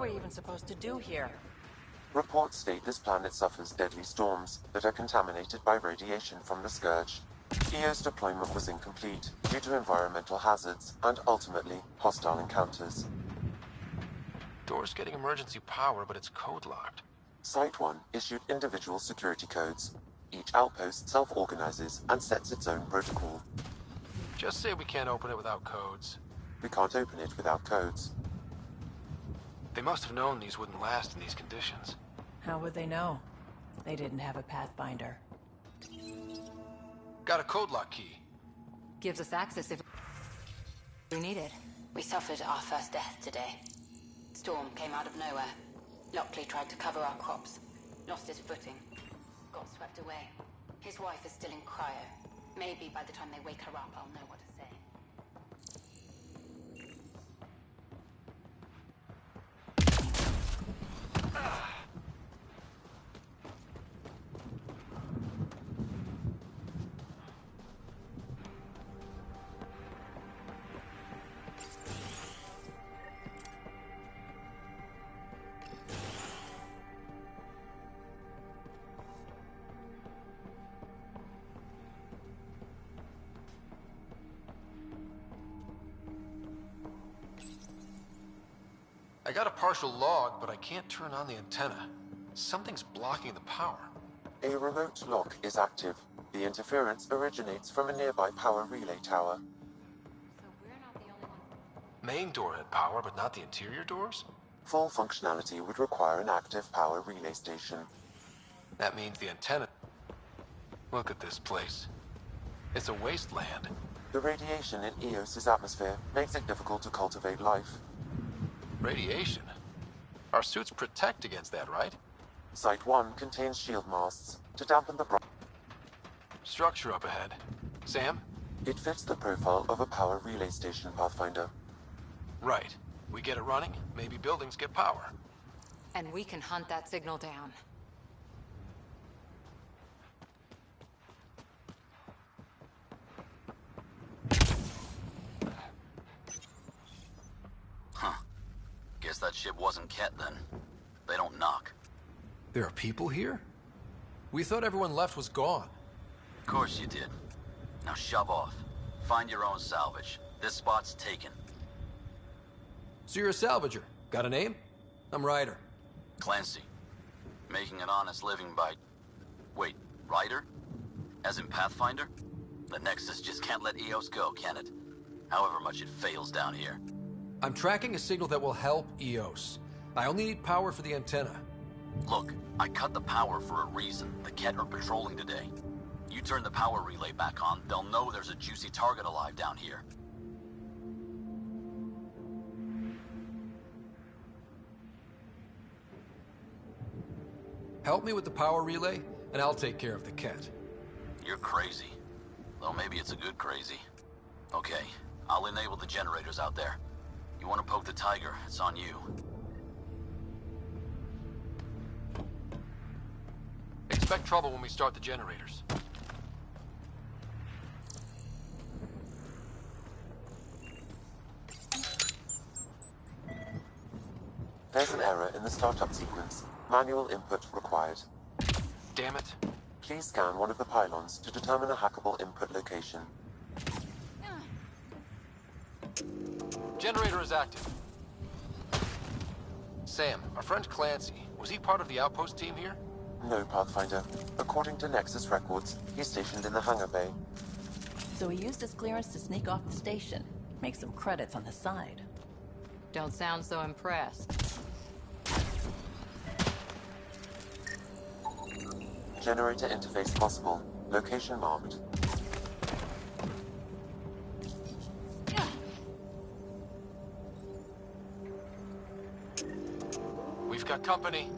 we even supposed to do here? Reports state this planet suffers deadly storms that are contaminated by radiation from the Scourge. EO's deployment was incomplete due to environmental hazards and, ultimately, hostile encounters. Door's getting emergency power, but it's code-locked. Site 1 issued individual security codes. Each outpost self-organizes and sets its own protocol. Just say we can't open it without codes. We can't open it without codes. They must have known these wouldn't last in these conditions. How would they know? They didn't have a Pathfinder. Got a code lock key. Gives us access if we need it. We suffered our first death today. Storm came out of nowhere. Lockley tried to cover our crops. Lost his footing. Got swept away. His wife is still in cryo. Maybe by the time they wake her up, I'll know what to say. I got a partial log, but I can't turn on the antenna. Something's blocking the power. A remote lock is active. The interference originates from a nearby power relay tower. So we're not the only ones. Main door had power, but not the interior doors? Full functionality would require an active power relay station. That means the antenna... Look at this place. It's a wasteland. The radiation in Eos's atmosphere makes it difficult to cultivate life. Radiation? Our suits protect against that, right? Site 1 contains shield masts to dampen the Structure up ahead. Sam? It fits the profile of a power relay station, Pathfinder. Right. We get it running, maybe buildings get power. And we can hunt that signal down. Guess that ship wasn't Ket then. They don't knock. There are people here? We thought everyone left was gone. Of course you did. Now shove off. Find your own salvage. This spot's taken. So you're a salvager. Got a name? I'm Ryder. Clancy. Making an honest living by... Wait, Ryder? As in Pathfinder? The Nexus just can't let Eos go, can it? However much it fails down here. I'm tracking a signal that will help Eos. I only need power for the antenna. Look, I cut the power for a reason. The Ket are patrolling today. You turn the power relay back on, they'll know there's a juicy target alive down here. Help me with the power relay, and I'll take care of the Ket. You're crazy. Though maybe it's a good crazy. Okay, I'll enable the generators out there. You want to poke the tiger, it's on you. Expect trouble when we start the generators. There's an error in the startup sequence. Manual input required. Damn it. Please scan one of the pylons to determine a hackable input location. Generator is active. Sam, our friend Clancy, was he part of the outpost team here? No, Pathfinder. According to Nexus records, he's stationed in the hangar bay. So he used his clearance to sneak off the station. Make some credits on the side. Don't sound so impressed. Generator interface possible. Location marked. We've got company.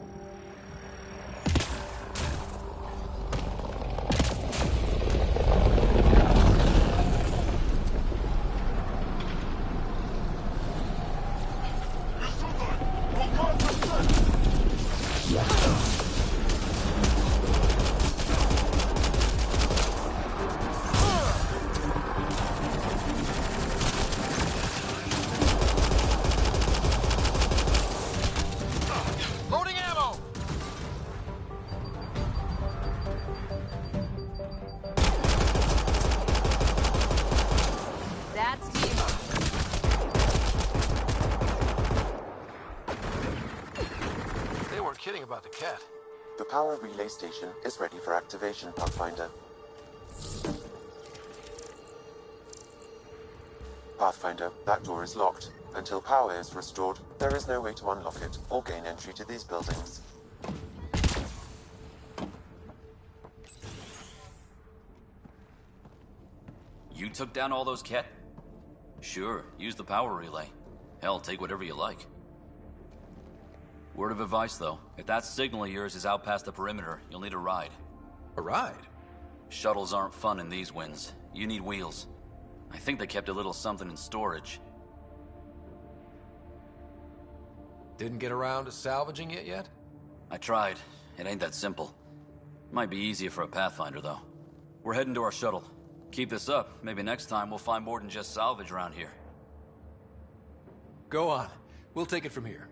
about the cat. The power relay station is ready for activation, Pathfinder. Pathfinder, that door is locked. Until power is restored, there is no way to unlock it or gain entry to these buildings. You took down all those cat? Sure, use the power relay. Hell, take whatever you like. Word of advice, though. If that signal of yours is out past the perimeter, you'll need a ride. A ride? Shuttles aren't fun in these winds. You need wheels. I think they kept a little something in storage. Didn't get around to salvaging it yet? I tried. It ain't that simple. Might be easier for a Pathfinder, though. We're heading to our shuttle. Keep this up. Maybe next time we'll find more than just salvage around here. Go on. We'll take it from here.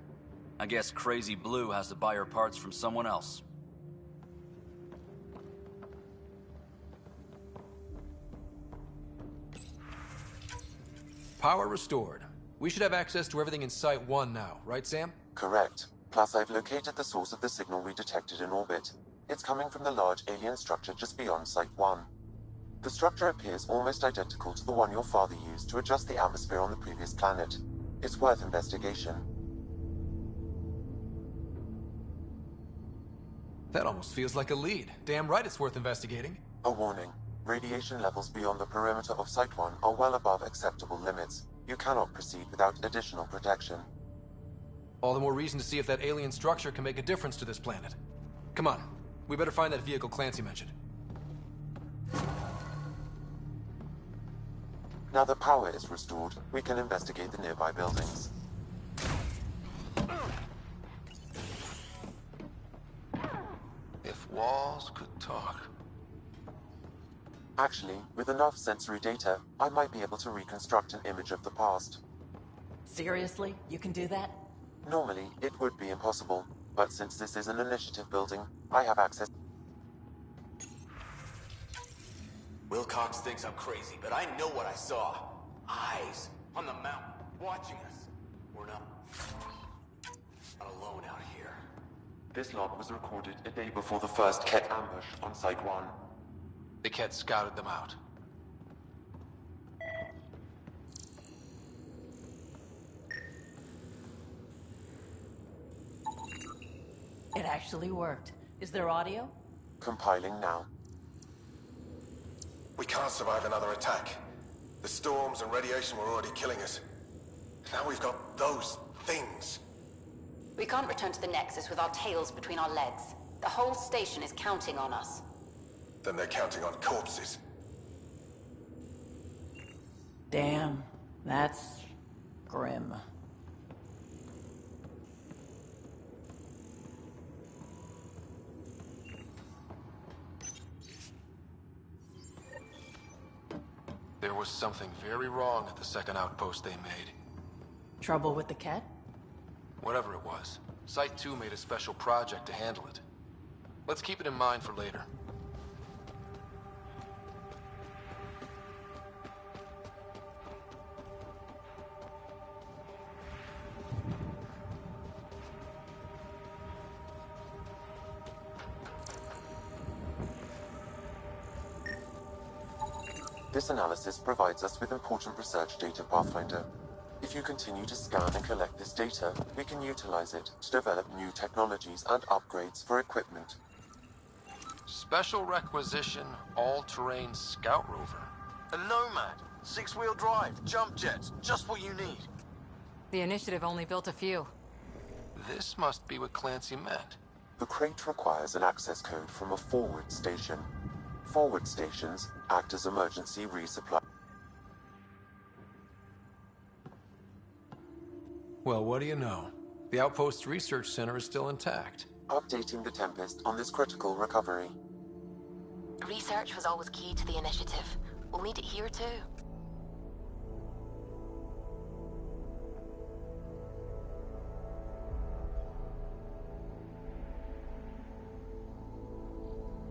I guess Crazy Blue has to buy her parts from someone else. Power restored. We should have access to everything in Site 1 now, right, Sam? Correct. Plus, I've located the source of the signal we detected in orbit. It's coming from the large alien structure just beyond Site 1. The structure appears almost identical to the one your father used to adjust the atmosphere on the previous planet. It's worth investigation. That almost feels like a lead. Damn right it's worth investigating. A warning. Radiation levels beyond the perimeter of Site 1 are well above acceptable limits. You cannot proceed without additional protection. All the more reason to see if that alien structure can make a difference to this planet. Come on. We better find that vehicle Clancy mentioned. Now that power is restored, we can investigate the nearby buildings. If walls could talk. Actually, with enough sensory data, I might be able to reconstruct an image of the past. Seriously? You can do that? Normally, it would be impossible, but since this is an initiative building, I have access. Wilcox thinks I'm crazy, but I know what I saw. Eyes on the mountain, watching us. We're not alone out here. This log was recorded a day before the first Ket ambush on Site 1. The cat scouted them out. It actually worked. Is there audio? Compiling now. We can't survive another attack. The storms and radiation were already killing us. Now we've got those things. We can't return to the Nexus with our tails between our legs. The whole station is counting on us. Then they're counting on corpses. Damn, that's grim. There was something very wrong at the second outpost they made. Trouble with the cat? Whatever it was, Site 2 made a special project to handle it. Let's keep it in mind for later. This analysis provides us with important research data, Pathfinder. If you continue to scan and collect this data, we can utilize it to develop new technologies and upgrades for equipment. Special requisition, all-terrain scout rover. A Nomad, 6-wheel drive, jump jets, just what you need. The Initiative only built a few. This must be what Clancy meant. The crate requires an access code from a forward station. Forward stations act as emergency resupply. Well, what do you know? The Outpost Research Center is still intact. Updating the Tempest on this critical recovery. Research was always key to the Initiative. We'll need it here too.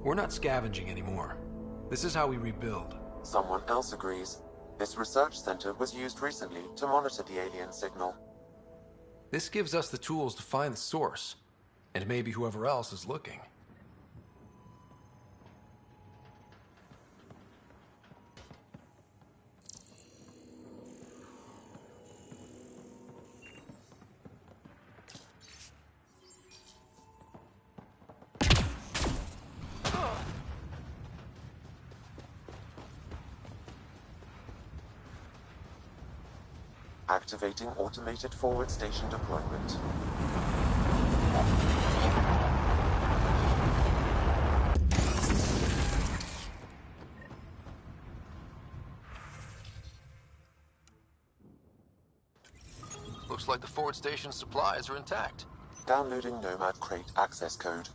We're not scavenging anymore. This is how we rebuild. Someone else agrees. This research center was used recently to monitor the alien signal. This gives us the tools to find the source. And maybe whoever else is looking. Activating automated forward station deployment. Looks like the forward station supplies are intact. Downloading Nomad Crate access code.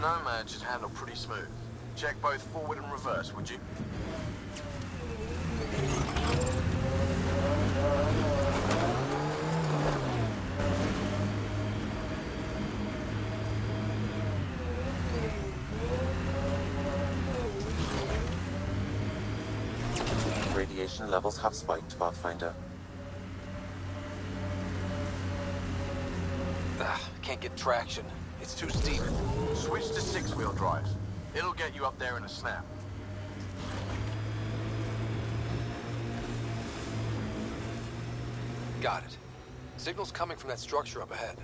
Nomad should handle pretty smooth. Check both forward and reverse, would you? Radiation levels have spiked, Pathfinder. Can't get traction. It's too steep. Switch to six-wheel drive. It'll get you up there in a snap. Got it. Signal's coming from that structure up ahead.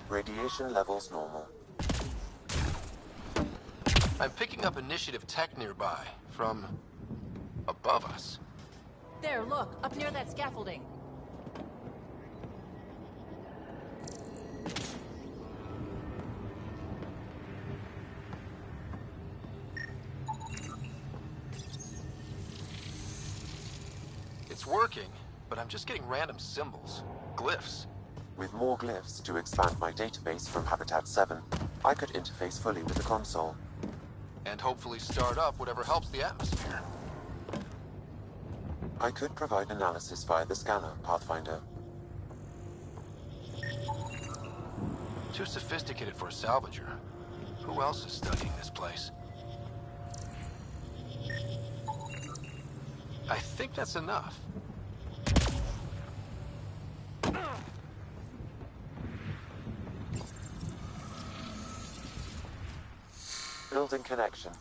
Radiation levels normal. I'm picking up initiative tech nearby, from above us. There, look, up near that scaffolding. It's working, but I'm just getting random symbols, glyphs. With more glyphs to expand my database from Habitat 7, I could interface fully with the console. And hopefully start up whatever helps the atmosphere. I could provide analysis via the scanner, Pathfinder. Too sophisticated for a salvager. Who else is studying this place? I think that's enough. Building connection.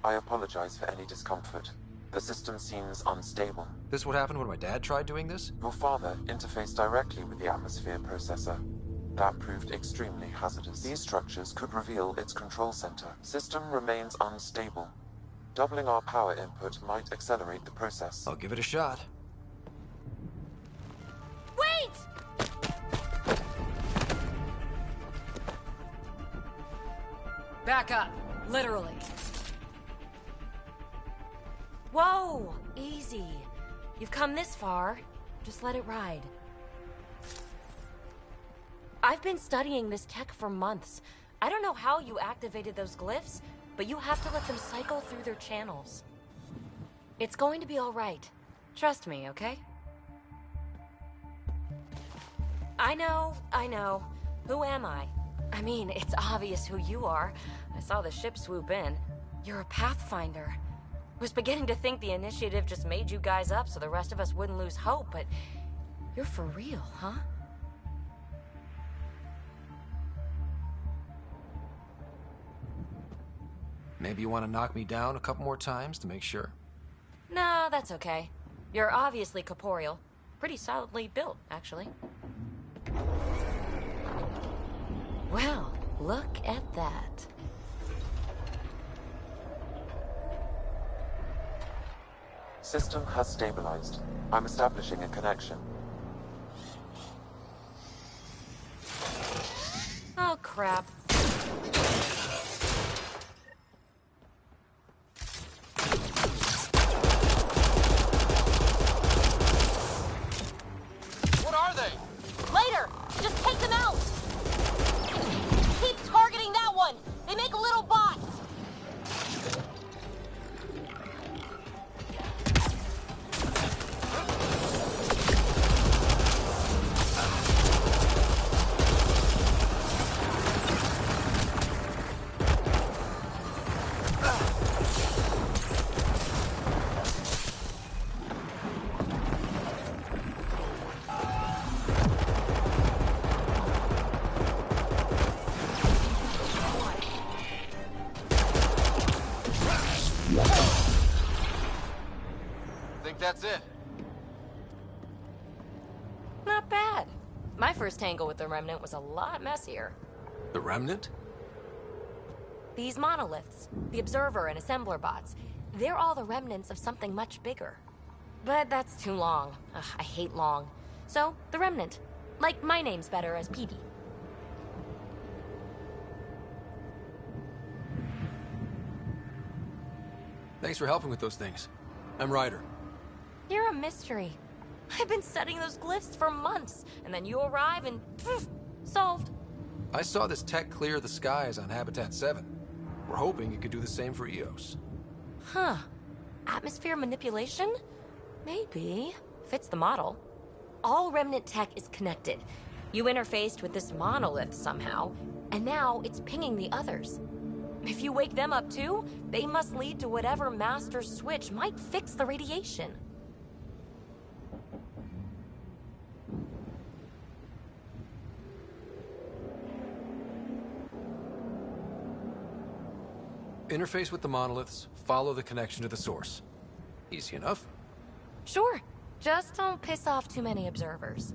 I apologize for any discomfort. The system seems unstable. This what happened when my dad tried doing this? Your father interfaced directly with the atmosphere processor. That proved extremely hazardous. These structures could reveal its control center. System remains unstable. Doubling our power input might accelerate the process. I'll give it a shot. Wait! Back up, literally. Whoa! Easy. You've come this far. Just let it ride. I've been studying this tech for months. I don't know how you activated those glyphs, but you have to let them cycle through their channels. It's going to be all right. Trust me, okay? I know. Who am I? I mean, it's obvious who you are. I saw the ship swoop in. You're a Pathfinder. Was beginning to think the initiative just made you guys up so the rest of us wouldn't lose hope, but you're for real, huh? Maybe you want to knock me down a couple more times to make sure? No, that's okay. You're obviously corporeal. Pretty solidly built, actually. Well, look at that. System has stabilized. I'm establishing a connection. Oh, crap. What are they? Later! Just take them out! Keep targeting that one! They make little bots! Think that's it? Not bad. My first tangle with the Remnant was a lot messier. The Remnant? These monoliths, the Observer and Assembler bots, they're all the remnants of something much bigger. But that's too long. Ugh, I hate long. So, the Remnant. Like, my name's better as PD. Thanks for helping with those things. I'm Ryder. You're a mystery. I've been studying those glyphs for months, and then you arrive and poof, solved. I saw this tech clear the skies on Habitat 7. We're hoping it could do the same for EOS. Huh. Atmosphere manipulation? Maybe. Fits the model. All Remnant tech is connected. You interfaced with this monolith somehow, and now it's pinging the others. If you wake them up too, they must lead to whatever master switch might fix the radiation. Interface with the monoliths, follow the connection to the source. Easy enough. Sure. Just don't piss off too many observers.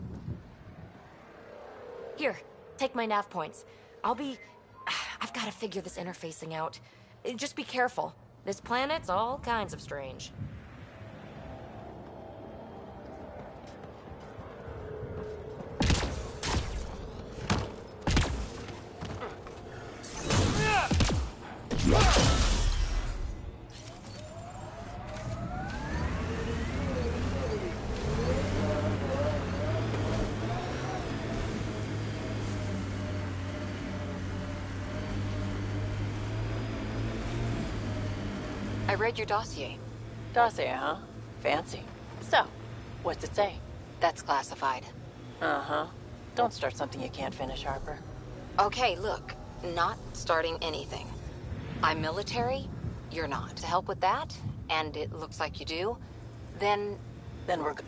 Here, take my nav points. I've got to figure this interfacing out. Just be careful. This planet's all kinds of strange. I read your dossier. Dossier, huh? Fancy. So, what's it say? That's classified. Uh-huh. Don't start something you can't finish, Harper. Okay, look. Not starting anything. I'm military, you're not. To help with that, and it looks like you do, then Then we're good.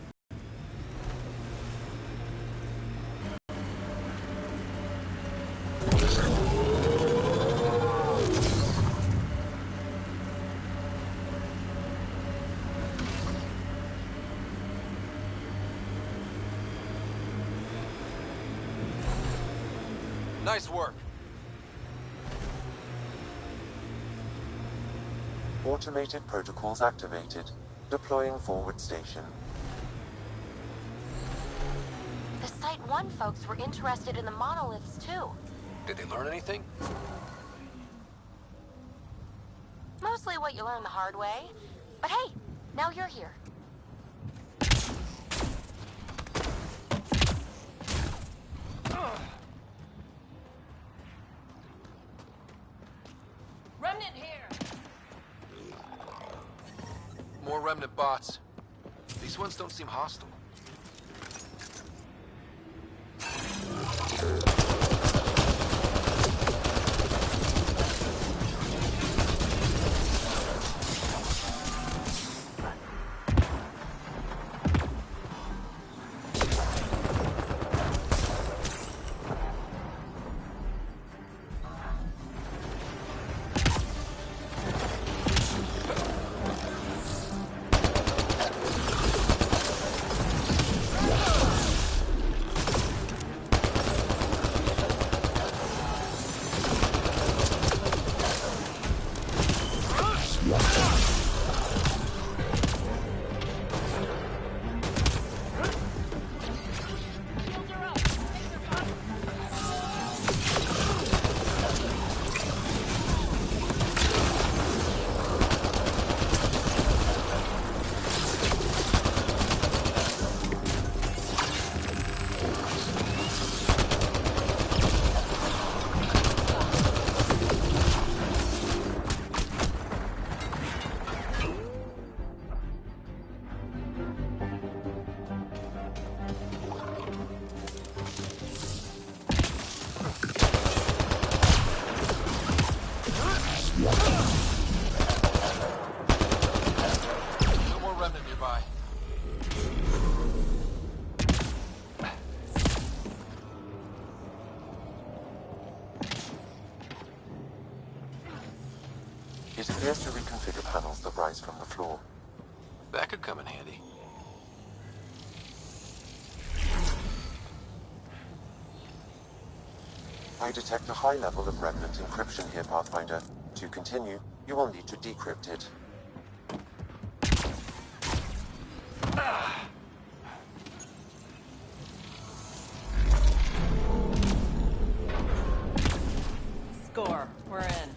Nice work. Automated protocols activated. Deploying forward station. The Site 1 folks were interested in the monoliths, too. Did they learn anything? Mostly what you learn the hard way. But hey, now you're here. Remnant here! More Remnant bots. These ones don't seem hostile. appears to reconfigure panels that rise from the floor. That could come in handy. I detect a high level of remnant encryption here, Pathfinder. To continue, you will need to decrypt it. Score. We're in.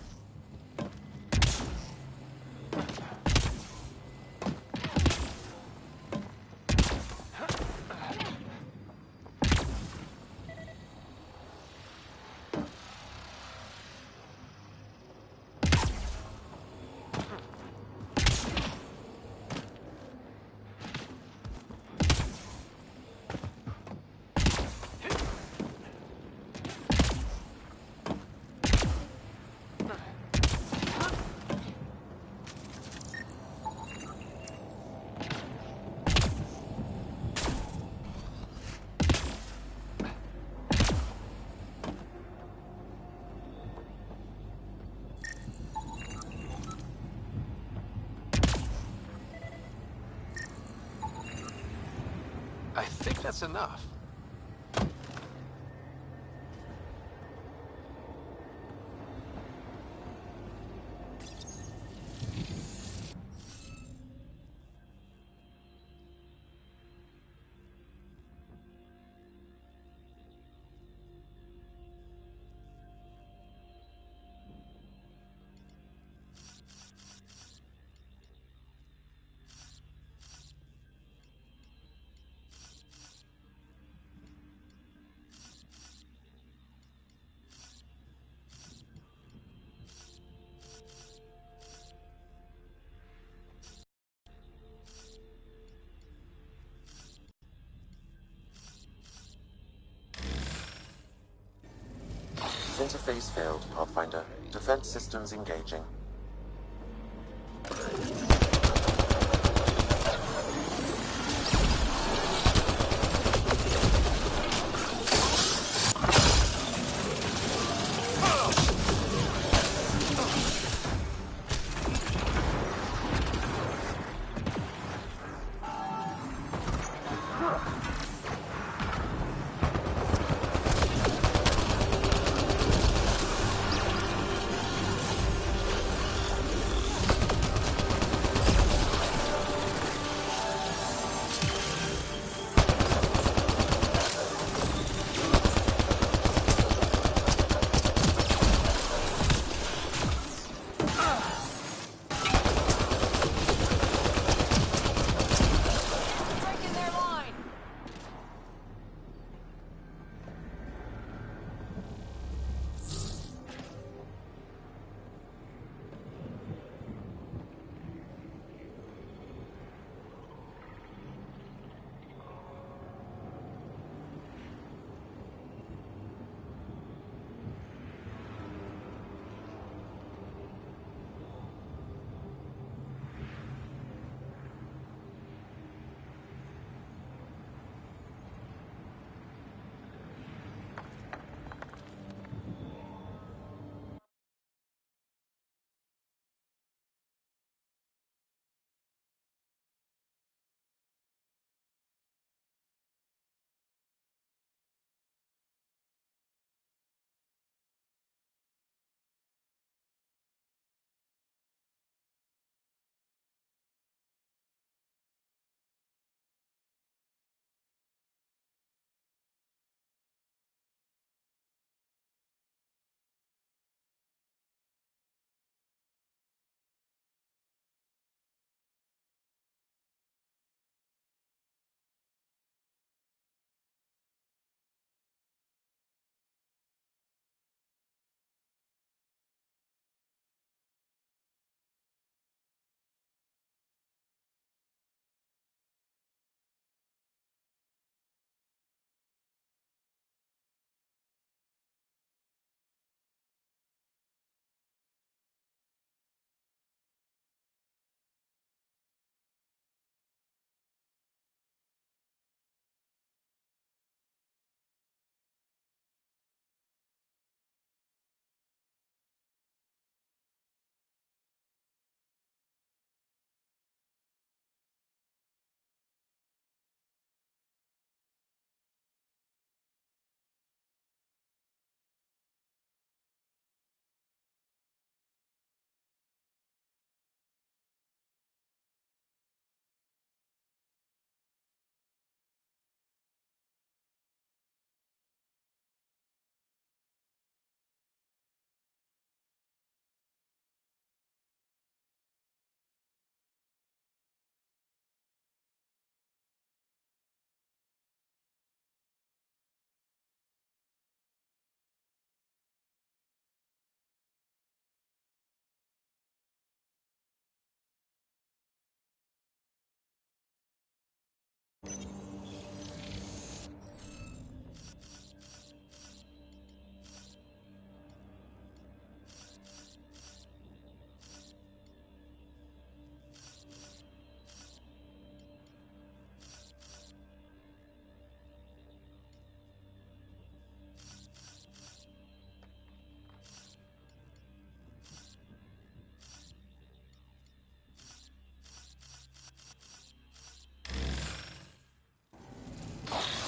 I think that's enough. Interface failed, Pathfinder. Defense systems engaging.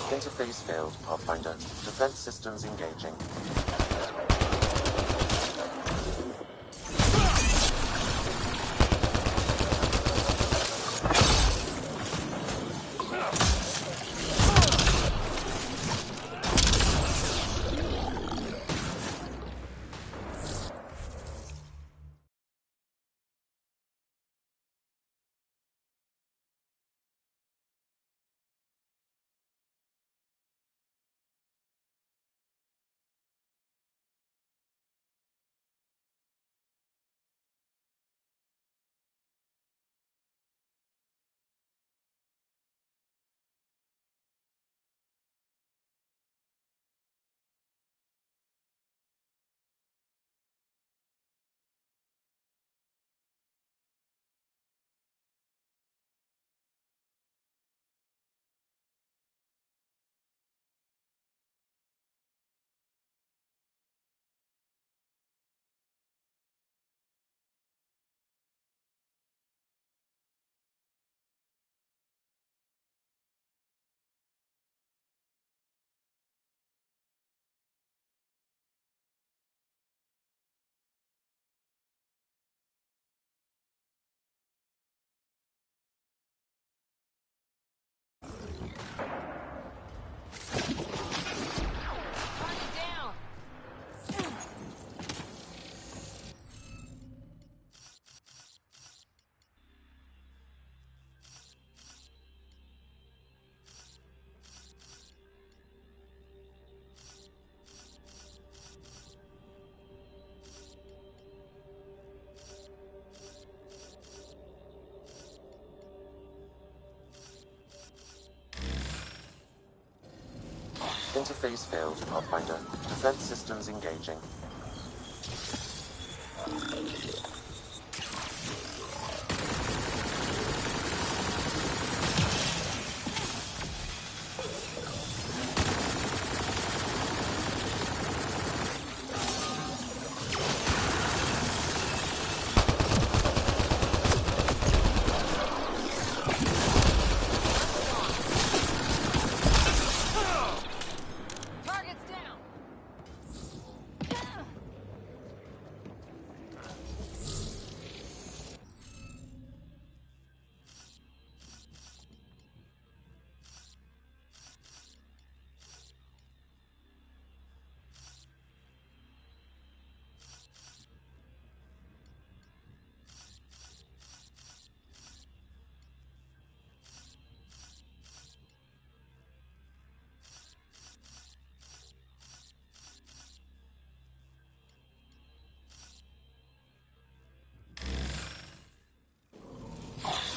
Interface failed, Pathfinder. Defense systems engaging. Interface failed, Pathfinder. Defense systems engaging.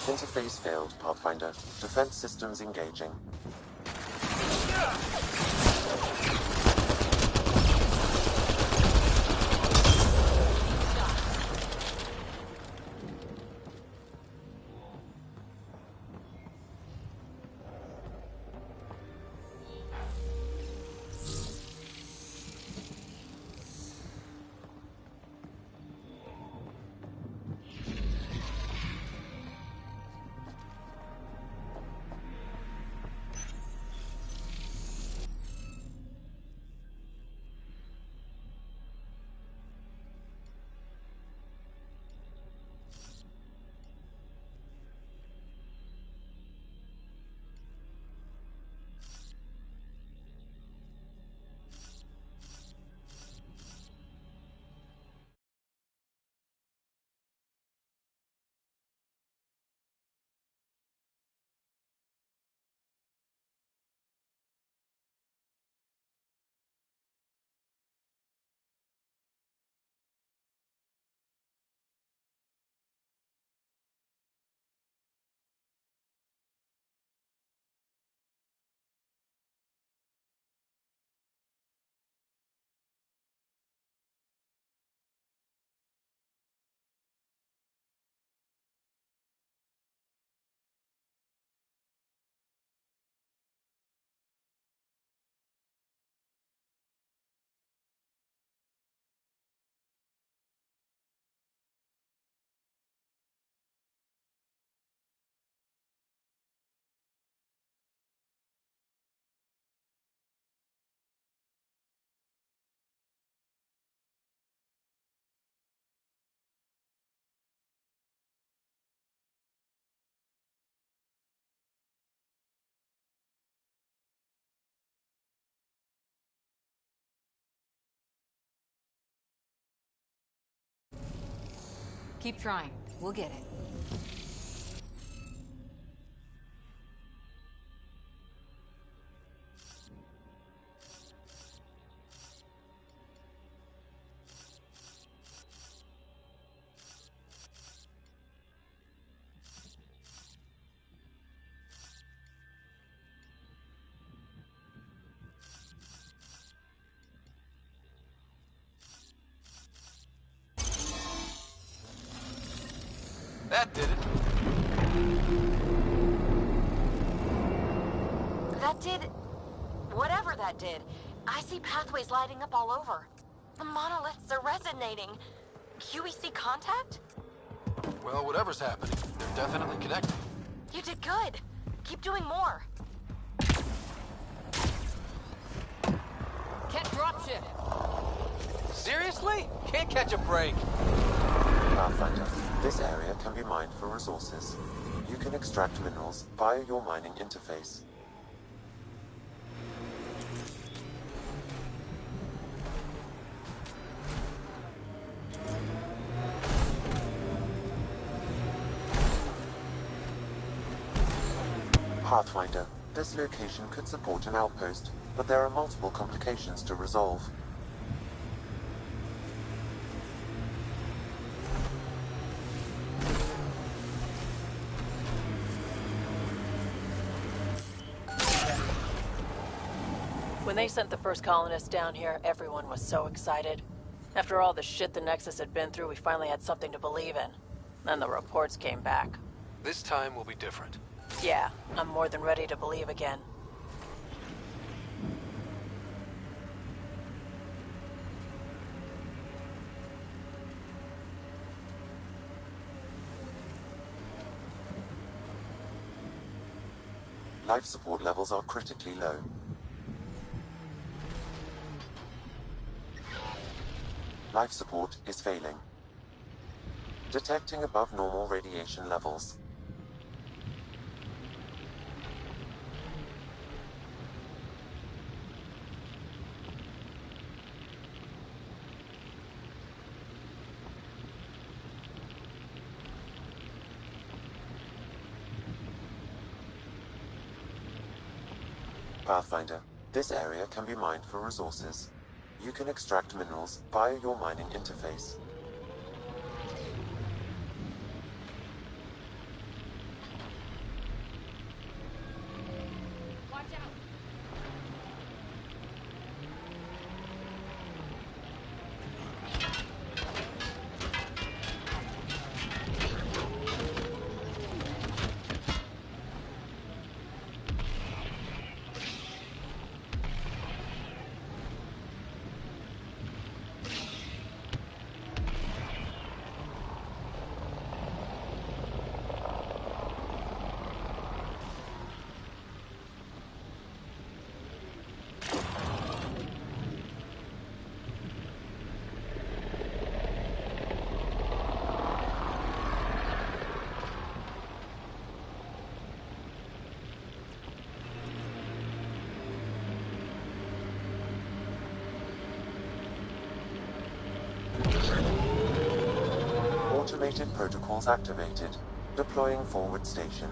Interface failed, Pathfinder. Defense systems engaging. Keep trying. We'll get it. That did it. That did... whatever that did. I see pathways lighting up all over. The monoliths are resonating. QEC contact? Well, whatever's happening, they're definitely connected. You did good. Keep doing more. Can't dropship. Seriously? Can't catch a break. Pathfinder, this area can be mined for resources. You can extract minerals via your mining interface. Pathfinder, this location could support an outpost, but there are multiple complications to resolve. When they sent the first colonists down here, everyone was so excited. After all the shit the Nexus had been through, we finally had something to believe in. Then the reports came back. This time will be different. Yeah, I'm more than ready to believe again. Life support levels are critically low. Life support is failing. Detecting above normal radiation levels. Pathfinder, this area can be mined for resources. You can extract minerals via your mining interface. Watch out. Automated protocols activated. Deploying forward station.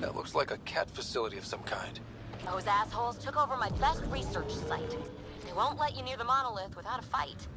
That looks like a cat facility of some kind. Those assholes took over my best research site. They won't let you near the monolith without a fight.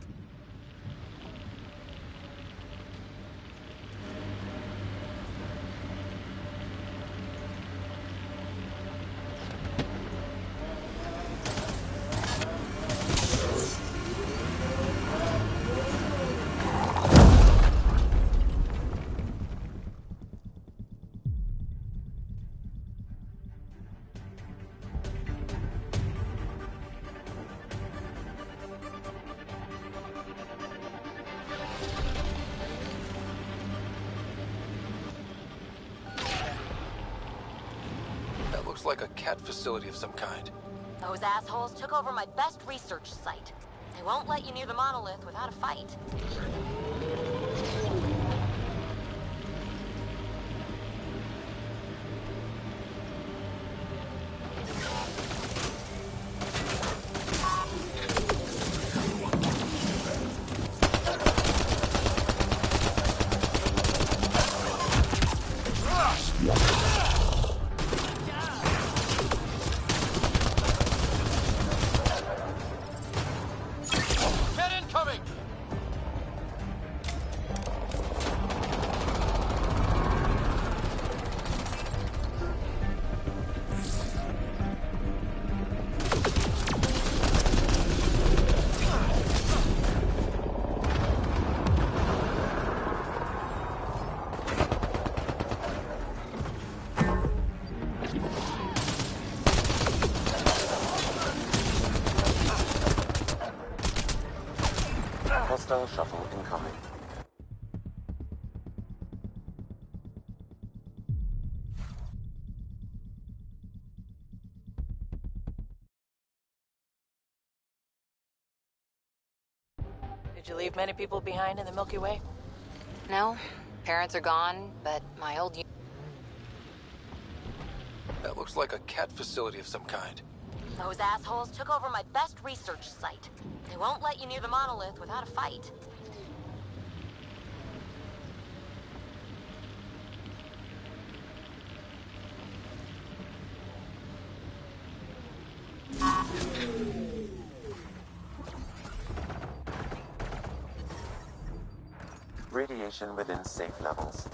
Looks like a cat facility of some kind. Those assholes took over my best research site. They won't let you near the monolith without a fight. Hostile shuttle incoming. Did you leave many people behind in the Milky Way? No, parents are gone, but my old... That looks like a cat facility of some kind. Those assholes took over my best research site. They won't let you near the monolith without a fight. Radiation within safe levels.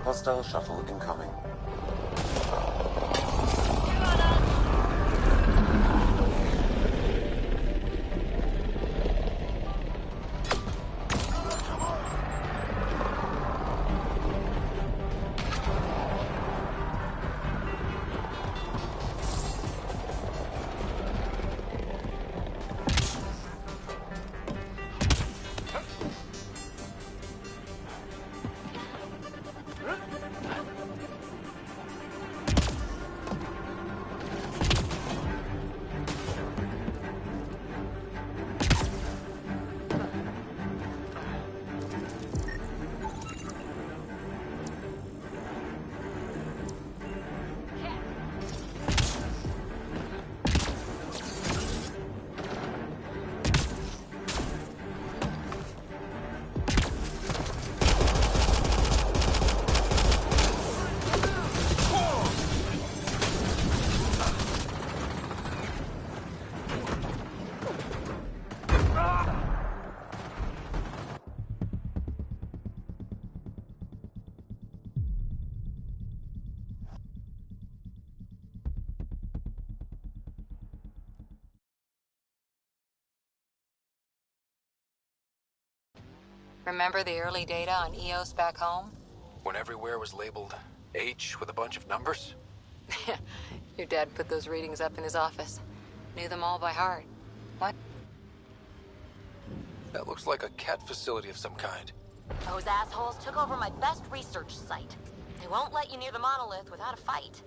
Hostile shuttle incoming. Remember the early data on EOS back home? When everywhere was labeled H with a bunch of numbers? Your dad put those readings up in his office. Knew them all by heart. What? That looks like a cat facility of some kind. Those assholes took over my best research site. They won't let you near the monolith without a fight.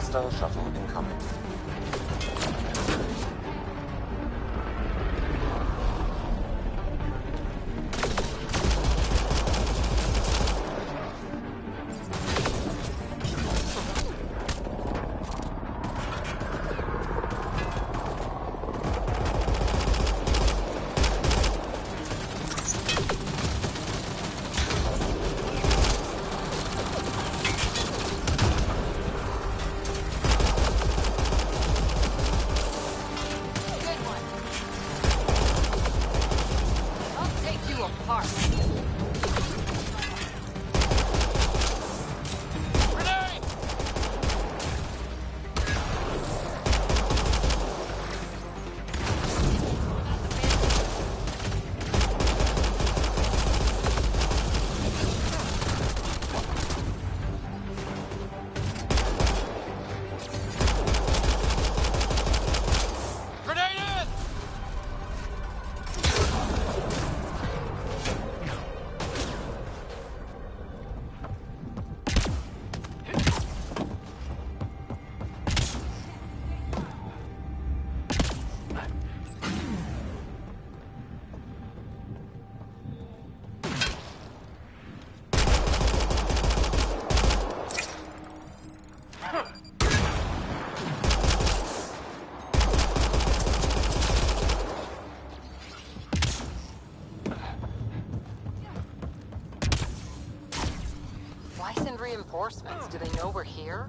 Hostile shuttle incoming. Reinforcements? Do they know we're here?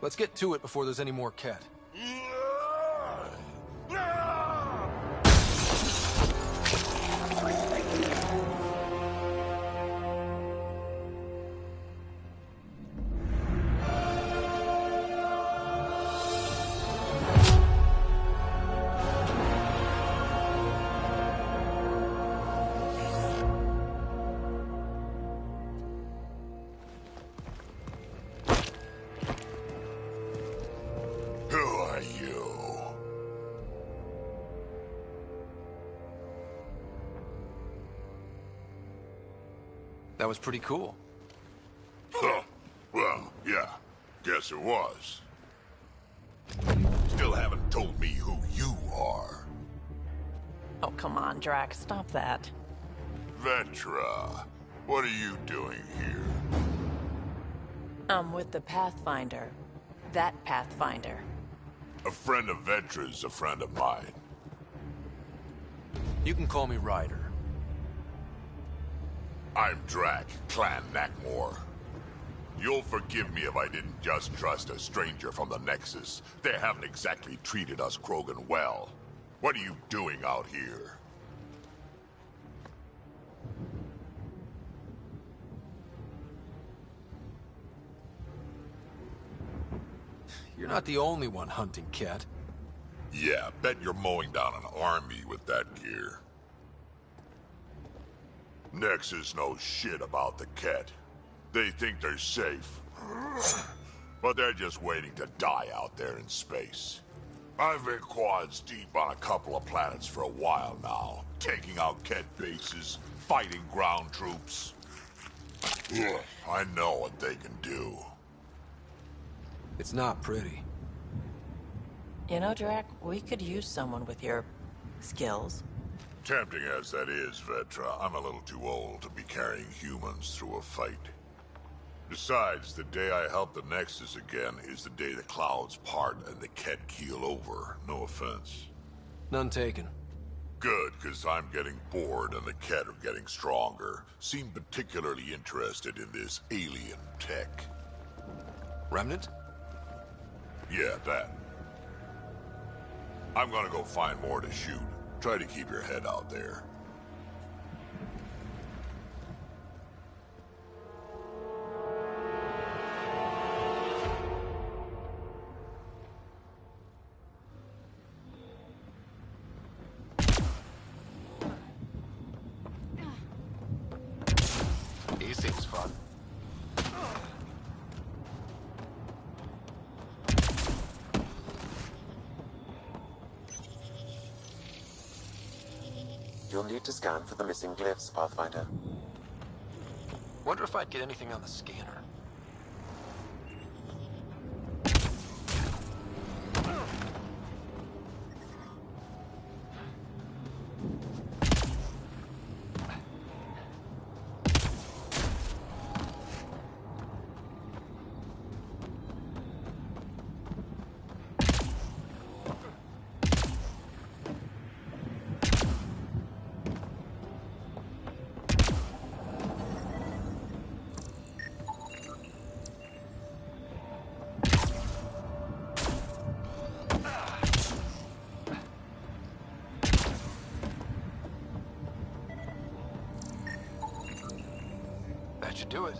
Let's get to it before there's any more Ket. That was pretty cool. Huh. Well, yeah. Guess it was. Still haven't told me who you are. Oh, come on, Drax. Stop that. Vetra, what are you doing here? I'm with the Pathfinder. That Pathfinder. A friend of Vetra's a friend of mine. You can call me Ryder. I'm Drac, Clan Nakmor. You'll forgive me if I didn't just trust a stranger from the Nexus. They haven't exactly treated us Krogan well. What are you doing out here? You're not the only one hunting Ket. Yeah, bet you're mowing down an army with that gear. Nexus knows shit about the Ket. They think they're safe. But they're just waiting to die out there in space. I've been quads deep on a couple of planets for a while now, taking out Ket bases, fighting ground troops. Ugh, I know what they can do. It's not pretty. You know, Drac, we could use someone with your skills. Tempting as that is, Vetra, I'm a little too old to be carrying humans through a fight. Besides, the day I help the Nexus again is the day the clouds part and the Ket keel over. No offense. None taken. Good, because I'm getting bored and the Ket are getting stronger. Seem particularly interested in this alien tech. Remnant? Yeah, that. I'm gonna go find more to shoot. Try to keep your head out there. He seems fun. You'll need to scan for the missing glyphs, Pathfinder. Wonder if I'd get anything on the scanner. That should do it.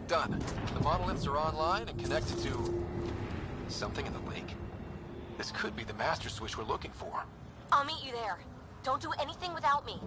Done. The monoliths are online and connected to something in the lake. This could be the master switch we're looking for. I'll meet you there. Don't do anything without me.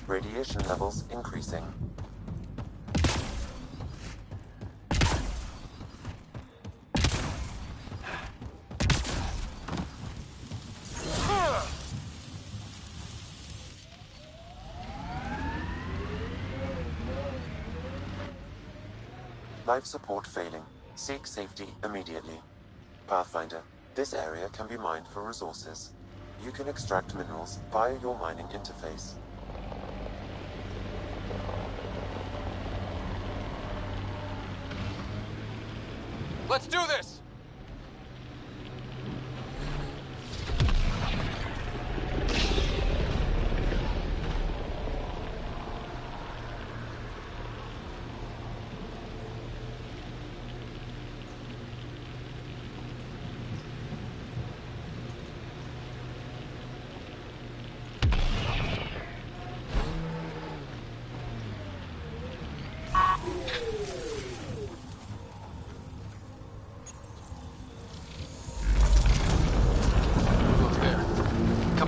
Radiation levels increasing. Life support failing. Seek safety immediately. Pathfinder, this area can be mined for resources. You can extract minerals via your mining interface. Let's do this!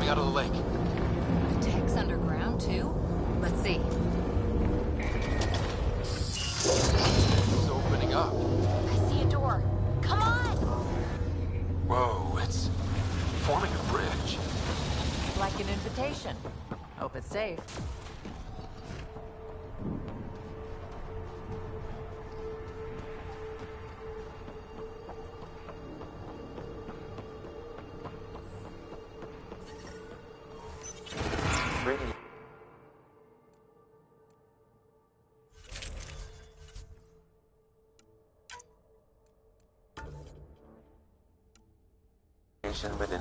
Out of the lake. The tech's underground, too? Let's see. It's opening up. I see a door. Come on! Whoa, it's forming a bridge. Like an invitation. Hope it's safe. Within.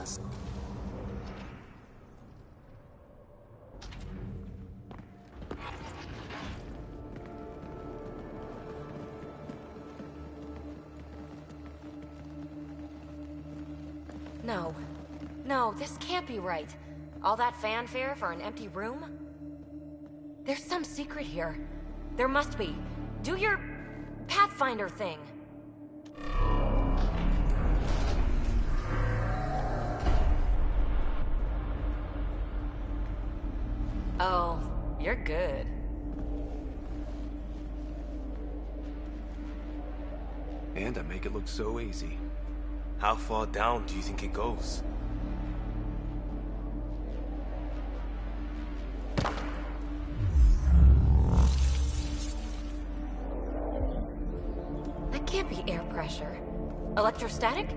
No. No, this can't be right. All that fanfare for an empty room? There's some secret here. There must be. Do your Pathfinder thing. Oh, you're good. And I make it look so easy. How far down do you think it goes? Can't be air pressure. Electrostatic?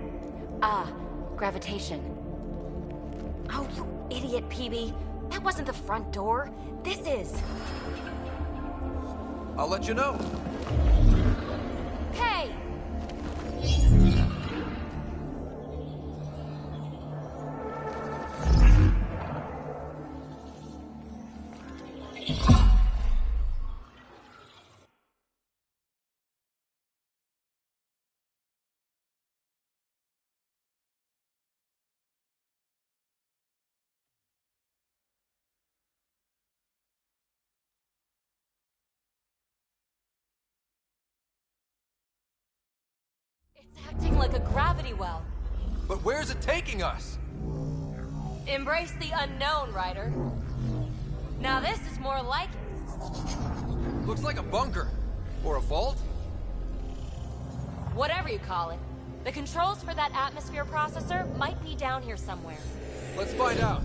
Ah, gravitation. Oh, you idiot, PB. That wasn't the front door. This is. I'll let you know. Hey! It's acting like a gravity well. But where's it taking us? Embrace the unknown, Ryder. Now this is more like it. Looks like a bunker. Or a vault? Whatever you call it. The controls for that atmosphere processor might be down here somewhere. Let's find out.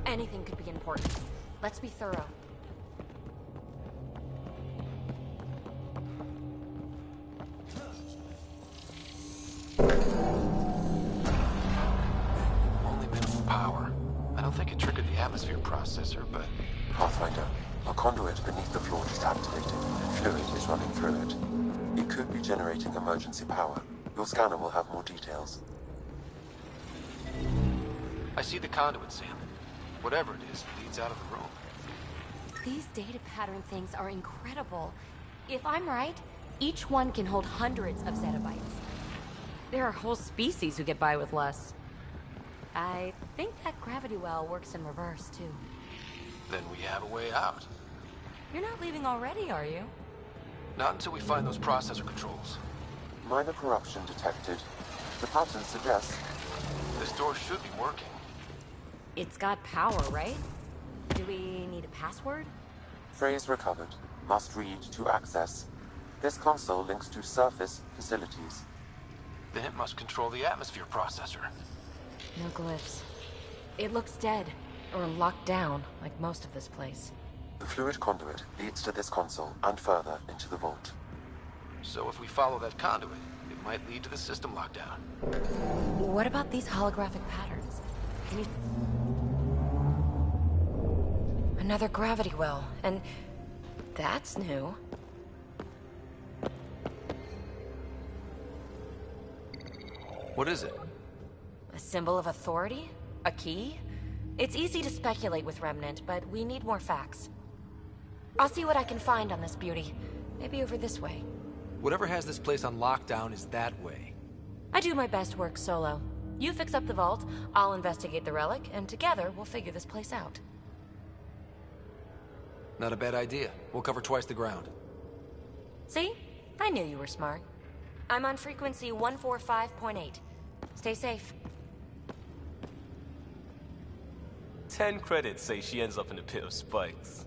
Anything could be important. Let's be thorough. Only minimal power. I don't think it triggered the atmosphere processor, but... Pathfinder, a conduit beneath the floor just activated. Fluid is running through it. It could be generating emergency power. Your scanner will have more details. I see the conduit, Sam. Whatever it is, leads out of the room. These data pattern things are incredible. If I'm right, each one can hold hundreds of zettabytes. There are whole species who get by with less. I think that gravity well works in reverse, too. Then we have a way out. You're not leaving already, are you? Not until we find those processor controls. Minor corruption detected. The pattern suggests... This door should be working. It's got power, right? Do we need a password? Phrase recovered. Must read to access. This console links to surface facilities. Then it must control the atmosphere processor. No glyphs. It looks dead, or locked down, like most of this place. The fluid conduit leads to this console and further into the vault. So if we follow that conduit, it might lead to the system lockdown. What about these holographic patterns? Can you... Another gravity well, and that's new. What is it? A symbol of authority? A key? It's easy to speculate with Remnant, but we need more facts. I'll see what I can find on this beauty. Maybe over this way. Whatever has this place on lockdown is that way. I do my best work solo. You fix up the vault, I'll investigate the relic, and together we'll figure this place out. Not a bad idea. We'll cover twice the ground. See? I knew you were smart. I'm on frequency 145.8. Stay safe. 10 credits say she ends up in a pit of spikes.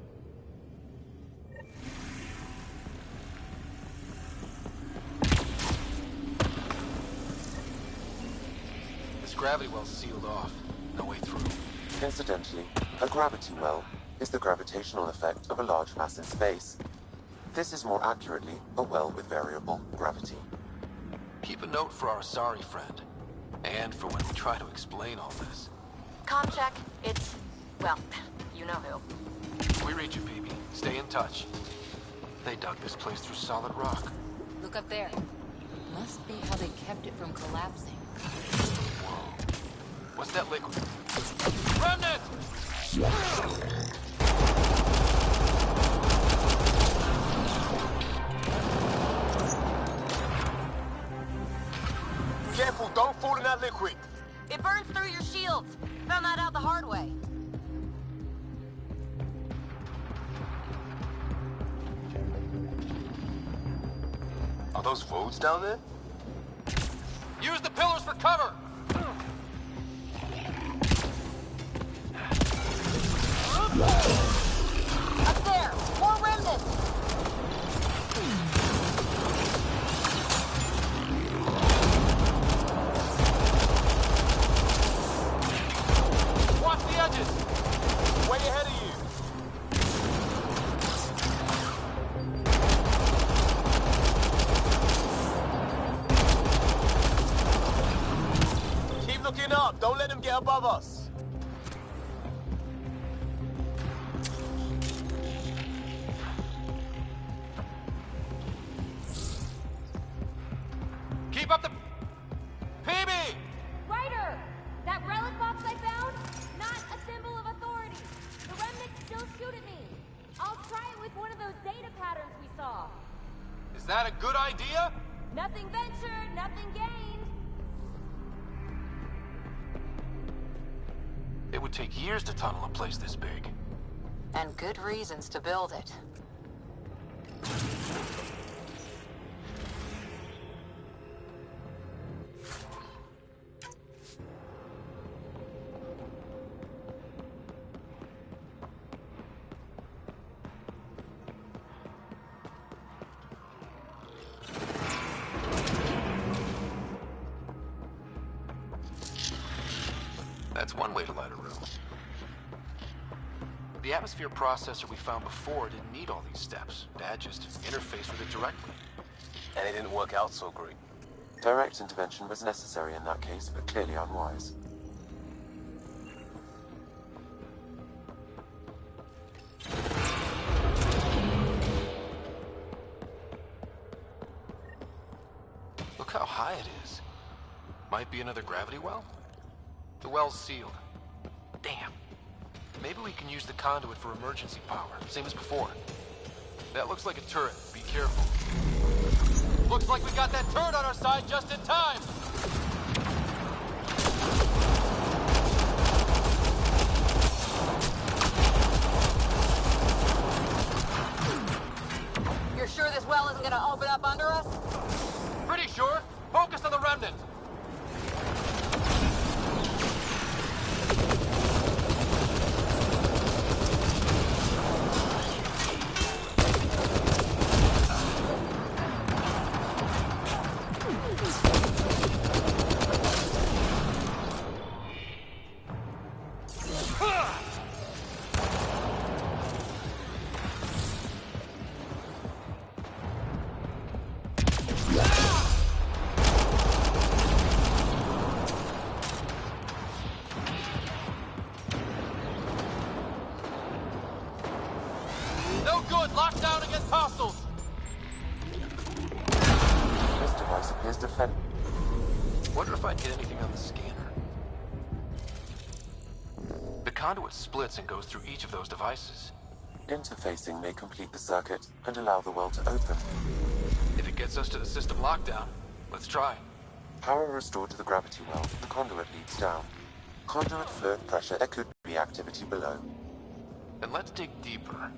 This gravity well's sealed off. No way through. Incidentally, a gravity well is the gravitational effect of a large mass in space. This is more accurately a well with variable gravity. Keep a note for our sorry friend. And for when we try to explain all this. Comm check. It's... well, you know who. We reach you, baby. Stay in touch. They dug this place through solid rock. Look up there. Must be how they kept it from collapsing. Whoa. What's that liquid? Remnant! Careful, don't fall in that liquid. It burns through your shields. Found that out the hard way. Are those votes down there? Use the pillars for cover! Up there! More remnants! Watch the edges! Way ahead of you! Don't let him get above us. Keep up the... PB! Ryder! That relic box I found? Not a symbol of authority. The remnants still shoot at me. I'll try it with one of those data patterns we saw. Is that a good idea? Nothing ventured, nothing gained. It would take years to tunnel a place this big. And good reasons to build it. That's one way to light a room. The atmosphere processor we found before didn't need all these steps. Dad just interfaced with it directly. And it didn't work out so great. Direct intervention was necessary in that case, but clearly unwise. Look how high it is. Might be another gravity well? The well's sealed. Damn. Maybe we can use the conduit for emergency power, same as before. That looks like a turret. Be careful. Looks like we got that turret on our side just in time! You're sure this well isn't gonna open up under us? Pretty sure. Focus on the remnant. No good! Lockdown against hostiles! This device appears defend. Wonder if I'd get anything on the scanner. The conduit splits and goes through each of those devices. Interfacing may complete the circuit and allow the well to open. If it gets us to the system lockdown, let's try. Power restored to the gravity well, the conduit leads down. Conduit fluid pressure, there could be activity below. Then let's dig deeper.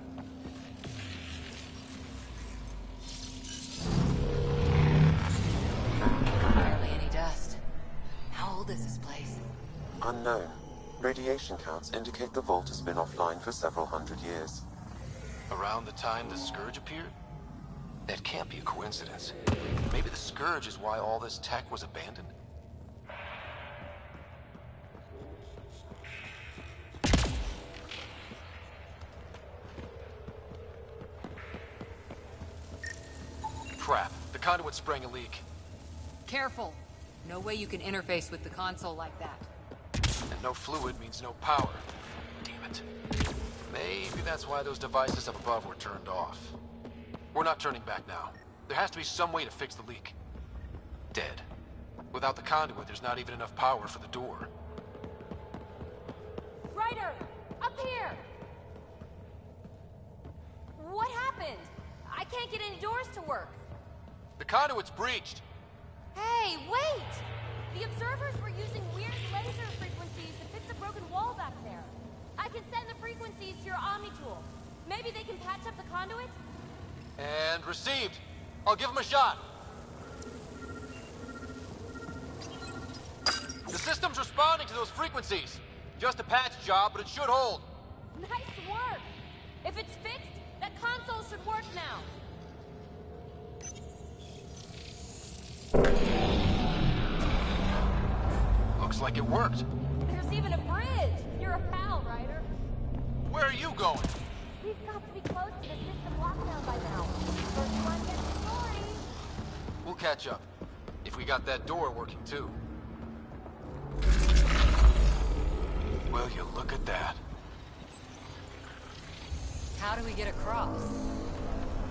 Barely any dust. How old is this place? Unknown. Radiation counts indicate the vault has been offline for several hundred years. Around the time the Scourge appeared? That can't be a coincidence. Maybe the Scourge is why all this tech was abandoned? Crap. The conduit sprang a leak. Careful. No way you can interface with the console like that. And no fluid means no power. Damn it. Maybe that's why those devices up above were turned off. We're not turning back now. There has to be some way to fix the leak. Dead. Without the conduit, there's not even enough power for the door. Ryder! Up here! What happened? I can't get any doors to work. The conduit's breached. Hey, wait! The observers were using weird laser frequencies to fix a broken wall back there. I can send the frequencies to your Omni tool. Maybe they can patch up the conduit? And received. I'll give him a shot. The system's responding to those frequencies. Just a patch job, but it should hold. Nice work! If it's fixed, that console should work now. Looks like it worked. There's even a bridge! You're a pal, Ryder. Where are you going? We've got to be close to the system lockdown by now. First one gets the story. We'll catch up. If we got that door working too. Will you look at that? How do we get across?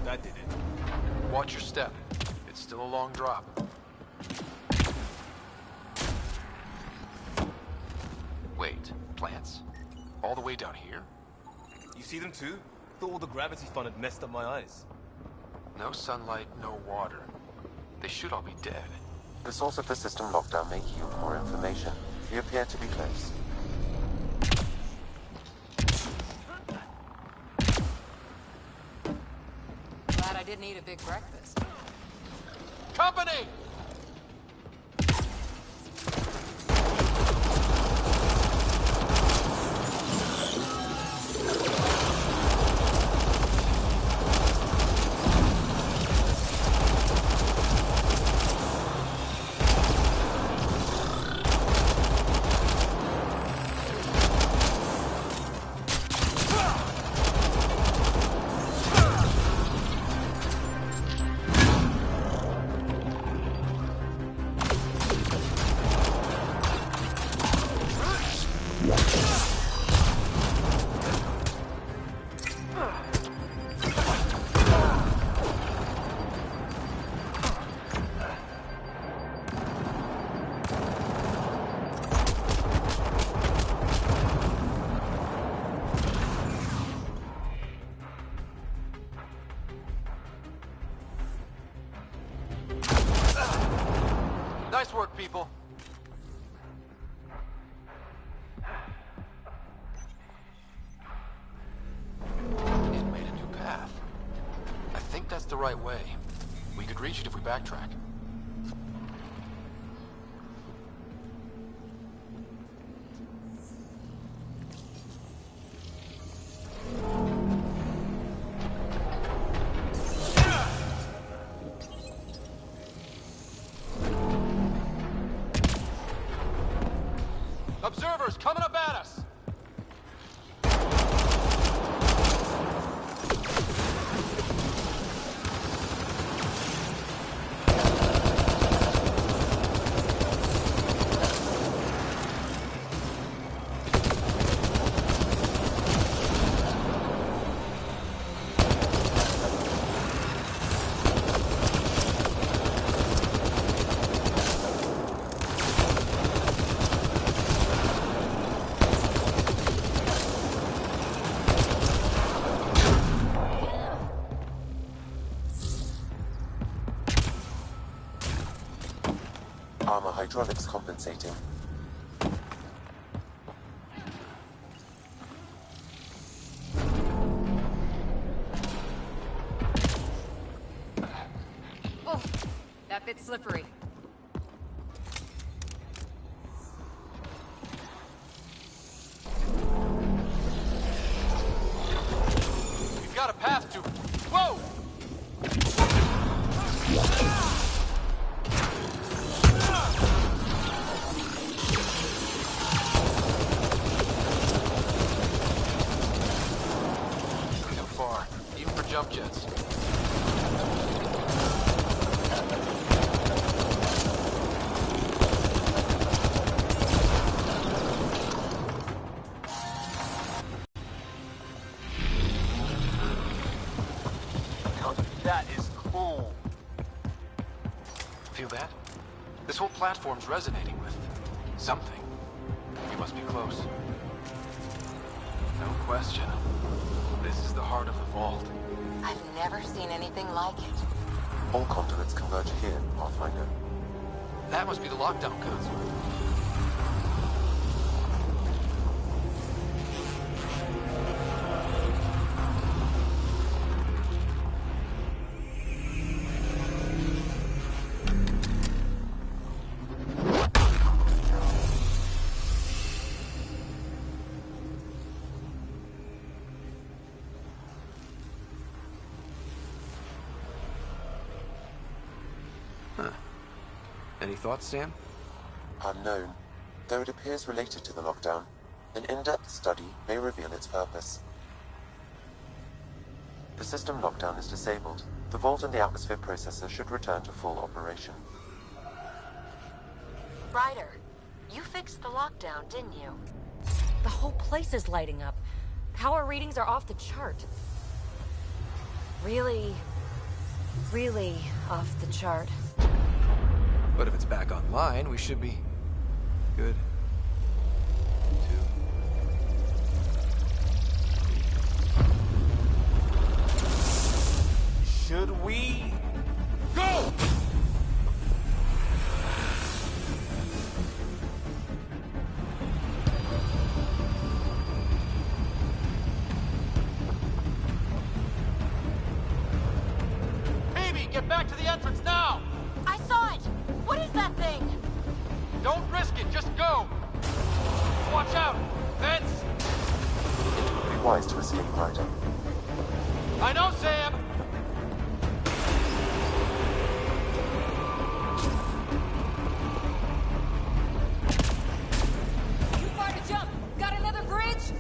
That did it. Watch your step. It's still a long drop. Wait, plants? All the way down here? You see them too? Thought all the gravity fun had messed up my eyes. No sunlight, no water. They should all be dead. The source of the system lockdown may yield more information. We appear to be close. Glad I didn't eat a big breakfast. Company! Nice work, people. It made a new path. I think that's the right way. We could reach it if we backtrack. Observers coming up at us! Armor hydraulics compensating. Oh, that bit's slippery. We've got a path to... Whoa! Too far, even for jump jets. That is cool. Feel that? This whole platform's resonating with something. We must be close. No question. This is the heart of the vault. I've never seen anything like it. All conduits converge here, Pathfinder. That must be the lockdown console. Any thoughts, Sam? Unknown. Though it appears related to the lockdown, an in-depth study may reveal its purpose. The system lockdown is disabled. The vault and the atmosphere processor should return to full operation. Ryder, you fixed the lockdown, didn't you? The whole place is lighting up. Power readings are off the chart. Really, really off the chart. But if it's back online, we should be good. Should we go? Baby, get back to the entrance now! I saw it! What is that thing? Don't risk it, just go! Watch out! Vents! It would be wise to escape, Ryder. I know, Sam! Too far to jump! Got another bridge?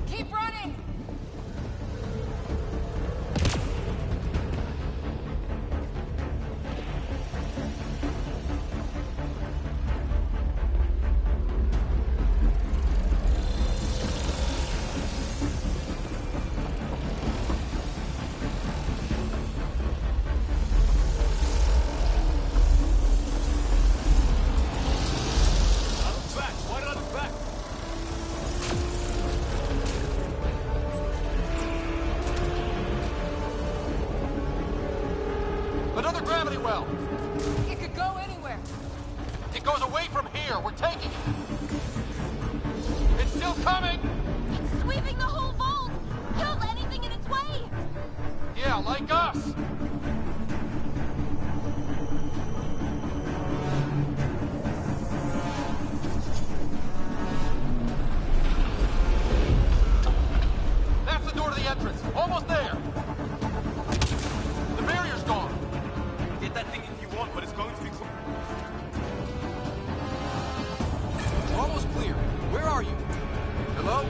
Keep running! Another gravity well! It could go anywhere. It goes away from here, we're taking it! It's still coming! It's sweeping the whole vault! Kills anything in its way! Yeah, like us! That's the door to the entrance! Almost there! The barrier's gone! Get that thing if you want, but it's going to be We're almost clear. Where are you? Hello?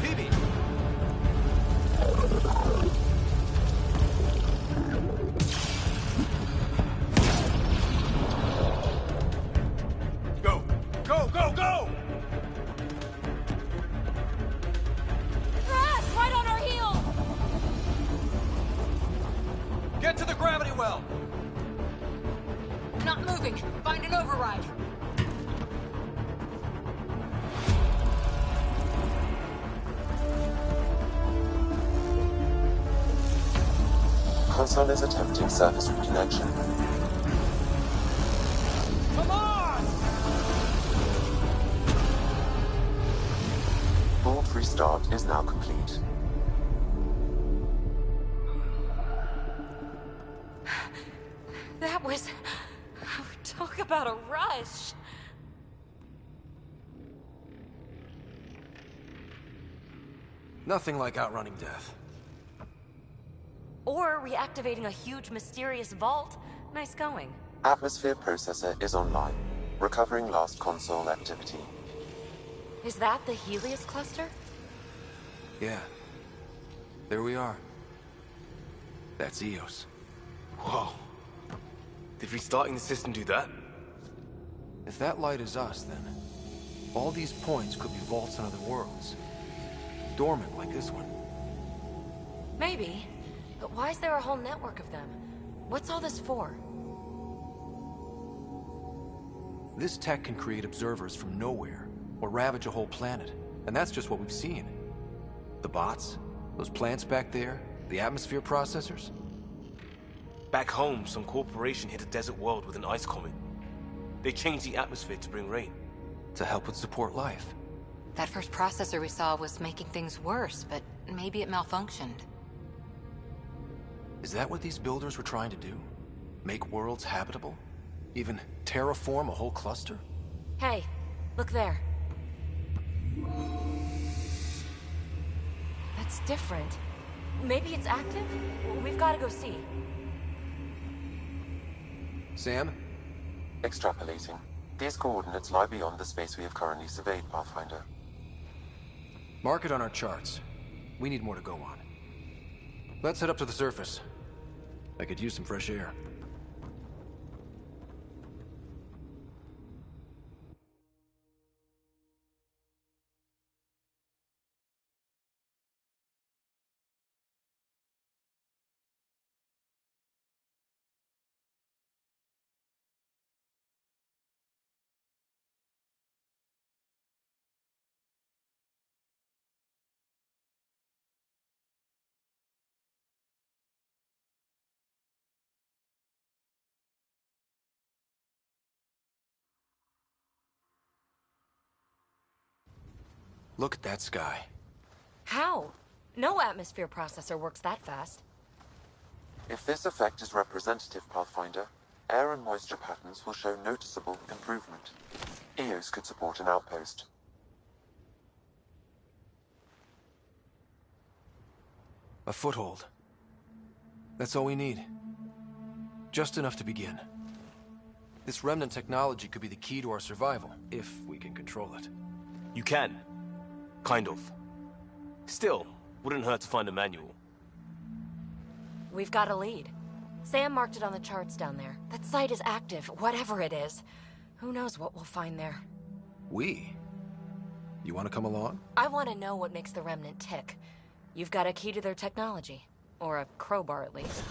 PB? go. Go, go, go! Ah, right on our heels! Get to the gravity well! Not moving. Find an override. Console is attempting service reconnection. Come on! Vault restart is now complete. That was... Talk about a rush. Nothing like outrunning death. Or reactivating a huge mysterious vault. Nice going. Atmosphere processor is online, recovering lost console activity. Is that the Helios cluster? Yeah. There we are. That's Eos. Whoa. Did restarting the system do that? If that light is us, then all these points could be vaults on other worlds. Dormant like this one. Maybe. But why is there a whole network of them? What's all this for? This tech can create observers from nowhere, or ravage a whole planet. And that's just what we've seen. The bots, those plants back there, the atmosphere processors. Back home, some corporation hit a desert world with an ice comet. They changed the atmosphere to bring rain. To help it support life. That first processor we saw was making things worse, but maybe it malfunctioned. Is that what these builders were trying to do? Make worlds habitable? Even terraform a whole cluster? Hey, look there. That's different. Maybe it's active? We've got to go see. Sam? Extrapolating. These coordinates lie beyond the space we have currently surveyed, Pathfinder. Mark it on our charts. We need more to go on. Let's head up to the surface. I could use some fresh air. Look at that sky. How? No atmosphere processor works that fast. If this effect is representative, Pathfinder, air and moisture patterns will show noticeable improvement. EOS could support an outpost. A foothold. That's all we need. Just enough to begin. This remnant technology could be the key to our survival, if we can control it. You can. Kind of. Still, wouldn't hurt to find a manual. We've got a lead. Sam marked it on the charts down there. That site is active, whatever it is. Who knows what we'll find there. We? You want to come along? I want to know what makes the Remnant tick. You've got a key to their technology. Or a crowbar, at least.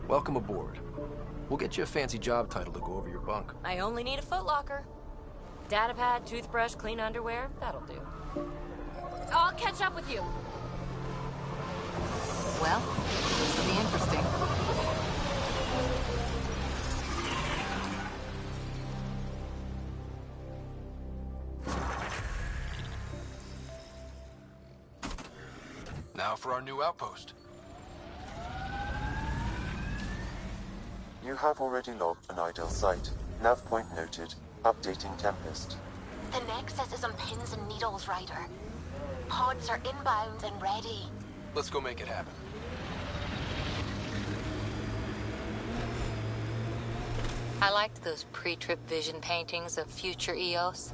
Welcome aboard. We'll get you a fancy job title to go over your bunk. I only need a footlocker. Datapad, toothbrush, clean underwear, that'll do. I'll catch up with you. Well, this will be interesting. Now for our new outpost. You have already logged an ideal site. Nav point noted. Updating Tempest. The Nexus is on pins and needles, Ryder. Pods are inbound and ready. Let's go make it happen. I liked those pre-trip vision paintings of future Eos.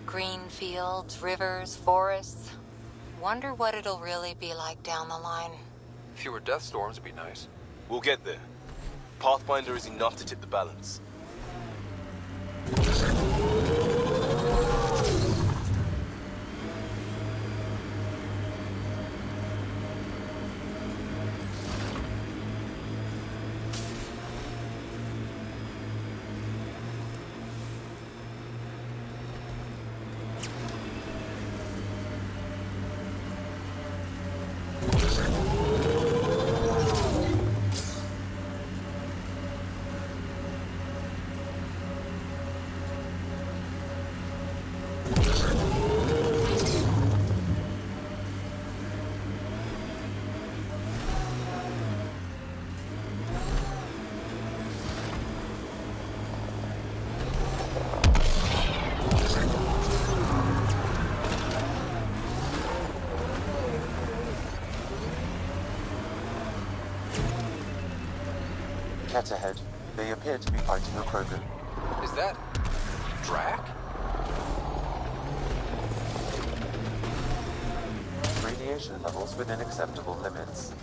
Green fields, rivers, forests. Wonder what it'll really be like down the line. Fewer death storms would be nice. We'll get there. Pathfinder is enough to tip the balance. Cat ahead. They appear to be fighting a Krogan. Is that... Drac? Radiation levels within acceptable limits.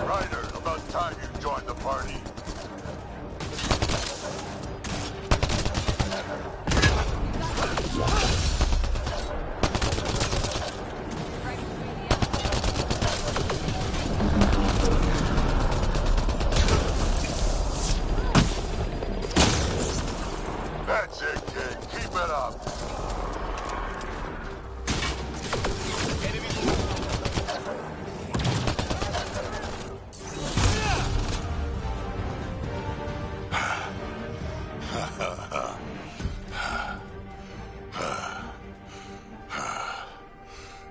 Ryder, about time you joined the party. That's it, kid. Keep it up.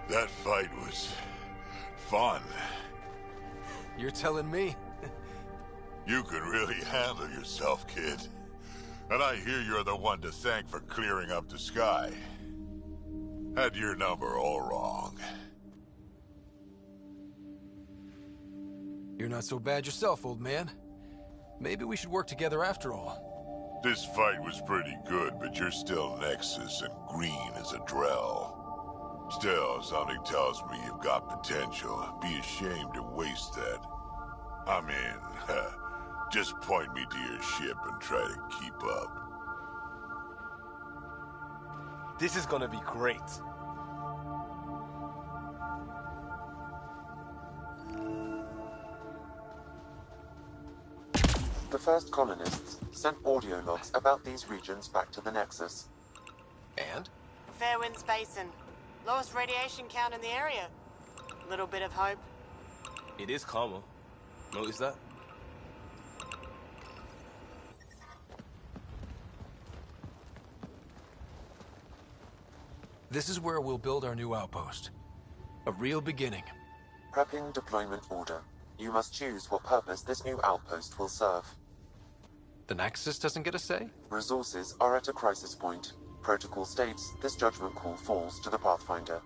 That fight was fun. You're telling me? You can really handle yourself, kid. And I hear you're the one to thank for clearing up the sky. Had your number all wrong. You're not so bad yourself, old man. Maybe we should work together after all. This fight was pretty good, but you're still Nexus and green as a Drell. Still, something tells me you've got potential. Be ashamed to waste that. I mean, just point me to your ship and try to keep up. This is gonna be great. first colonists sent audio logs about these regions back to the Nexus. And? Fairwinds Basin. Lowest radiation count in the area. Little bit of hope. It is calmer. Notice that? This is where we'll build our new outpost. A real beginning. Prepping deployment order. You must choose what purpose this new outpost will serve. The Nexus doesn't get a say? Resources are at a crisis point. Protocol states this judgment call falls to the Pathfinder.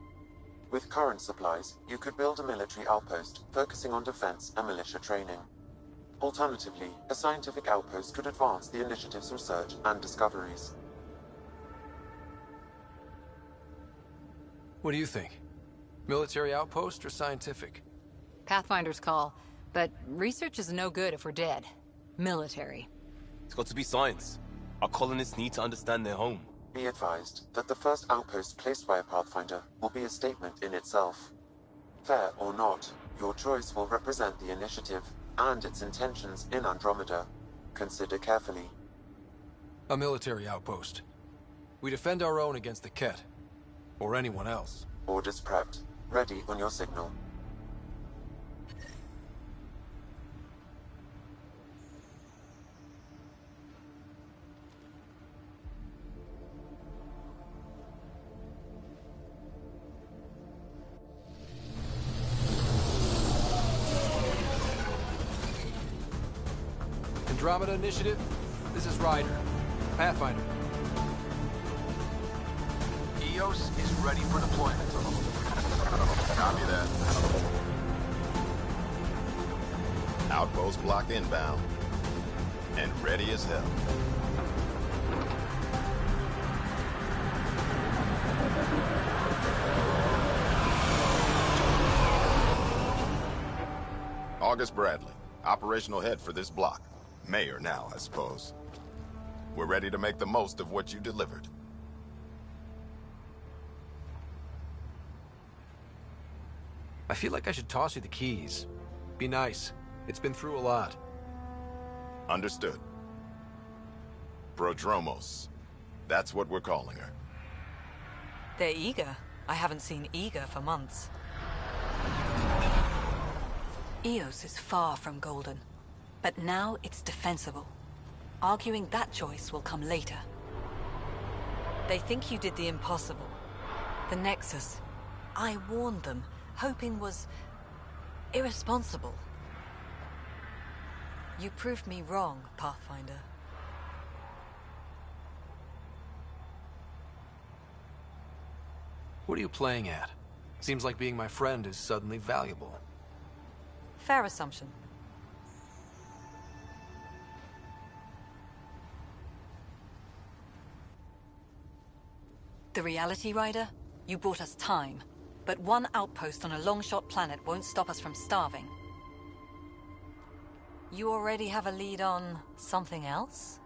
With current supplies, you could build a military outpost focusing on defense and militia training. Alternatively, a scientific outpost could advance the initiative's research and discoveries. What do you think? Military outpost or scientific? Pathfinder's call, but research is no good if we're dead. Military. It's got to be science. Our colonists need to understand their home. Be advised that the first outpost placed by a Pathfinder will be a statement in itself. Fair or not, your choice will represent the initiative and its intentions in Andromeda. Consider carefully. A military outpost. We defend our own against the Ket. Or anyone else. Orders prepped. Ready on your signal. Andromeda Initiative, this is Ryder. Pathfinder. EOS is ready for deployment. Copy that. Outpost block inbound. And ready as hell. August Bradley, operational head for this block. Mayor now, I suppose. We're ready to make the most of what you delivered. I feel like I should toss you the keys. Be nice. It's been through a lot. Understood. Prodromos. That's what we're calling her. They're eager. I haven't seen eager for months. Eos is far from golden. But now it's defensible. Arguing that choice will come later. They think you did the impossible. The Nexus. I warned them. Hoping was irresponsible. You proved me wrong, Pathfinder. What are you playing at? Seems like being my friend is suddenly valuable. Fair assumption. The reality, Rider? You bought us time. But one outpost on a long-shot planet won't stop us from starving. You already have a lead on something else?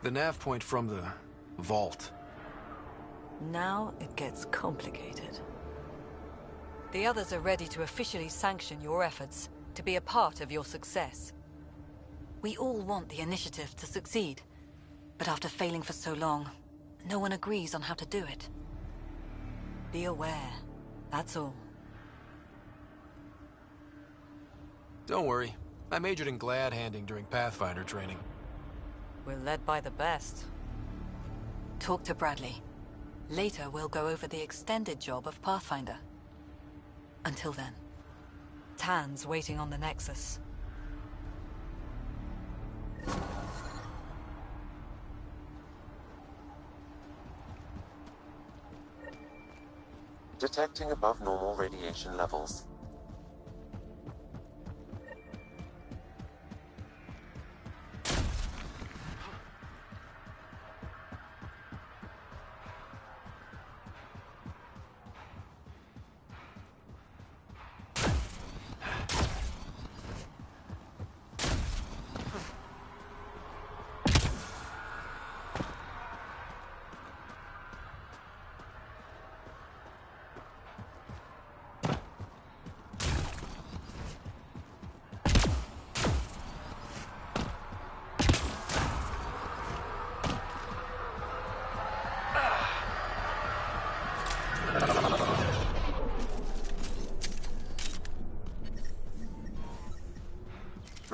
The nav point from the vault. Now it gets complicated. The others are ready to officially sanction your efforts, to be a part of your success. We all want the initiative to succeed, but after failing for so long, no one agrees on how to do it. Be aware, that's all. Don't worry. I majored in glad-handing during Pathfinder training. We're led by the best. Talk to Bradley. Later, we'll go over the extended job of Pathfinder. Until then, Tan's waiting on the Nexus. Detecting above normal radiation levels.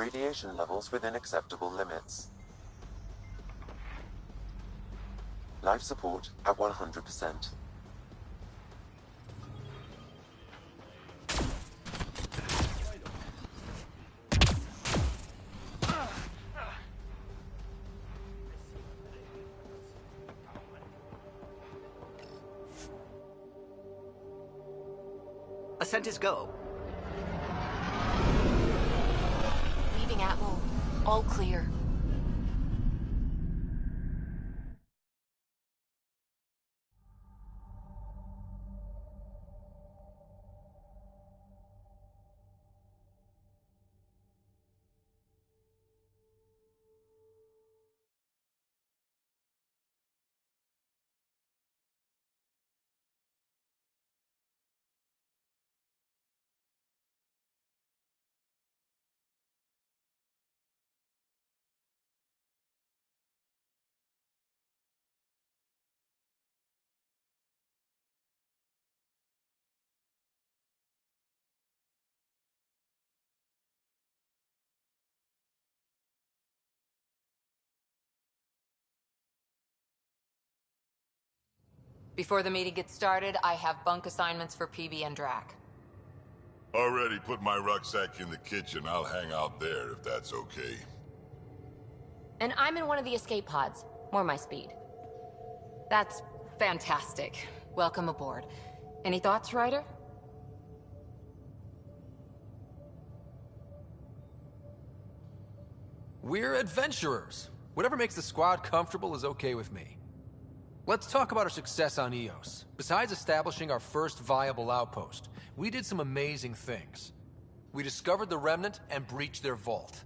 radiation levels within acceptable limits. Life support at 100%. Ascent is go. Leaving Atwell. All clear. Before the meeting gets started, I have bunk assignments for PB and Drac. Already put my rucksack in the kitchen. I'll hang out there if that's okay. And I'm in one of the escape pods. More my speed. That's fantastic. Welcome aboard. Any thoughts, Ryder? We're adventurers. Whatever makes the squad comfortable is okay with me. Let's talk about our success on Eos. Besides establishing our first viable outpost, we did some amazing things. We discovered the Remnant and breached their vault.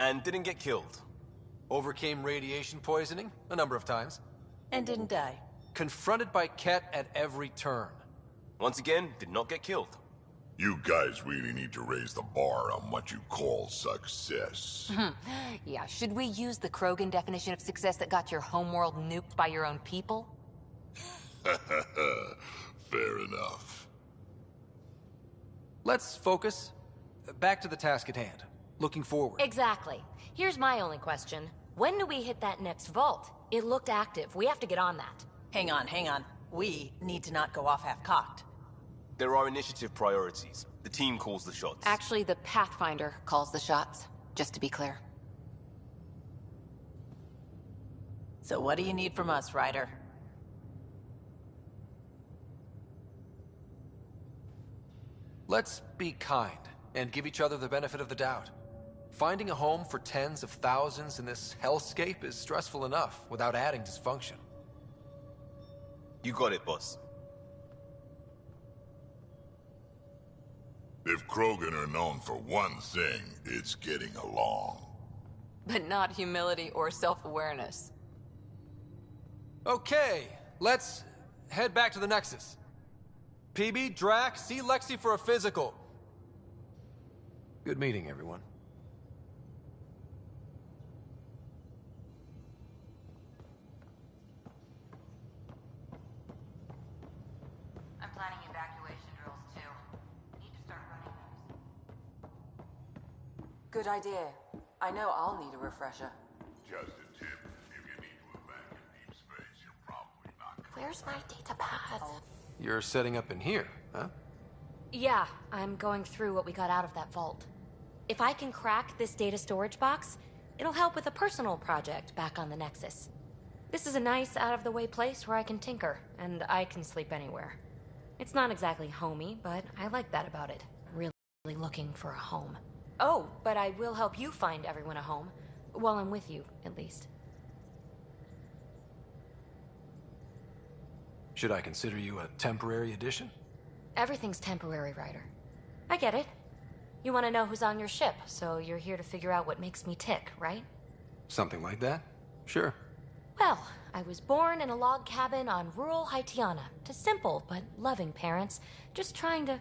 And didn't get killed. Overcame radiation poisoning a number of times. And didn't die. Confronted by Ket at every turn. Once again, did not get killed. You guys really need to raise the bar on what you call success. Yeah, should we use the Krogan definition of success that got your homeworld nuked by your own people? Fair enough. Let's focus. Back to the task at hand. Looking forward. Exactly. Here's my only question. When do we hit that next vault? It looked active. We have to get on that. Hang on, hang on. We need to not go off half-cocked. There are initiative priorities. The team calls the shots. Actually, the Pathfinder calls the shots, just to be clear. So what do you need from us, Ryder? Let's be kind and give each other the benefit of the doubt. Finding a home for tens of thousands in this hellscape is stressful enough without adding dysfunction. You got it, boss. If Krogan are known for one thing, it's getting along. But not humility or self-awareness. Okay, let's head back to the Nexus. PB, Drac, see Lexi for a physical. Good meeting, everyone. I'm planning evacuation drills, too. Need to start running those. Good idea. I know I'll need a refresher. Just a tip, if you need to evac in deep space, you're probably not gonna... Where's my data pad? You're setting up in here, huh? Yeah, I'm going through what we got out of that vault. If I can crack this data storage box, it'll help with a personal project back on the Nexus. This is a nice, out-of-the-way place where I can tinker, and I can sleep anywhere. It's not exactly homey, but I like that about it. Really looking for a home. Oh, but I will help you find everyone a home. While I'm with you, at least. Should I consider you a temporary addition? Everything's temporary, Ryder. I get it. You want to know who's on your ship, so you're here to figure out what makes me tick, right? Something like that? Sure. Well, I was born in a log cabin on rural Haitiana to simple but loving parents, just trying to...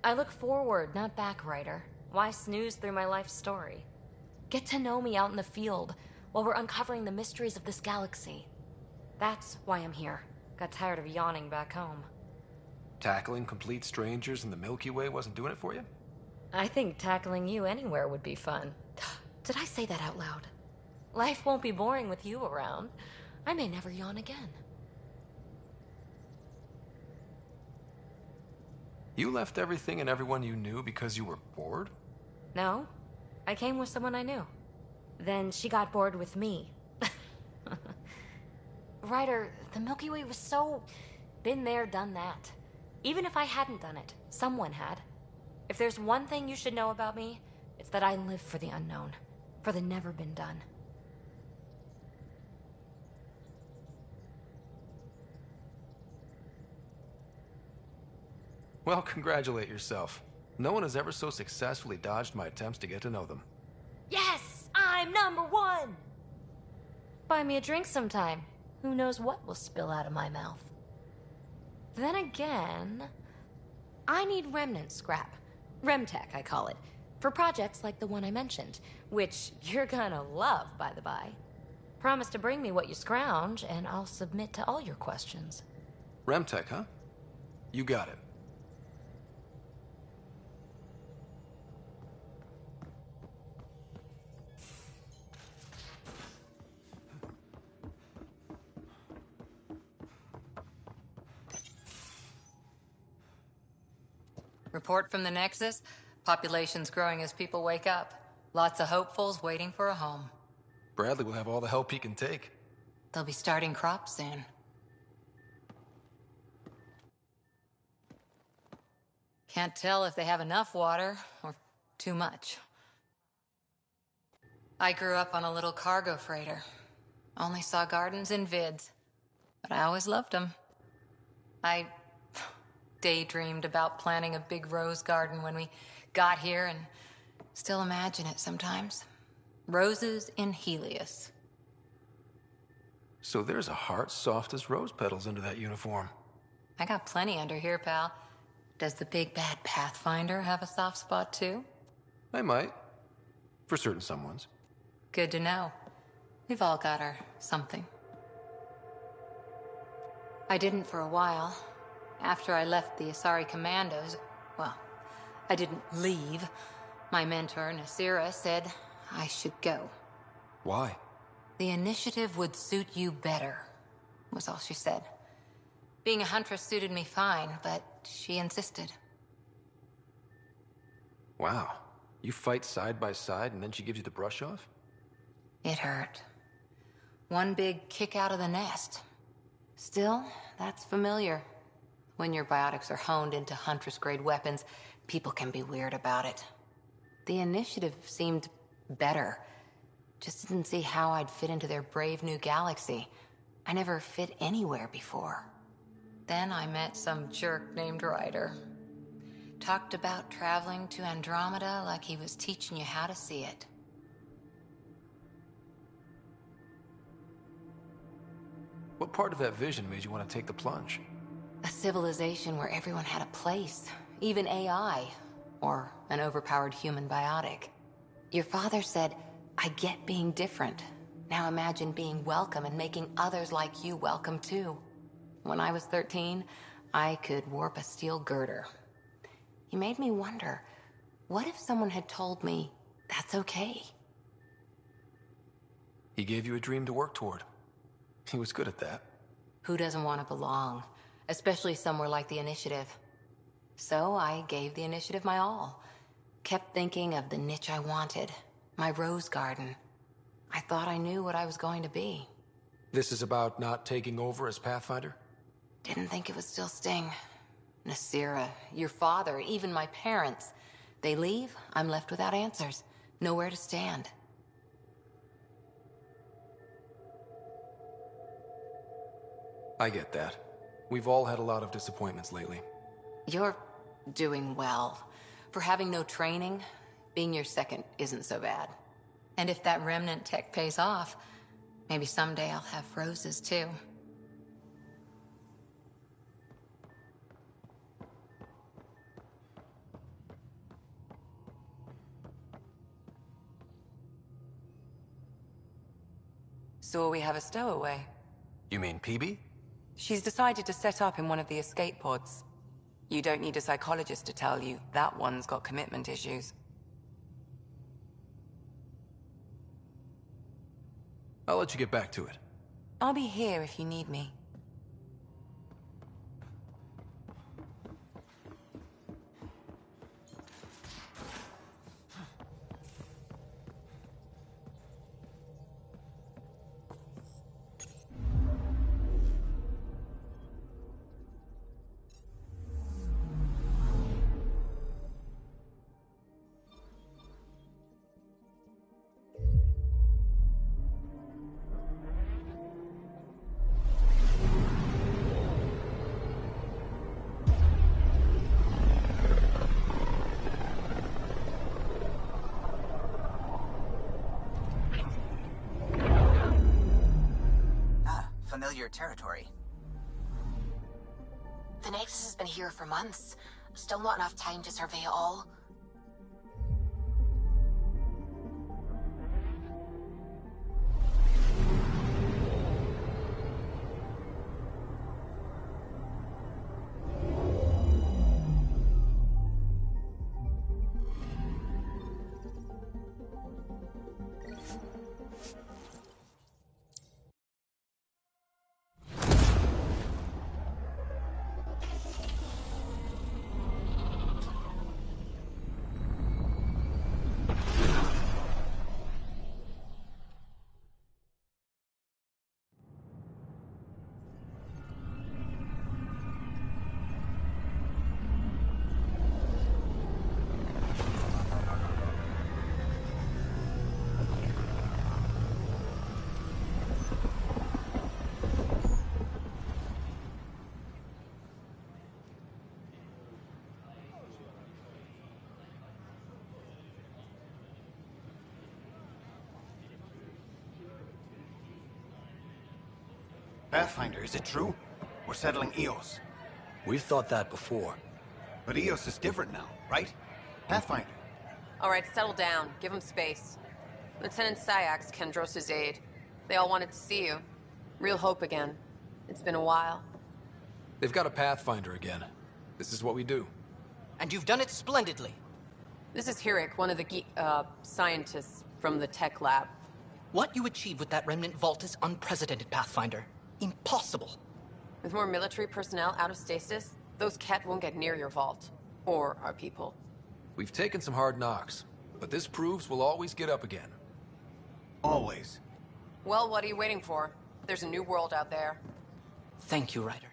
I look forward, not back, Ryder. Why snooze through my life story? Get to know me out in the field while we're uncovering the mysteries of this galaxy. That's why I'm here. Got tired of yawning back home. Tackling complete strangers in the Milky Way wasn't doing it for you? I think tackling you anywhere would be fun. Did I say that out loud? Life won't be boring with you around. I may never yawn again. You left everything and everyone you knew because you were bored? No, I came with someone I knew. Then she got bored with me. Ryder, the Milky Way was so... been there, done that. Even if I hadn't done it, someone had. If there's one thing you should know about me, it's that I live for the unknown. For the never been done. Well, congratulate yourself. No one has ever so successfully dodged my attempts to get to know them. Yes! I'm #1! Buy me a drink sometime. Who knows what will spill out of my mouth. Then again... I need remnant scrap. Remtech, I call it. For projects like the one I mentioned. Which you're gonna love, by the by. Promise to bring me what you scrounge, and I'll submit to all your questions. Remtech, huh? You got it. Report from the Nexus. Population's growing as people wake up. Lots of hopefuls waiting for a home. Bradley will have all the help he can take. They'll be starting crops soon. Can't tell if they have enough water or too much. I grew up on a little cargo freighter. Only saw gardens in vids, but I always loved them. I daydreamed about planting a big rose garden when we got here and still imagine it sometimes. Roses in Helios. So there's a heart soft as rose petals under that uniform. I got plenty under here, pal. Does the big bad Pathfinder have a soft spot too? I might. For certain someones. Good to know. We've all got our something. I didn't for a while. After I left the Asari Commandos, well, I didn't leave. My mentor, Nasira, said I should go. Why? The initiative would suit you better, was all she said. Being a huntress suited me fine, but she insisted. Wow. You fight side by side and then she gives you the brush off? It hurt. One big kick out of the nest. Still, that's familiar. When your biotics are honed into Huntress-grade weapons, people can be weird about it. The initiative seemed better. Just didn't see how I'd fit into their brave new galaxy. I never fit anywhere before. Then I met some jerk named Ryder. Talked about traveling to Andromeda like he was teaching you how to see it. What part of that vision made you want to take the plunge? A civilization where everyone had a place, even AI, or an overpowered human biotic. Your father said, I get being different. Now imagine being welcome and making others like you welcome too. When I was 13, I could warp a steel girder. He made me wonder, what if someone had told me that's okay? He gave you a dream to work toward. He was good at that. Who doesn't want to belong? Especially somewhere like the Initiative. So I gave the Initiative my all. Kept thinking of the niche I wanted. My rose garden. I thought I knew what I was going to be. This is about not taking over as Pathfinder? Didn't think it would still sting. Nasira, your father, even my parents. They leave, I'm left without answers. Nowhere to stand. I get that. We've all had a lot of disappointments lately. You're doing well. For having no training, being your second isn't so bad. And if that remnant tech pays off, maybe someday I'll have roses too. So we have a stowaway. You mean PB? She's decided to set up in one of the escape pods. You don't need a psychologist to tell you that one's got commitment issues. I'll let you get back to it. I'll be here if you need me. Familiar territory. The Nexus has been here for months. Still not enough time to survey it all. Pathfinder, is it true? We're settling Eos. We've thought that before. But Eos is different now, right? Pathfinder. All right, settle down. Give him space. Lieutenant Syax, Kendros' aide. They all wanted to see you. Real hope again. It's been a while. They've got a Pathfinder again. This is what we do. And you've done it splendidly. This is Hirik, one of the scientists from the tech lab. What you achieved with that remnant vault is unprecedented, Pathfinder. Impossible. With more military personnel out of stasis, those Ket won't get near your vault. Or our people. We've taken some hard knocks, but this proves we'll always get up again. Always. Well, what are you waiting for? There's a new world out there. Thank you, Ryder.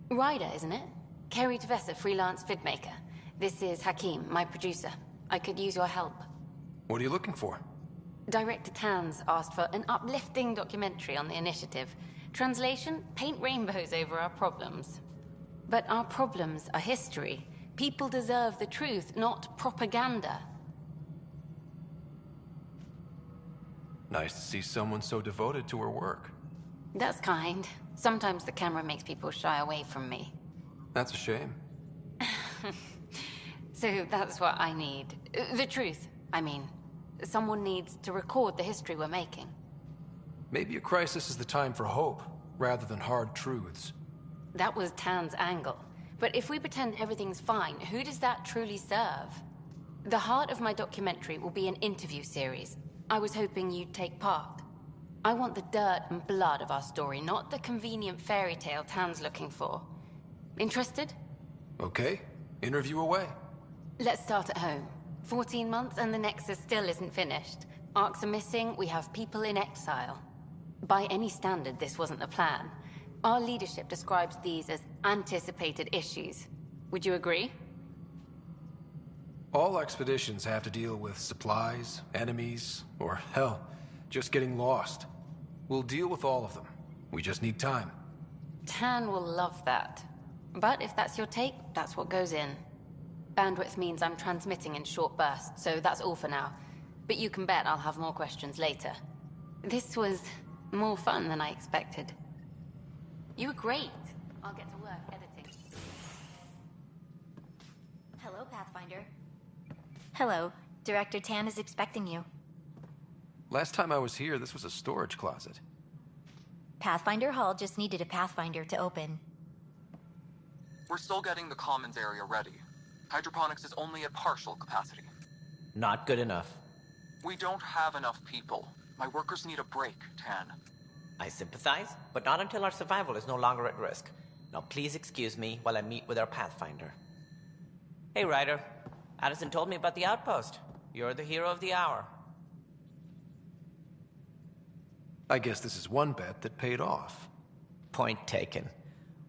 Ryder, isn't it? Kerry Tavessa, freelance vidmaker. This is Hakim, my producer. I could use your help. What are you looking for? Director Tans asked for an uplifting documentary on the initiative. Translation, paint rainbows over our problems. But our problems are history. People deserve the truth, not propaganda. Nice to see someone so devoted to her work. That's kind. Sometimes the camera makes people shy away from me. That's a shame. So that's what I need. The truth, I mean. Someone needs to record the history we're making. Maybe a crisis is the time for hope, rather than hard truths. That was Tan's angle. But if we pretend everything's fine, who does that truly serve? The heart of my documentary will be an interview series. I was hoping you'd take part. I want the dirt and blood of our story, not the convenient fairy tale Tan's looking for. Interested? Okay, interview away. Let's start at home. 14 months and the Nexus still isn't finished. Arcs are missing, we have people in exile. By any standard, this wasn't the plan. Our leadership describes these as anticipated issues. Would you agree? All expeditions have to deal with supplies, enemies, or hell, just getting lost. We'll deal with all of them. We just need time. Tan will love that. But if that's your take, that's what goes in. Bandwidth means I'm transmitting in short bursts, so that's all for now. But you can bet I'll have more questions later. This was more fun than I expected. You were great. I'll get to work editing. Hello, Pathfinder. Hello. Director Tan is expecting you. Last time I was here, this was a storage closet. Pathfinder Hall just needed a Pathfinder to open. We're still getting the commons area ready. Hydroponics is only at partial capacity. Not good enough. We don't have enough people. My workers need a break, Tan. I sympathize, but not until our survival is no longer at risk. Now please excuse me while I meet with our Pathfinder. Hey, Ryder. Addison told me about the outpost. You're the hero of the hour. I guess this is one bet that paid off. Point taken.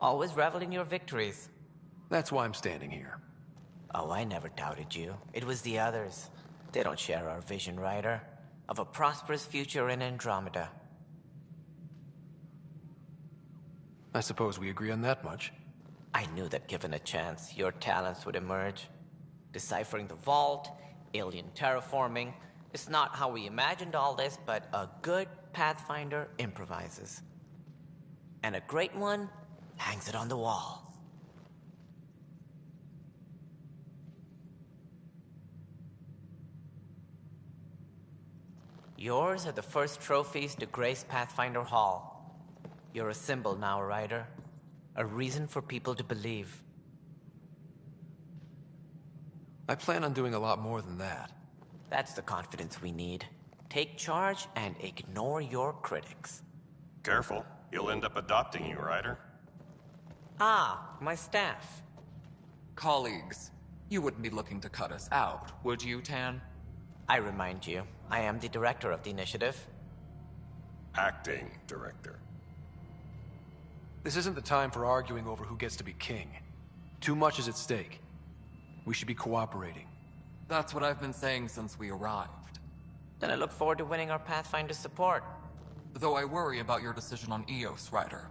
Always revel in your victories. That's why I'm standing here. Oh, I never doubted you. It was the others. They don't share our vision, Ryder, of a prosperous future in Andromeda. I suppose we agree on that much. I knew that given a chance, your talents would emerge. Deciphering the vault, alien terraforming. It's not how we imagined all this, but a good Pathfinder improvises. And a great one hangs it on the wall. Yours are the first trophies to grace Pathfinder Hall. You're a symbol now, Ryder. A reason for people to believe. I plan on doing a lot more than that. That's the confidence we need. Take charge and ignore your critics. Careful. He'll end up adopting you, Ryder. Ah, my staff. Colleagues, you wouldn't be looking to cut us out, would you, Tan? I remind you, I am the director of the initiative. Acting director. This isn't the time for arguing over who gets to be king. Too much is at stake. We should be cooperating. That's what I've been saying since we arrived. Then I look forward to winning our Pathfinder's support. Though I worry about your decision on Eos, Ryder.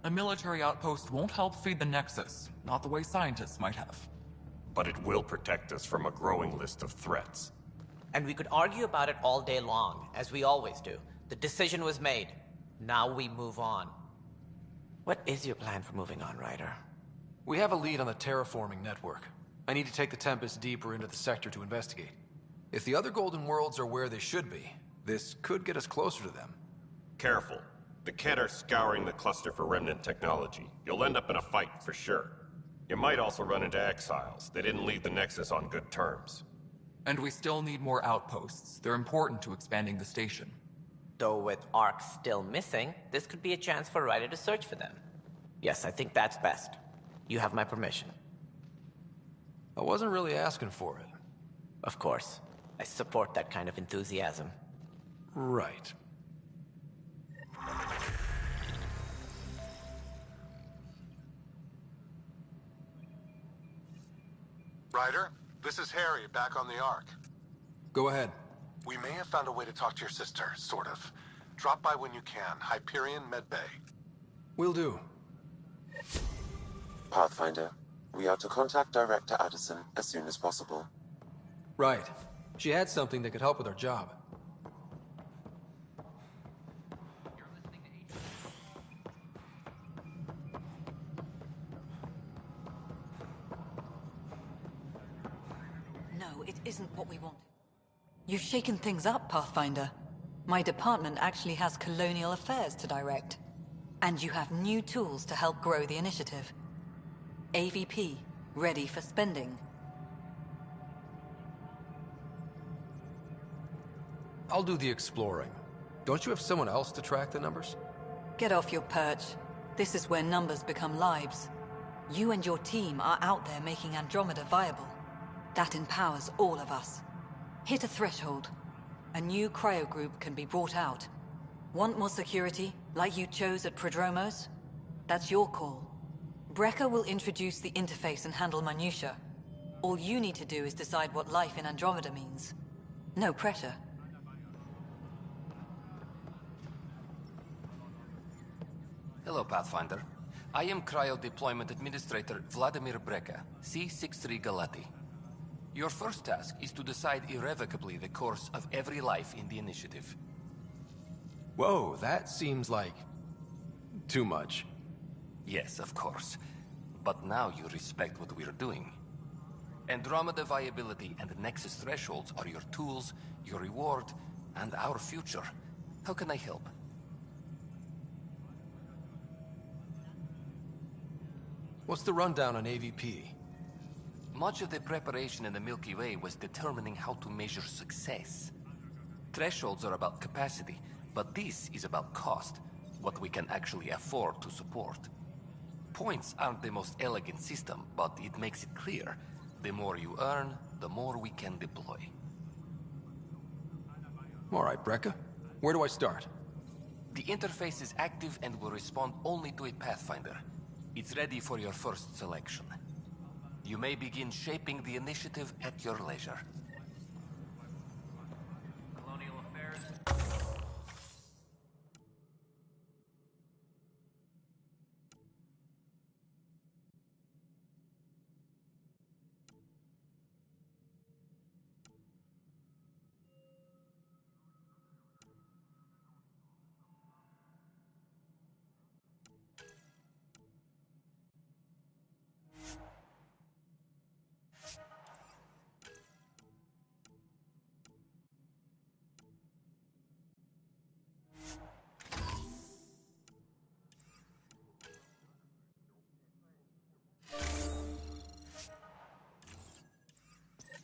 A military outpost won't help feed the Nexus, not the way scientists might have. But it will protect us from a growing list of threats. And we could argue about it all day long, as we always do. The decision was made. Now we move on. What is your plan for moving on, Ryder? We have a lead on the terraforming network. I need to take the Tempest deeper into the sector to investigate. If the other Golden Worlds are where they should be, this could get us closer to them. Careful. The Kett are scouring the cluster for remnant technology. You'll end up in a fight for sure. You might also run into exiles. They didn't leave the Nexus on good terms. And we still need more outposts. They're important to expanding the station. Though with Ark still missing, this could be a chance for Ryder to search for them. Yes, I think that's best. You have my permission. I wasn't really asking for it. Of course. I support that kind of enthusiasm. Right. Ryder, this is Harry, back on the Ark. Go ahead. We may have found a way to talk to your sister, sort of. Drop by when you can. Hyperion Medbay. Will do. Pathfinder, we are to contact Director Addison as soon as possible. Right. She had something that could help with our job. No, it isn't what we want. You've shaken things up, Pathfinder. My department actually has colonial affairs to direct. And you have new tools to help grow the initiative. AVP, ready for spending. I'll do the exploring. Don't you have someone else to track the numbers? Get off your perch. This is where numbers become lives. You and your team are out there making Andromeda viable. That empowers all of us. Hit a threshold. A new cryo group can be brought out. Want more security, like you chose at Prodromos? That's your call. Brecker will introduce the interface and handle minutiae. All you need to do is decide what life in Andromeda means. No pressure. Hello, Pathfinder. I am Cryo Deployment Administrator Vladimir Brecker, C-63 Galati. Your first task is to decide irrevocably the course of every life in the Initiative. Whoa, that seems like... too much. Yes, of course. But now you respect what we're doing. Andromeda viability and Nexus thresholds are your tools, your reward, and our future. How can I help? What's the rundown on AVP? Much of the preparation in the Milky Way was determining how to measure success. Thresholds are about capacity, but this is about cost, what we can actually afford to support. Points aren't the most elegant system, but it makes it clear. The more you earn, the more we can deploy. All right, Brecker. Where do I start? The interface is active and will respond only to a Pathfinder. It's ready for your first selection. You may begin shaping the Initiative at your leisure. Colonial Affairs.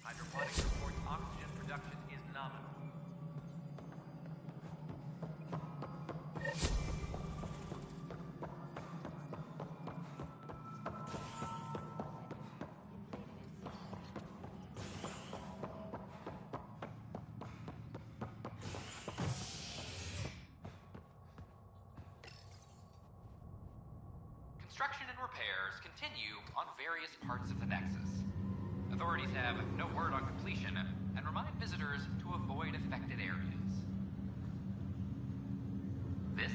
Hydroponics reports oxygen production is nominal. Construction and repairs continue on various parts of the Nexus. Authorities have no word on completion and remind visitors to avoid affected areas. This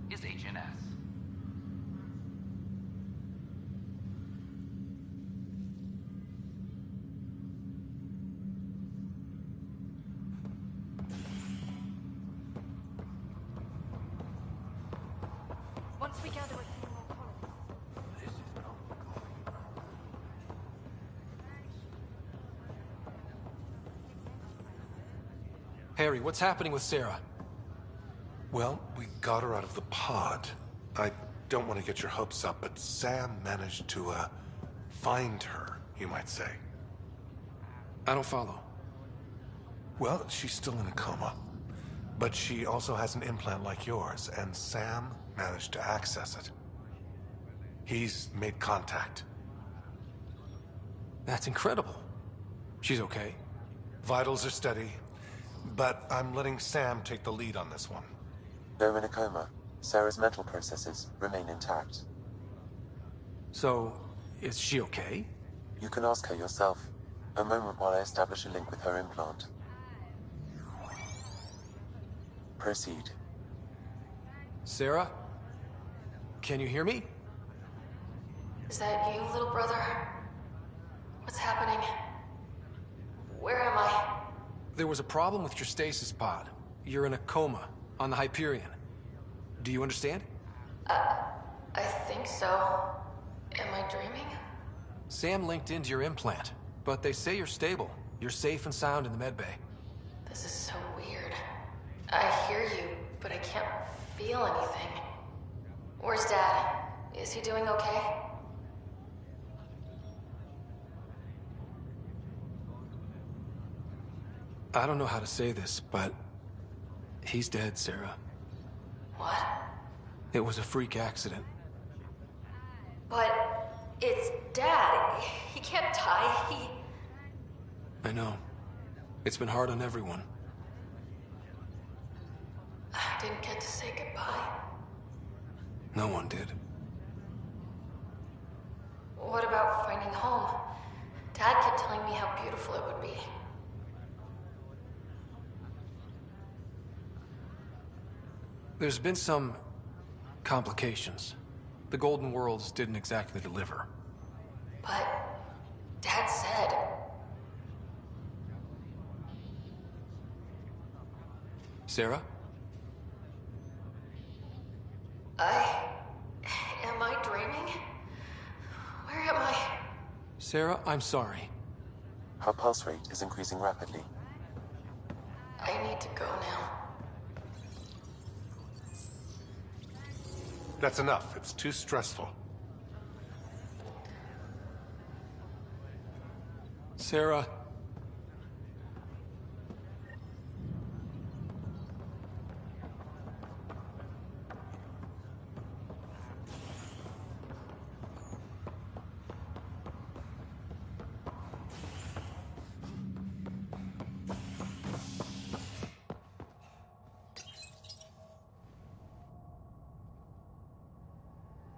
is HNS. Once we gather a few more colonists. Harry, what's happening with Sarah? Well, we got her out of the pod. I don't want to get your hopes up, but Sam managed to, find her, you might say. I don't follow. Well, she's still in a coma. But she also has an implant like yours, and Sam managed to access it. He's made contact. That's incredible. She's okay. Vitals are steady, but I'm letting Sam take the lead on this one. Though in a coma, Sarah's mental processes remain intact. So, is she okay? You can ask her yourself. A moment while I establish a link with her implant. Proceed. Sarah? Can you hear me? Is that you, little brother? What's happening? Where am I? There was a problem with your stasis pod. You're in a coma on the Hyperion. Do you understand? I think so. Am I dreaming? Sam linked into your implant, but they say you're stable. You're safe and sound in the medbay. This is so weird. I hear you, but I can't feel anything. Where's Dad? Is he doing okay? I don't know how to say this, but he's dead, Sarah. What? It was a freak accident. But it's Dad. He can't die. I know. It's been hard on everyone. I didn't get to say goodbye. No one did. What about finding home? Dad kept telling me how beautiful it would be. There's been some complications. The Golden Worlds didn't exactly deliver. But Dad said... Sarah? Am I dreaming? Where am I? Sarah, I'm sorry. Her pulse rate is increasing rapidly. I need to go now. That's enough. It's too stressful. Sarah.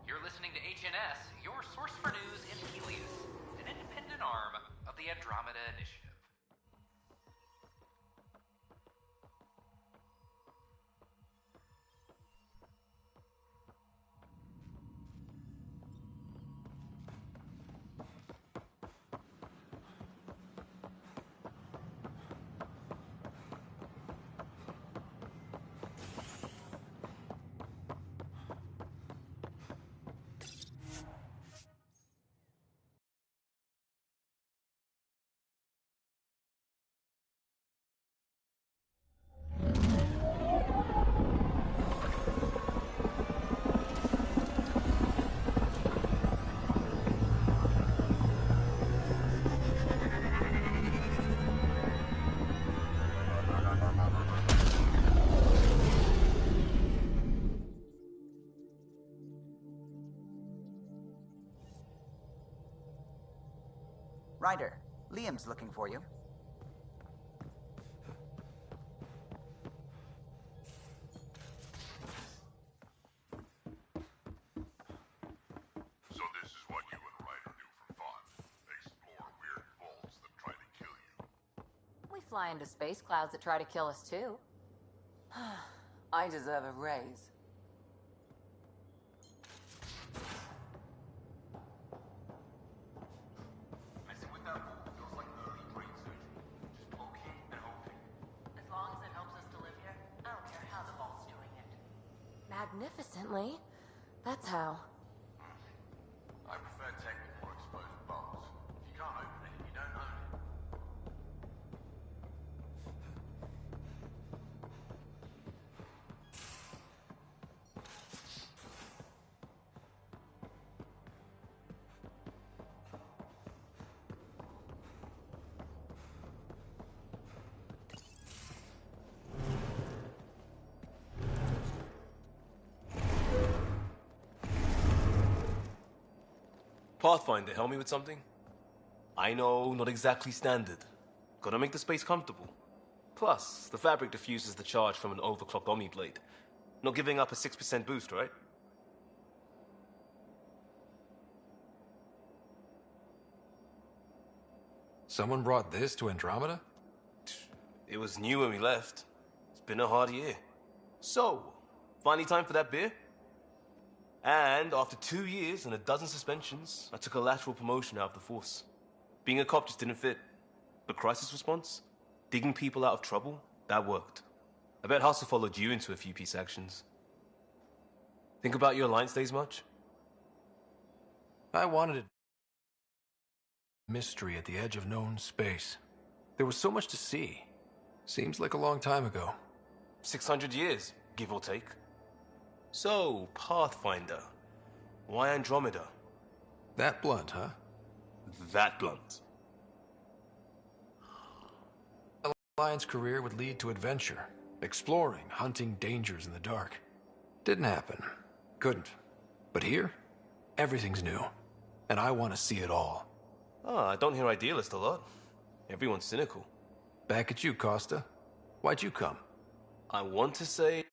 You're listening to HNS, your source for news in Helios, an independent arm of the Andromeda Initiative. Ryder, Liam's looking for you. So this is what you and Ryder do for fun. Explore weird vaults that try to kill you. We fly into space clouds that try to kill us too. I deserve a raise. Messing with that vault feels like early brain surgery. Just poking and hoping. As long as it helps us to live here, I don't care how the vault's doing it. Magnificently. That's how. I prefer tech with more exposed bolts. If you can't open it, you don't own it. Pathfinder, help me with something? I know, not exactly standard. Gotta make the space comfortable. Plus, the fabric diffuses the charge from an overclocked Omni blade. Not giving up a 6% boost, right? Someone brought this to Andromeda? It was new when we left. It's been a hard year. So, finally time for that beer? And after 2 years and a dozen suspensions, I took a lateral promotion out of the force. Being a cop just didn't fit. But crisis response? Digging people out of trouble? That worked. I bet Hustle followed you into a few peace actions. Think about your Alliance days much? I wanted it. Mystery at the edge of known space. There was so much to see. Seems like a long time ago. 600 years, give or take. So, Pathfinder. Why Andromeda? That blunt, huh? That blunt. Alliance career would lead to adventure, exploring, hunting dangers in the dark. Didn't happen. Couldn't. But here, everything's new. And I want to see it all. Ah, I don't hear idealist a lot. Everyone's cynical. Back at you, Costa. Why'd you come? I want to say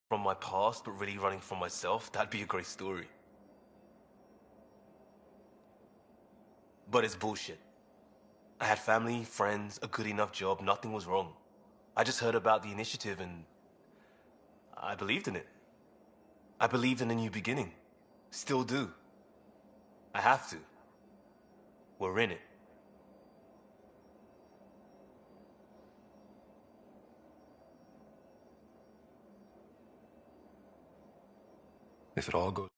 from my past, but really running from myself. That'd be a great story. But it's bullshit. I had family, friends, a good enough job, nothing was wrong. I just heard about the initiative and I believed in it. I believed in a new beginning. Still do. I have to. We're in it. If it all goes...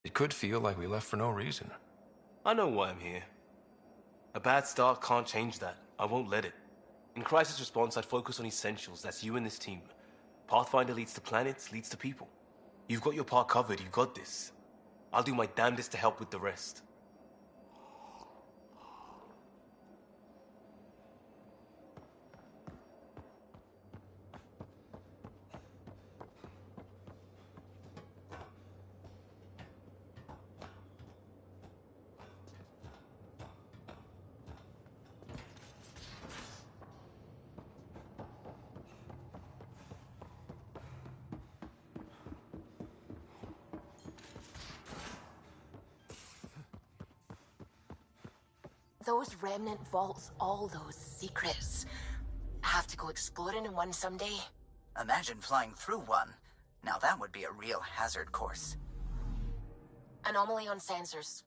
It could feel like we left for no reason. I know why I'm here. A bad start can't change that. I won't let it. In crisis response, I'd focus on essentials. That's you and this team. Pathfinder leads to planets, leads to people. You've got your part covered. You've got this. I'll do my damnedest to help with the rest. Those remnant vaults, all those secrets. Have to go exploring in one someday. Imagine flying through one. Now that would be a real hazard course. Anomaly on sensors.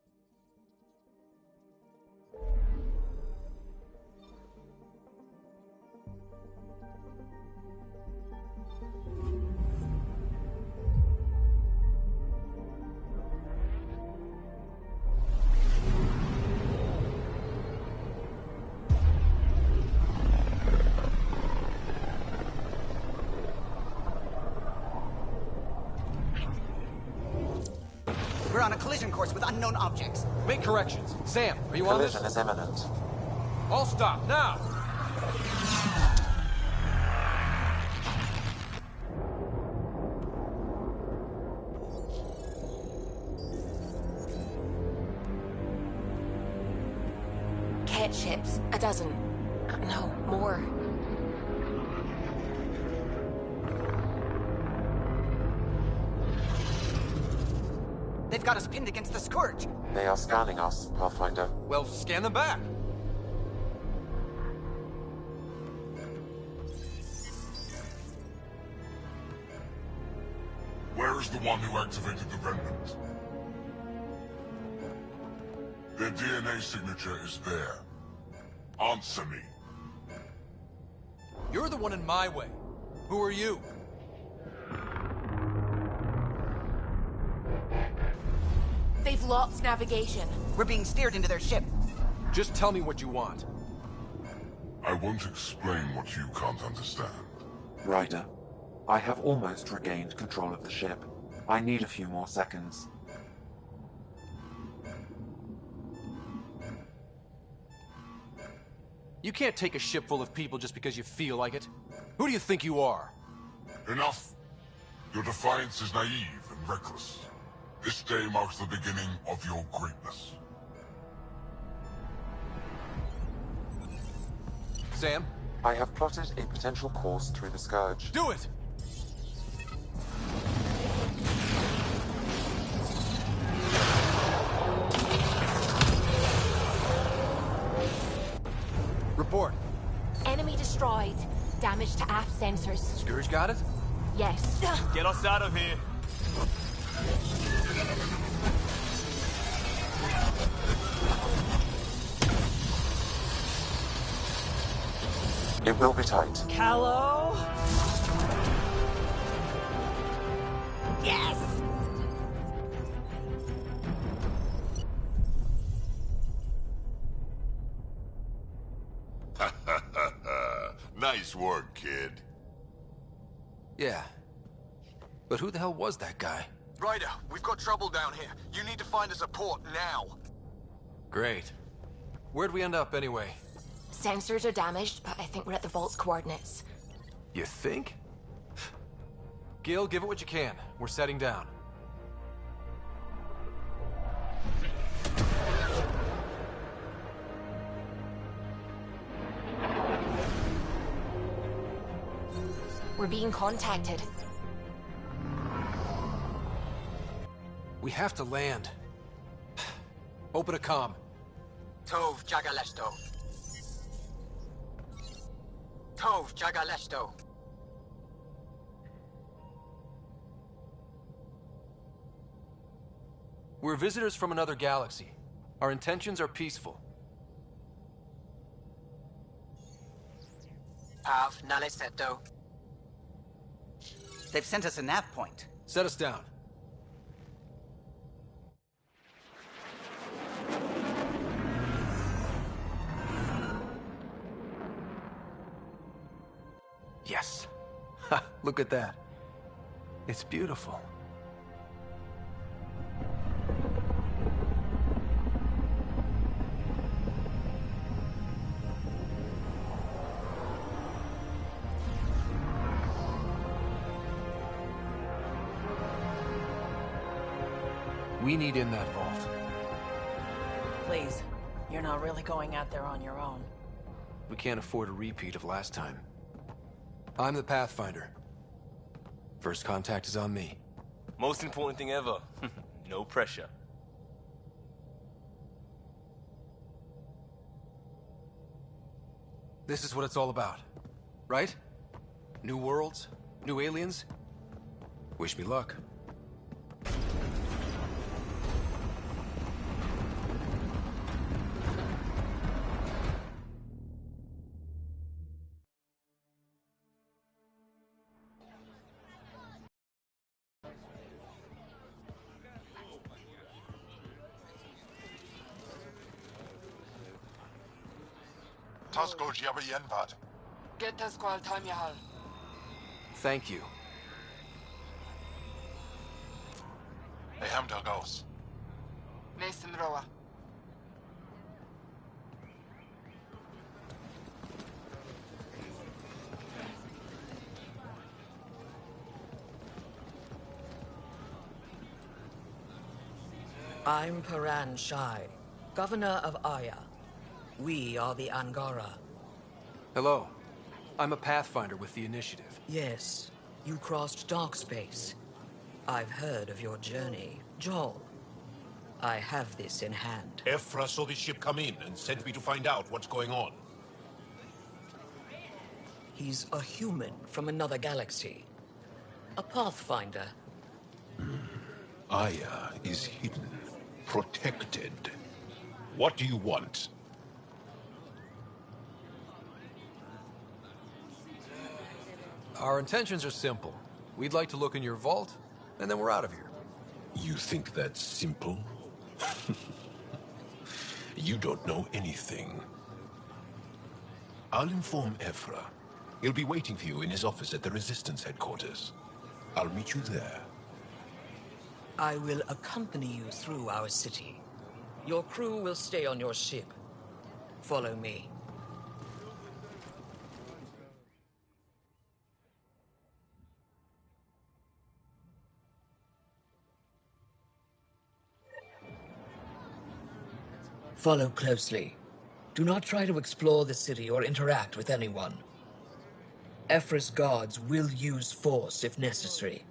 We're on a collision course with unknown objects. Make corrections. Sam, are you on this? Collision is imminent. All stop, now! Cat ships. A dozen. No, more. They've got us pinned against the Scourge. They are scanning us, Pathfinder. Well, scan them back. Where is the one who activated the remnant? Their DNA signature is there. Answer me. You're the one in my way. Who are you? They've lost navigation. We're being steered into their ship. Just tell me what you want. I won't explain what you can't understand. Ryder, I have almost regained control of the ship. I need a few more seconds. You can't take a ship full of people just because you feel like it. Who do you think you are? Enough! Your defiance is naive and reckless. This day marks the beginning of your greatness. Sam? I have plotted a potential course through the Scourge. Do it! Report. Enemy destroyed. Damage to aft sensors. Scourge got it? Yes. Get us out of here. It will be tight. Callow? Yes! Nice work, kid. Yeah. But who the hell was that guy? Ryder, we've got trouble down here. You need to find us a port now. Great. Where'd we end up anyway? Sensors are damaged, but I think we're at the vault's coordinates. You think? Gil, give it what you can. We're setting down. We're being contacted. We have to land. Open a comm. Tov Jagaleshto. Tov Jagaleshto. We're visitors from another galaxy. Our intentions are peaceful. Av Naleseto. They've sent us a nav point. Set us down. Yes. Ha, look at that. It's beautiful. We need in that vault. Please, you're not really going out there on your own. We can't afford a repeat of last time. I'm the Pathfinder. First contact is on me. Most important thing ever. No pressure. This is what it's all about, right? New worlds, new aliens. Wish me luck. Tasko Jabayenvat. Get the squall time yahal. Thank you. Ehamda Gos. Mason Roa. I'm Paran Shai, Governor of Aya. We are the Angara. Hello. I'm a Pathfinder with the Initiative. Yes, you crossed dark space. I've heard of your journey, Joel. I have this in hand. Ephra saw the ship come in and sent me to find out what's going on. He's a human from another galaxy. A Pathfinder. Aya is hidden, protected. What do you want? Our intentions are simple. We'd like to look in your vault, and then we're out of here. You think that's simple? You don't know anything. I'll inform Ephra. He'll be waiting for you in his office at the Resistance headquarters. I'll meet you there. I will accompany you through our city. Your crew will stay on your ship. Follow me. Follow closely. Do not try to explore the city or interact with anyone. Ephra's guards will use force if necessary.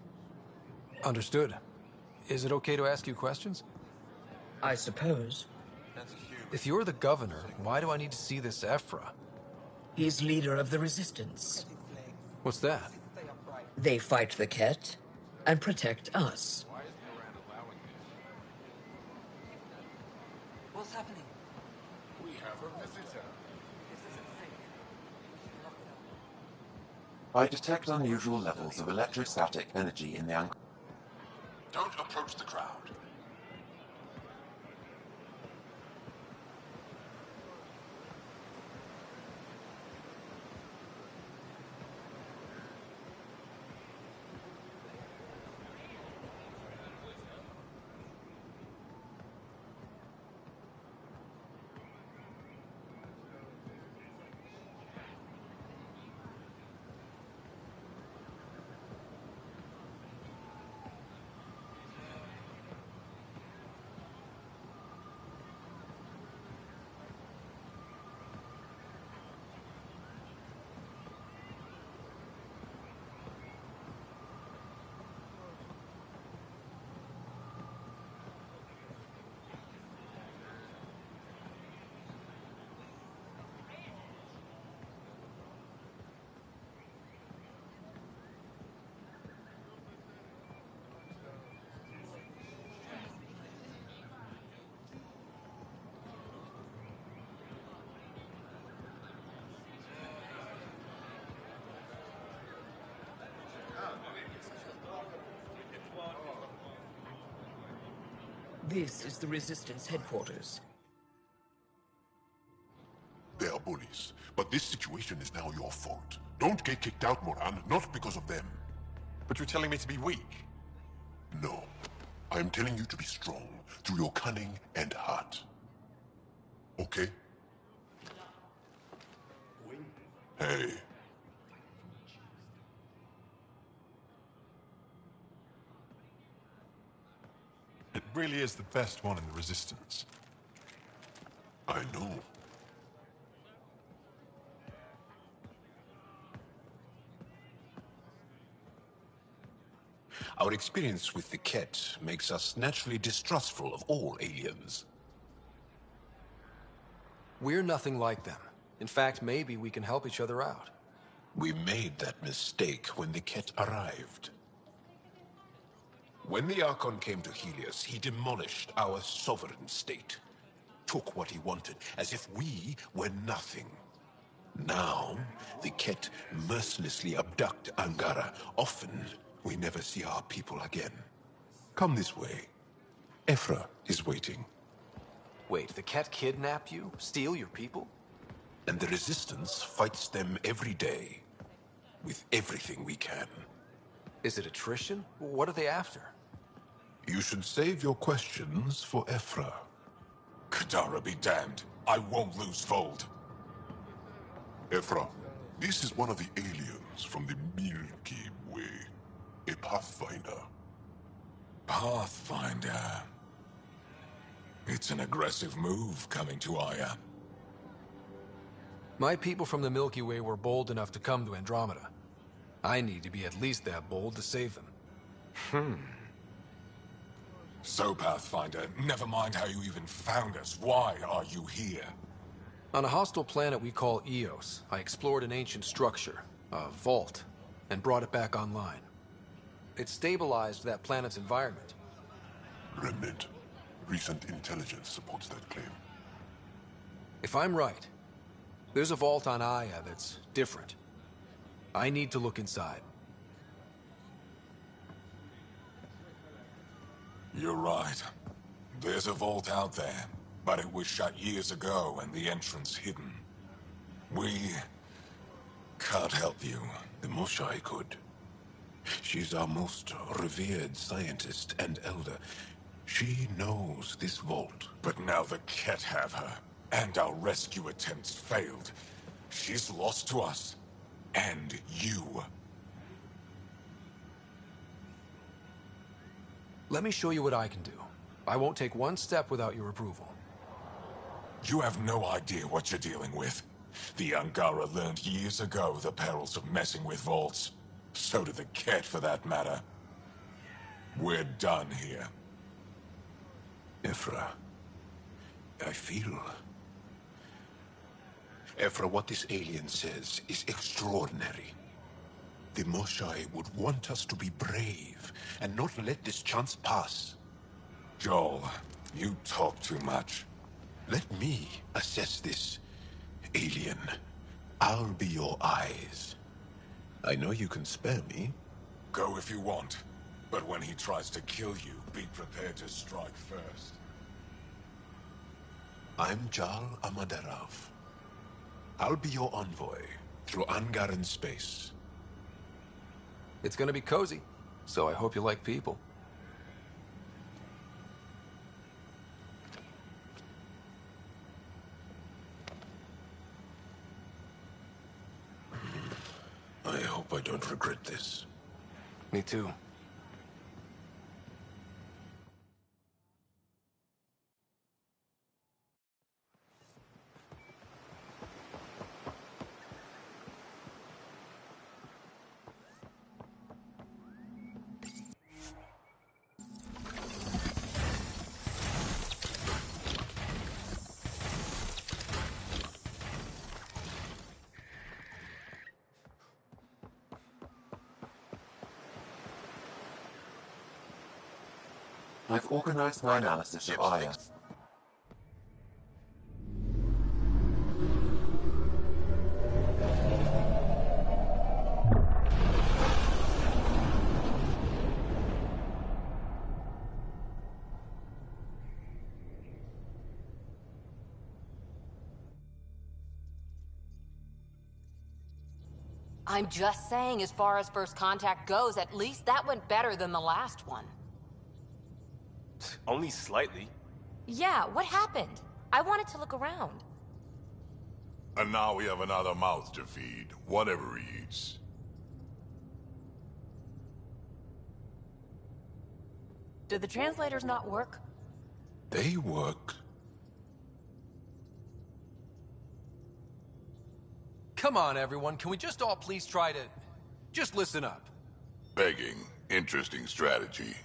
Understood. Is it okay to ask you questions? I suppose. If you're the governor, why do I need to see this Ephra? He's leader of the Resistance. What's that? They fight the Ket and protect us. What's happening? We have a visitor. I detect unusual levels of electrostatic energy in the Don't approach the crowd. This is the Resistance headquarters. They are bullies, but this situation is now your fault. Don't get kicked out, Moran, not because of them. But you're telling me to be weak? No. I am telling you to be strong through your cunning and heart. Okay? Hey. It really is the best one in the Resistance. I know. Our experience with the Ket makes us naturally distrustful of all aliens. We're nothing like them. In fact, maybe we can help each other out. We made that mistake when the Ket arrived. When the Archon came to Helios, he demolished our sovereign state. Took what he wanted, as if we were nothing. Now, the Ket mercilessly abduct Angara. Often, we never see our people again. Come this way. Ephra is waiting. Wait, the Ket kidnap you? Steal your people? And the Resistance fights them every day. With everything we can. Is it attrition? What are they after? You should save your questions for Ephra. Kadara be damned. I won't lose Vold. Ephra, this is one of the aliens from the Milky Way. A Pathfinder. Pathfinder. It's an aggressive move coming to Aya. My people from the Milky Way were bold enough to come to Andromeda. I need to be at least that bold to save them. So, Pathfinder, never mind how you even found us. Why are you here? On a hostile planet we call Eos, I explored an ancient structure, a vault, and brought it back online. It stabilized that planet's environment. Remnant. Recent intelligence supports that claim. If I'm right, there's a vault on Aya that's different. I need to look inside. You're right. There's a vault out there, but it was shut years ago and the entrance hidden. We can't help you. The Moshai could. She's our most revered scientist and elder. She knows this vault. But now the Ket have her, and our rescue attempts failed. She's lost to us. And you. Let me show you what I can do. I won't take one step without your approval. You have no idea what you're dealing with. The Angara learned years ago the perils of messing with vaults. So did the Ket, for that matter. We're done here. Ephra, I feel... Ephra, what this alien says is extraordinary. The Moshai would want us to be brave and not let this chance pass. Joel, you talk too much. Let me assess this, alien. I'll be your eyes. I know you can spare me. Go if you want. But when he tries to kill you, be prepared to strike first. I'm Jal Amaderav. I'll be your envoy through Angaran space. It's gonna be cozy, so I hope you like people. I hope I don't regret this. Me too. I've organized my analysis of Aya. I'm just saying, as far as first contact goes, at least that went better than the last one. Only slightly. Yeah, what happened? I wanted to look around. And now we have another mouth to feed, whatever he eats. Did the translators not work? They work. Come on, everyone. Can we just all please try to... just listen up? Begging. Interesting strategy.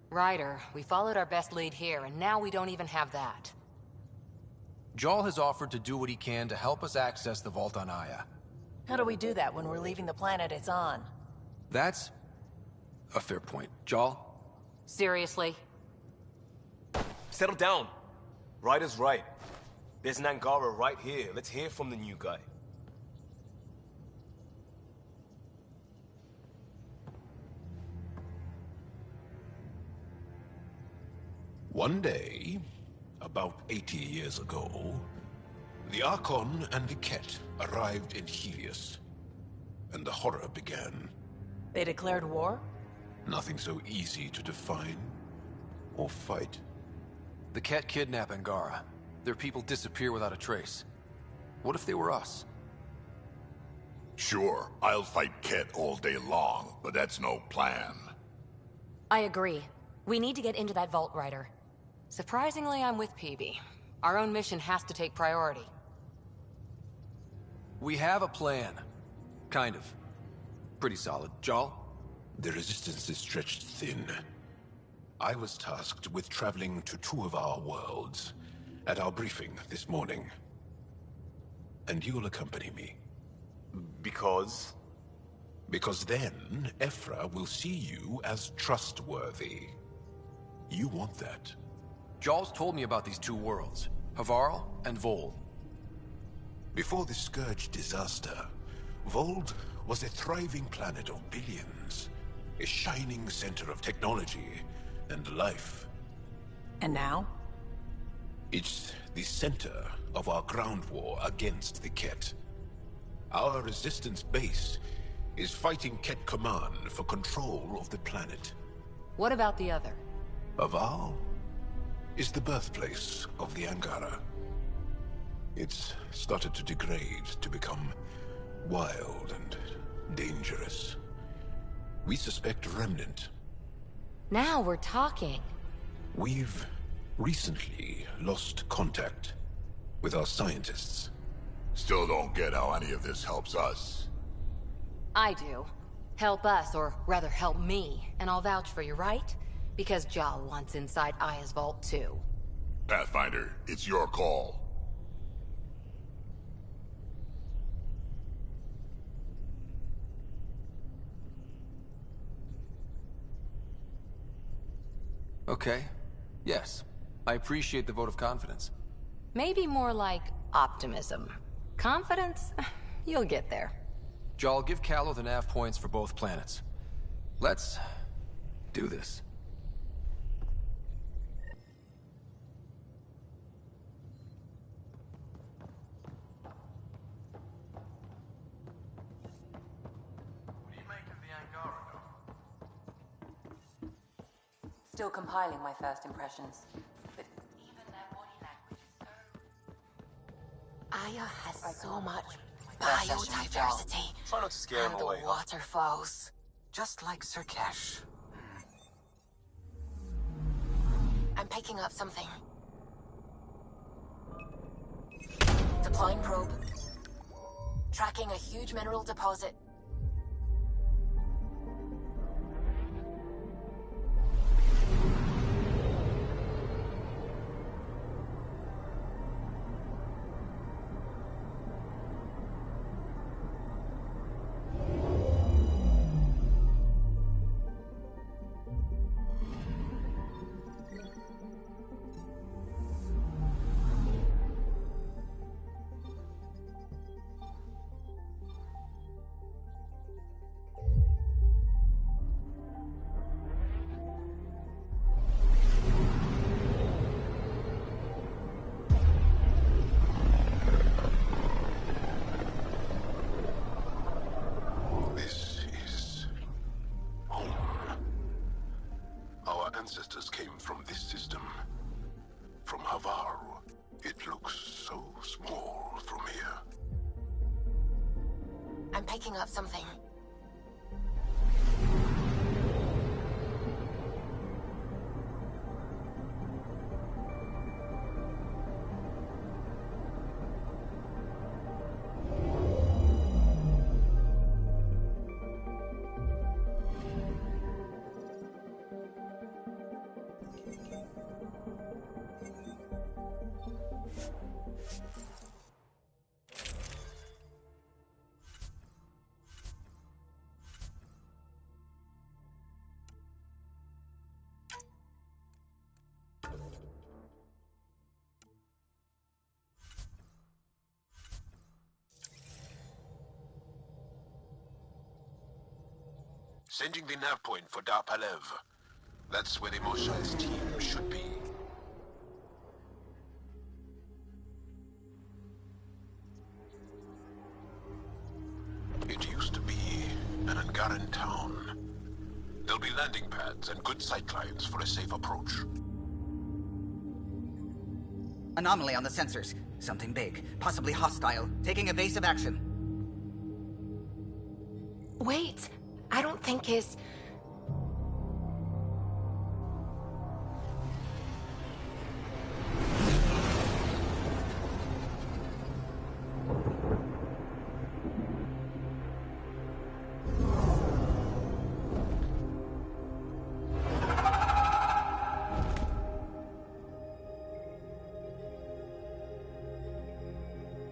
Ryder, we followed our best lead here, and now we don't even have that. Jarl has offered to do what he can to help us access the vault on Aya. How do we do that when we're leaving the planet it's on? That's a fair point. Jarl? Seriously? Settle down. Ryder's right. There's an Angara right here. Let's hear from the new guy. One day, about 80 years ago, the Archon and the Ket arrived in Helios, and the horror began. They declared war? Nothing so easy to define or fight. The Ket kidnap Angara. Their people disappear without a trace. What if they were us? Sure, I'll fight Ket all day long, but that's no plan. I agree. We need to get into that vault, Ryder. Surprisingly, I'm with PB. Our own mission has to take priority. We have a plan. Kind of. Pretty solid. Jarl? The resistance is stretched thin. I was tasked with traveling to two of our worlds at our briefing this morning. And you'll accompany me. Because? Because then, Ephra will see you as trustworthy. You want that. Jarl's told me about these two worlds, Havarl and Vold. Before the Scourge disaster, Vold was a thriving planet of billions. A shining center of technology and life. And now? It's the center of our ground war against the Ket. Our resistance base is fighting Ket Command for control of the planet. What about the other? Havarl is the birthplace of the Angara. It's started to degrade, to become wild and dangerous. We suspect Remnant. Now we're talking. We've recently lost contact with our scientists. Still don't get how any of this helps us. I do. Help us, or rather help me, and I'll vouch for you, right? Because Jarl wants inside Aya's vault too. Pathfinder, it's your call. Okay. Yes. I appreciate the vote of confidence. Maybe more like optimism. Confidence? You'll get there. Jarl, give Callow the nav points for both planets. Let's do this. Still compiling my first impressions. But even their body language is so... Aya has so much biodiversity. Try not to scare him and away. the waterfalls. Just like Sirkesh. I'm picking up something. Deploying probe. Tracking a huge mineral deposit. I'm picking up something. Sending the nav point for Dar Palev. That's where the Mosha's team should be. It used to be an Angaran town. There'll be landing pads and good sightlines for a safe approach. Anomaly on the sensors. Something big, possibly hostile, taking evasive action. Wait, I don't think his...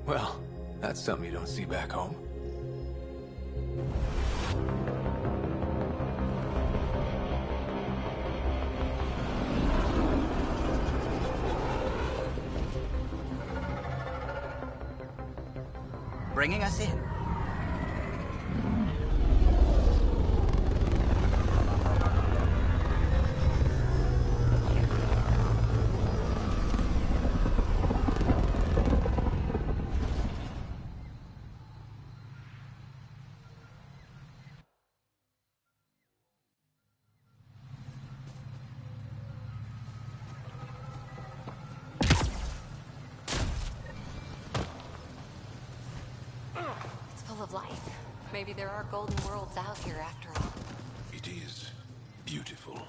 Well, that's something you don't see back home. Bringing us in. It's full of life. Maybe there are golden worlds out here after all. It is beautiful.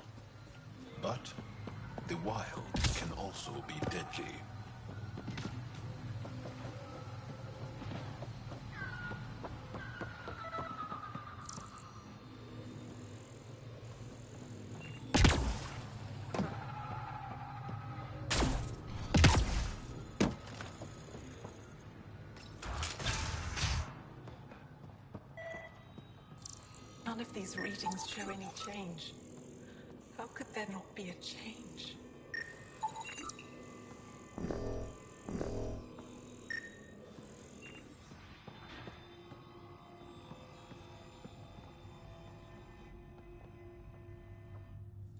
But the wild can also be deadly. None of these readings show any change. How could there not be a change?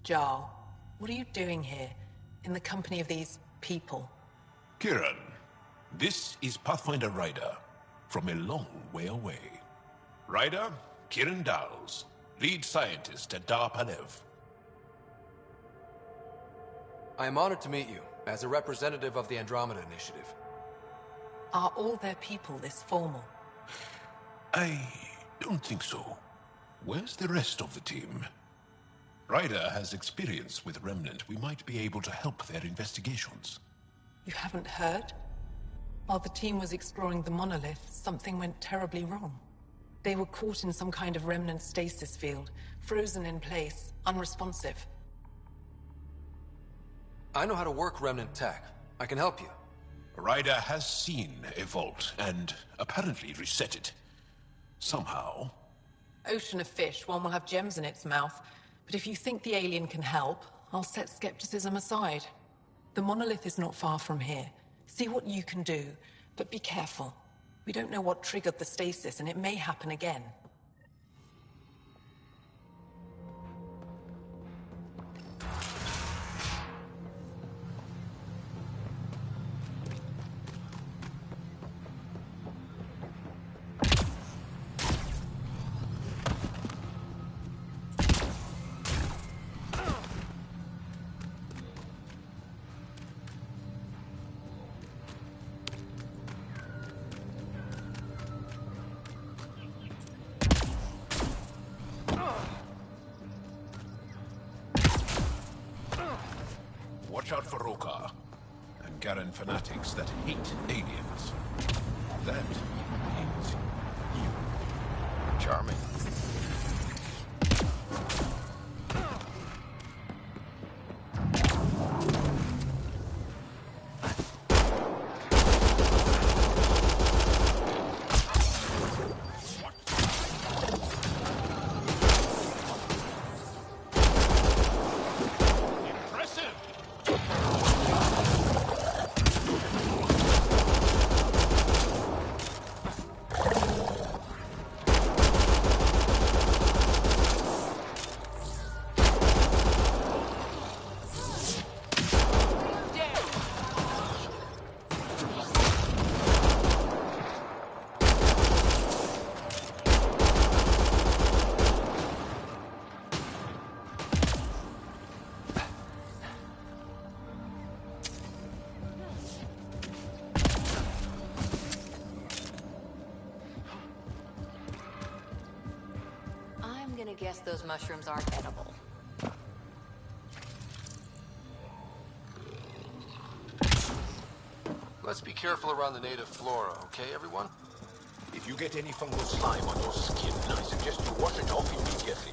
Jarl, what are you doing here, in the company of these people? Kiran, this is Pathfinder Ryder, from a long way away. Ryder, Kiran Dals, lead scientist at Dar Palev. I am honored to meet you, as a representative of the Andromeda Initiative. Are all their people this formal? I don't think so. Where's the rest of the team? Ryder has experience with Remnant. We might be able to help their investigations. You haven't heard? While the team was exploring the monolith, something went terribly wrong. They were caught in some kind of remnant stasis field, frozen in place, unresponsive. I know how to work Remnant tech. I can help you. Ryder has seen a vault, and apparently reset it. Somehow. Ocean of fish, one will have gems in its mouth. But if you think the alien can help, I'll set skepticism aside. The monolith is not far from here. See what you can do, but be careful. We don't know what triggered the stasis, and it may happen again. Angaran fanatics that hate aliens. That is you. Charming. I'm gonna guess those mushrooms aren't edible. Let's be careful around the native flora, okay, everyone? If you get any fungal slime on your skin, I suggest you wash it off immediately.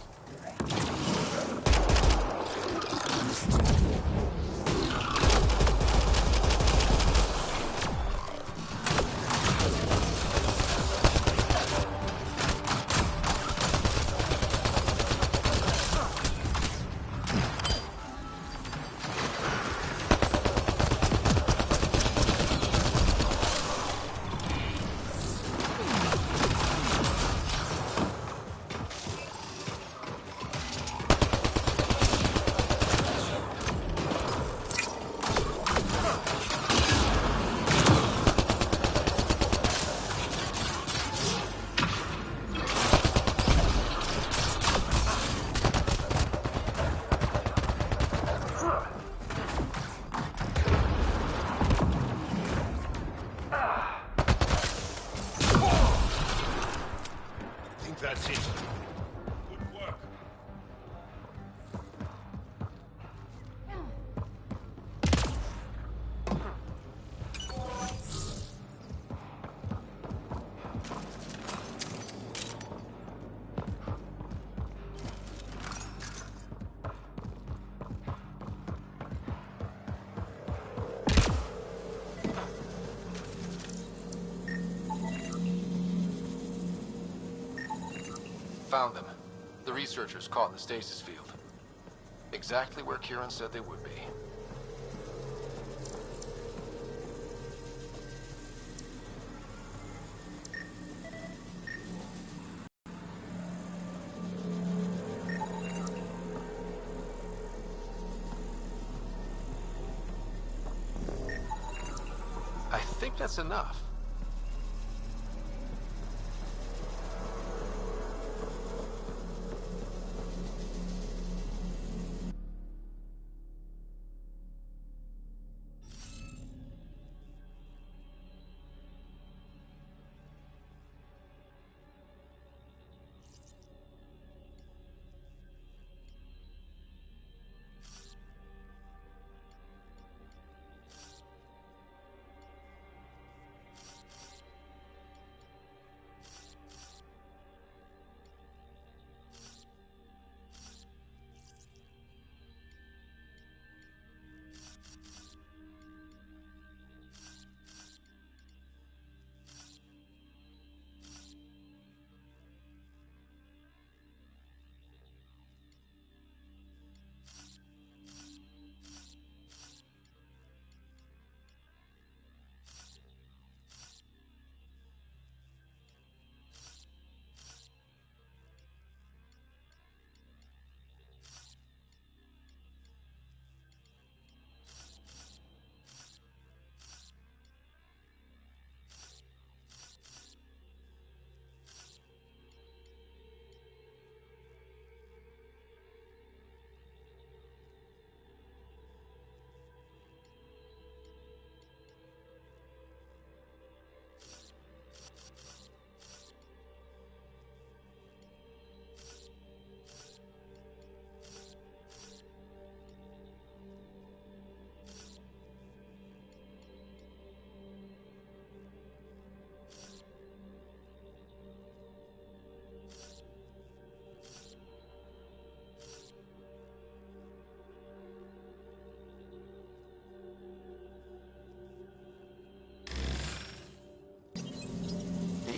That's it. Good work. Found them. The researchers caught in the stasis field. Exactly where Kieran said they would be. I think that's enough.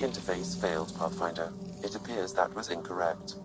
interface failed, Pathfinder. It appears that was incorrect.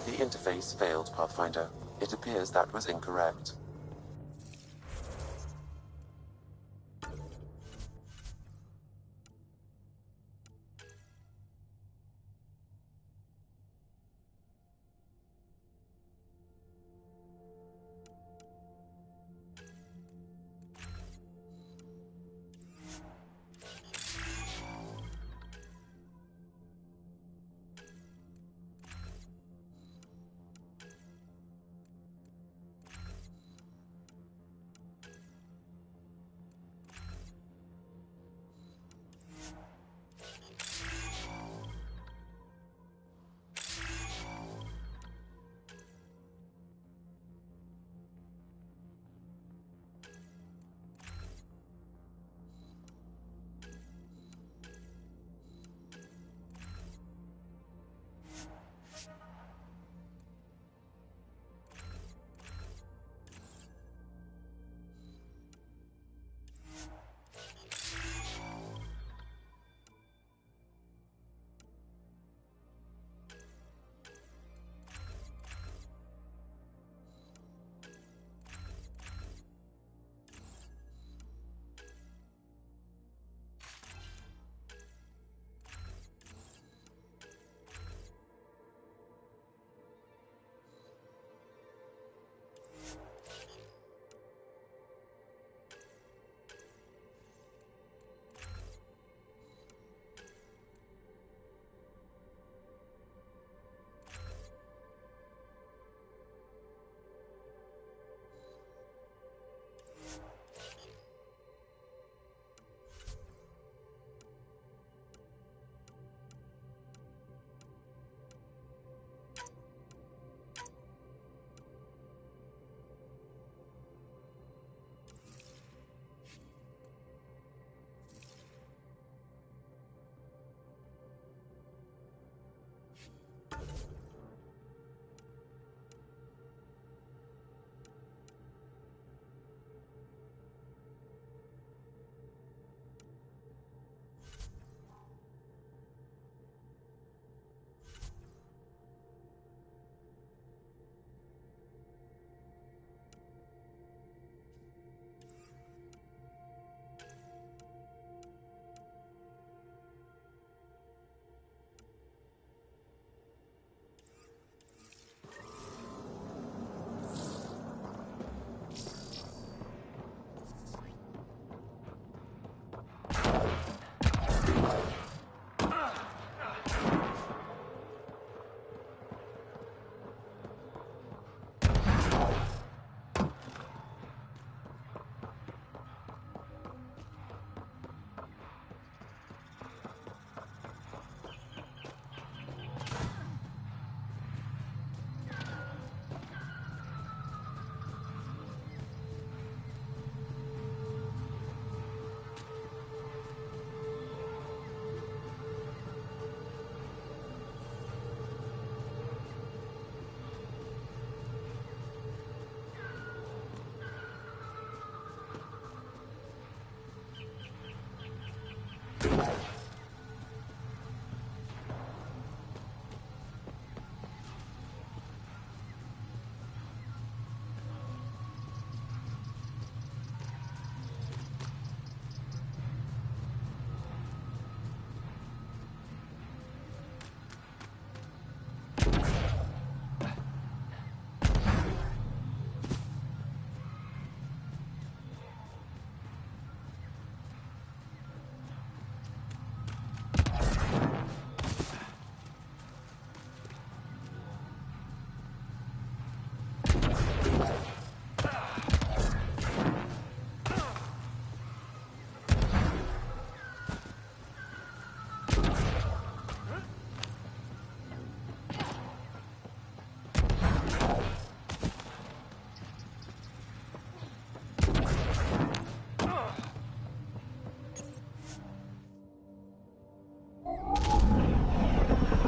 The interface failed, Pathfinder. It appears that was incorrect.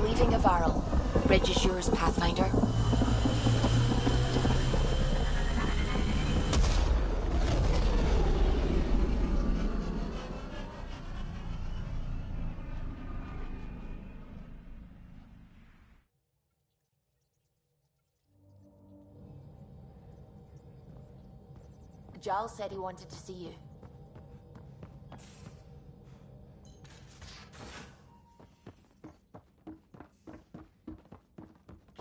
Leaving a Varl. Bridge is yours, Pathfinder. Giles said he wanted to see you.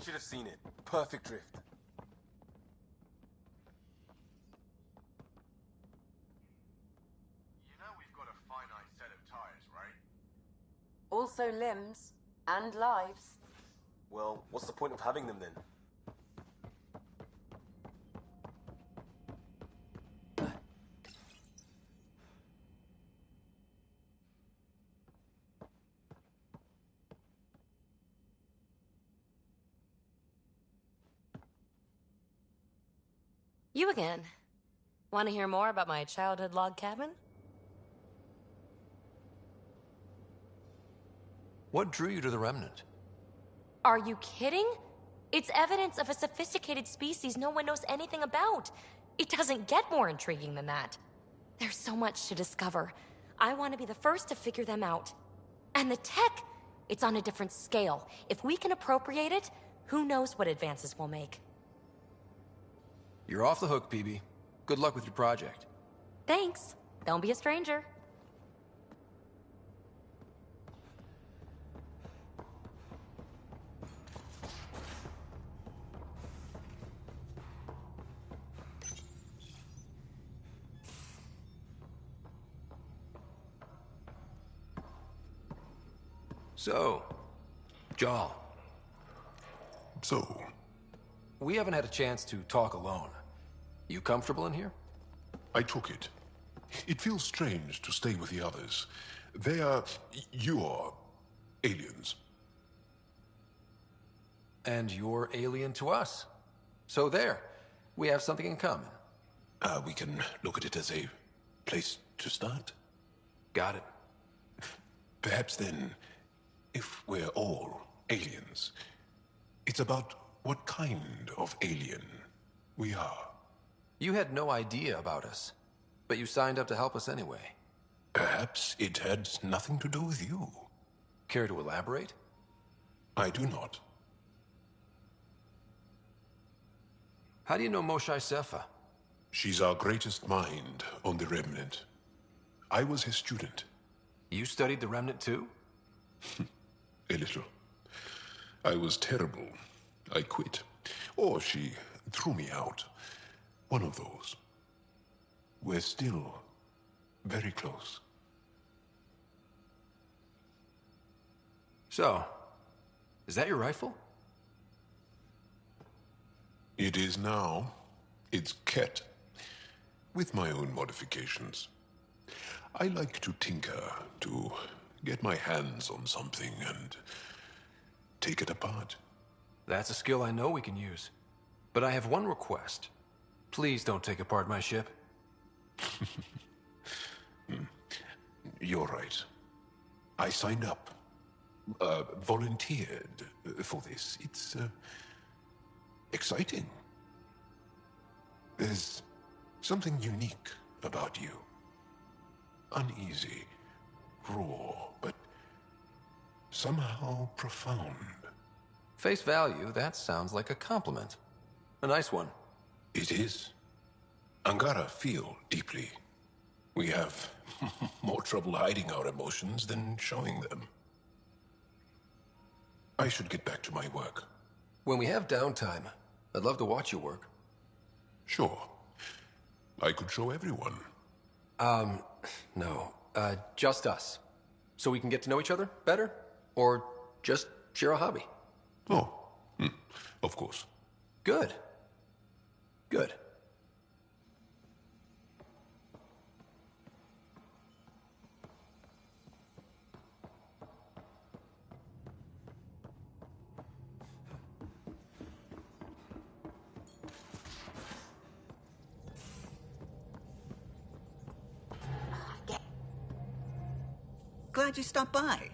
Should have seen it. Perfect drift. You know we've got a finite set of tires, right? Also limbs and lives. Well, what's the point of having them then? You again. Want to hear more about my childhood log cabin? What drew you to the Remnant? Are you kidding? It's evidence of a sophisticated species no one knows anything about. It doesn't get more intriguing than that. There's so much to discover. I want to be the first to figure them out. And the tech, it's on a different scale. If we can appropriate it, who knows what advances we'll make. You're off the hook, PB. Good luck with your project. Thanks. Don't be a stranger. So, Jal. So? We haven't had a chance to talk alone. You comfortable in here? I took it. It feels strange to stay with the others. They are... you are... aliens. And you're alien to us. So there. We have something in common. We can look at it as a place to start. Got it. Perhaps then, if we're all aliens, it's about what kind of alien we are. You had no idea about us, but you signed up to help us anyway. Perhaps it had nothing to do with you. Care to elaborate? I do not. How do you know Moshae Sefa? She's our greatest mind on the Remnant. I was his student. You studied the Remnant too? A little. I was terrible. I quit. Or she threw me out. One of those. We're still very close. So, is that your rifle? It is now. It's Ket. With my own modifications. I like to tinker, to get my hands on something and take it apart. That's a skill I know we can use. But I have one request. Please don't take apart my ship. You're right. I signed up. Volunteered for this. It's exciting. There's something unique about you. Uneasy, raw, but somehow profound. Face value, that sounds like a compliment. A nice one. It is. Angara feel deeply. We have more trouble hiding our emotions than showing them. I should get back to my work. When we have downtime, I'd love to watch you work. Sure. I could show everyone. No. Just us. So we can get to know each other better? Or just share a hobby? Oh, of course. Good. Good. Glad you stopped by.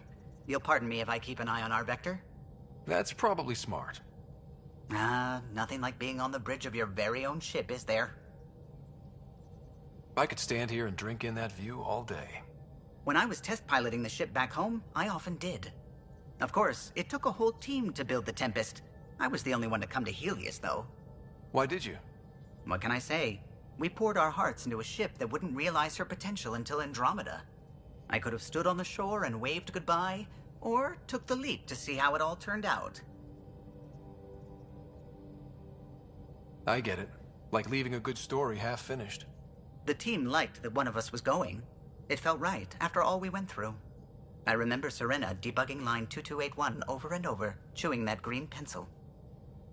You'll pardon me if I keep an eye on our vector? That's probably smart. Nothing like being on the bridge of your very own ship, is there? I could stand here and drink in that view all day. When I was test piloting the ship back home, I often did. Of course, it took a whole team to build the Tempest. I was the only one to come to Helios, though. Why did you? What can I say? We poured our hearts into a ship that wouldn't realize her potential until Andromeda. I could have stood on the shore and waved goodbye, or took the leap to see how it all turned out. I get it. Like leaving a good story half finished. The team liked that one of us was going. It felt right after all we went through. I remember Serena debugging line 2281 over and over, chewing that green pencil.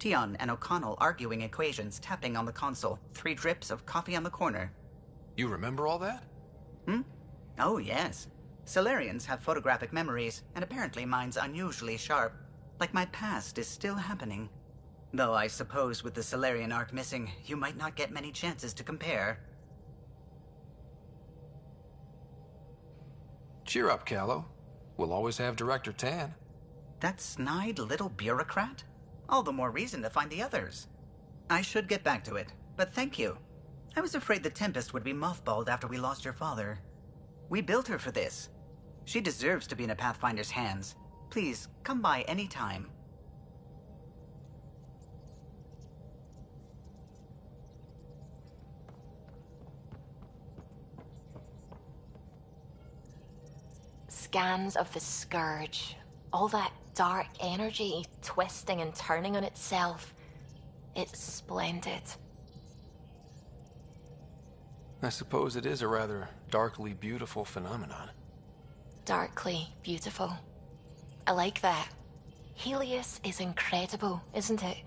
Tion and O'Connell arguing equations, tapping on the console, 3 drips of coffee on the corner. You remember all that? Oh, yes. Solarians have photographic memories, and apparently mine's unusually sharp. Like my past is still happening. Though I suppose with the Solarian arc missing, you might not get many chances to compare. Cheer up, Callow. We'll always have Director Tan. That snide little bureaucrat? All the more reason to find the others. I should get back to it, but thank you. I was afraid the Tempest would be mothballed after we lost your father. We built her for this. She deserves to be in a Pathfinder's hands. Please, come by any time. Scans of the Scourge. All that dark energy twisting and turning on itself. It's splendid. I suppose it is a rather darkly beautiful phenomenon. Darkly beautiful. I like that. Helios is incredible, isn't it?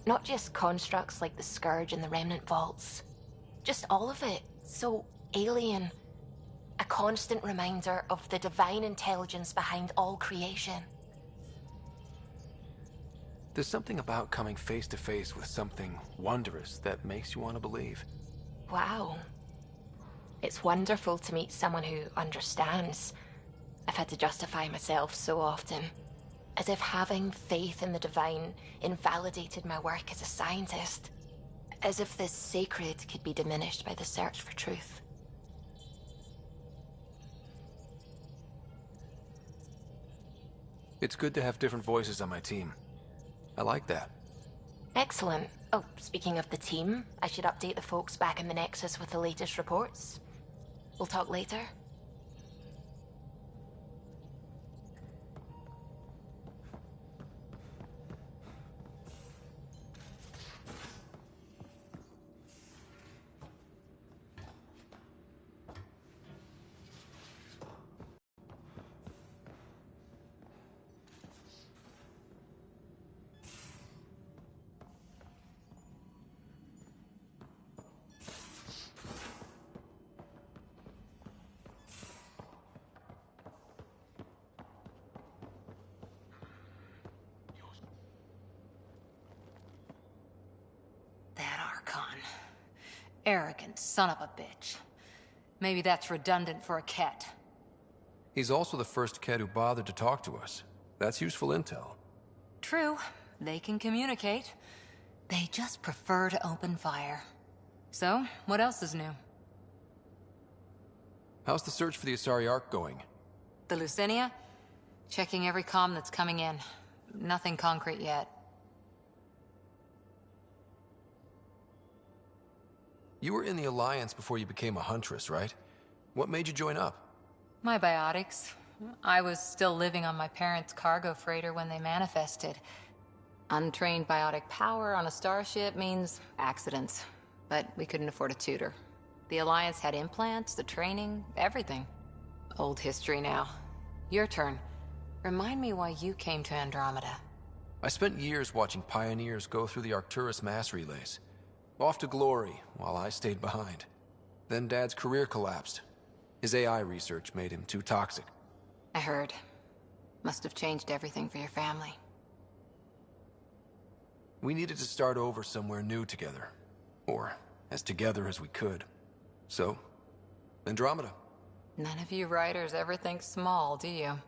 Not just constructs like the Scourge and the Remnant Vaults. Just all of it. So alien. A constant reminder of the divine intelligence behind all creation. There's something about coming face to face with something wondrous that makes you want to believe. Wow. It's wonderful to meet someone who understands. I've had to justify myself so often. As if having faith in the divine invalidated my work as a scientist. As if the sacred could be diminished by the search for truth. It's good to have different voices on my team. I like that. Excellent. Oh, speaking of the team, I should update the folks back in the Nexus with the latest reports. We'll talk later. Arrogant son of a bitch. Maybe that's redundant for a Ket. He's also the first Ket who bothered to talk to us. That's useful intel. True. They can communicate. They just prefer to open fire. So, what else is new? How's the search for the Asari Ark going? The Lucinia? Checking every comm that's coming in. Nothing concrete yet. You were in the Alliance before you became a Huntress, right? What made you join up? My biotics. I was still living on my parents' cargo freighter when they manifested. Untrained biotic power on a starship means accidents. But we couldn't afford a tutor. The Alliance had implants, the training, everything. Old history now. Your turn. Remind me why you came to Andromeda. I spent years watching pioneers go through the Arcturus mass relays. Off to glory, while I stayed behind. Then Dad's career collapsed. His AI research made him too toxic. I heard. Must have changed everything for your family. We needed to start over somewhere new together. Or as together as we could. So, Andromeda. None of you writers ever think small, do you?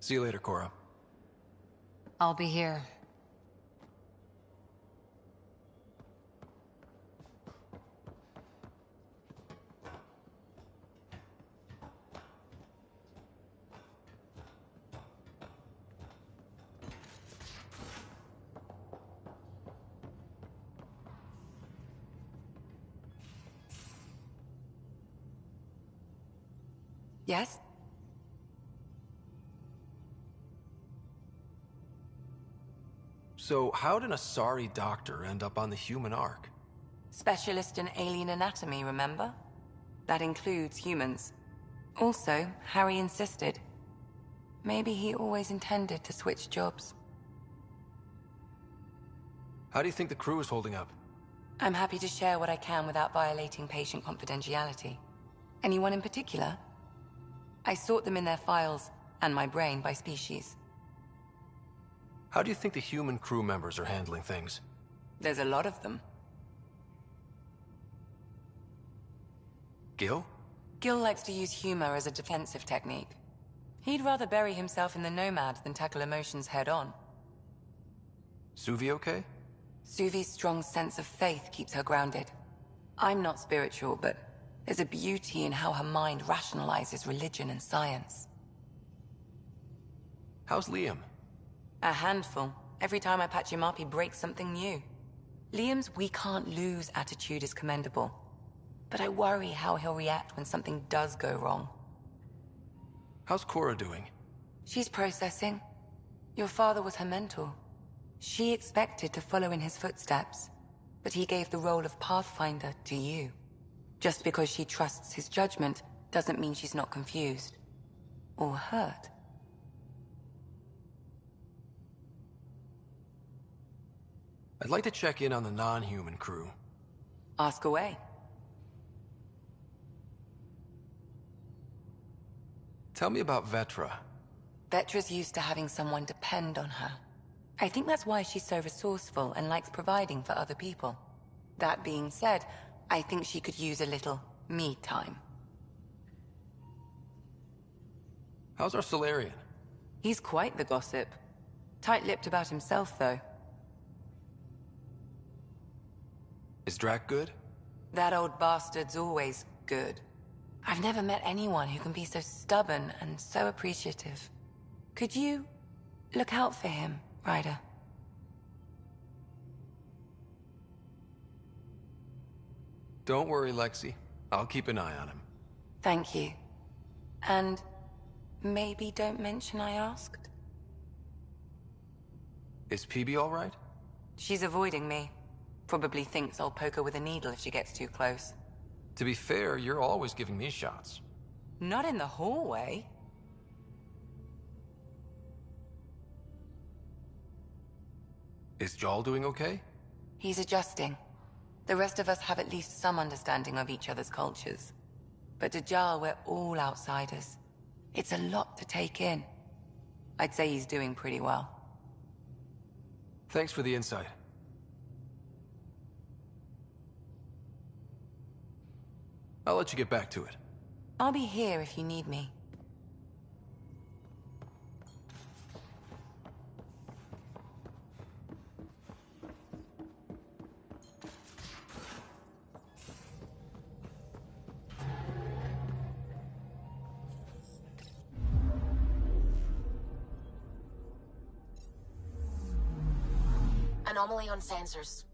See you later, Cora. I'll be here. Yes? So, how did a sorry doctor end up on the human Ark? Specialist in alien anatomy, remember? That includes humans. Also, Harry insisted. Maybe he always intended to switch jobs. How do you think the crew is holding up? I'm happy to share what I can without violating patient confidentiality. Anyone in particular? I sort them in their files, and my brain, by species. How do you think the human crew members are handling things? There's a lot of them. Gil? Gil likes to use humor as a defensive technique. He'd rather bury himself in the Nomad than tackle emotions head-on. Suvi okay? Suvi's strong sense of faith keeps her grounded. I'm not spiritual, but there's a beauty in how her mind rationalizes religion and science. How's Liam? A handful. Every time I patch him up, he breaks something new. Liam's "we can't lose" attitude is commendable. But I worry how he'll react when something does go wrong. How's Cora doing? She's processing. Your father was her mentor. She expected to follow in his footsteps, but he gave the role of Pathfinder to you. Just because she trusts his judgment doesn't mean she's not confused. Or hurt. I'd like to check in on the non-human crew. Ask away. Tell me about Vetra. Vetra's used to having someone depend on her. I think that's why she's so resourceful and likes providing for other people. That being said, I think she could use a little me time. How's our Solarian? He's quite the gossip. Tight-lipped about himself, though. Is Drac good? That old bastard's always good. I've never met anyone who can be so stubborn and so appreciative. Could you look out for him, Ryder? Don't worry, Lexi. I'll keep an eye on him. Thank you. And maybe don't mention I asked? Is PB all right? She's avoiding me. Probably thinks I'll poke her with a needle if she gets too close. To be fair, you're always giving me shots. Not in the hallway. Is Jarl doing okay? He's adjusting. The rest of us have at least some understanding of each other's cultures. But to Jarl, we're all outsiders. It's a lot to take in. I'd say he's doing pretty well. Thanks for the insight. I'll let you get back to it. I'll be here if you need me. Anomaly on sensors.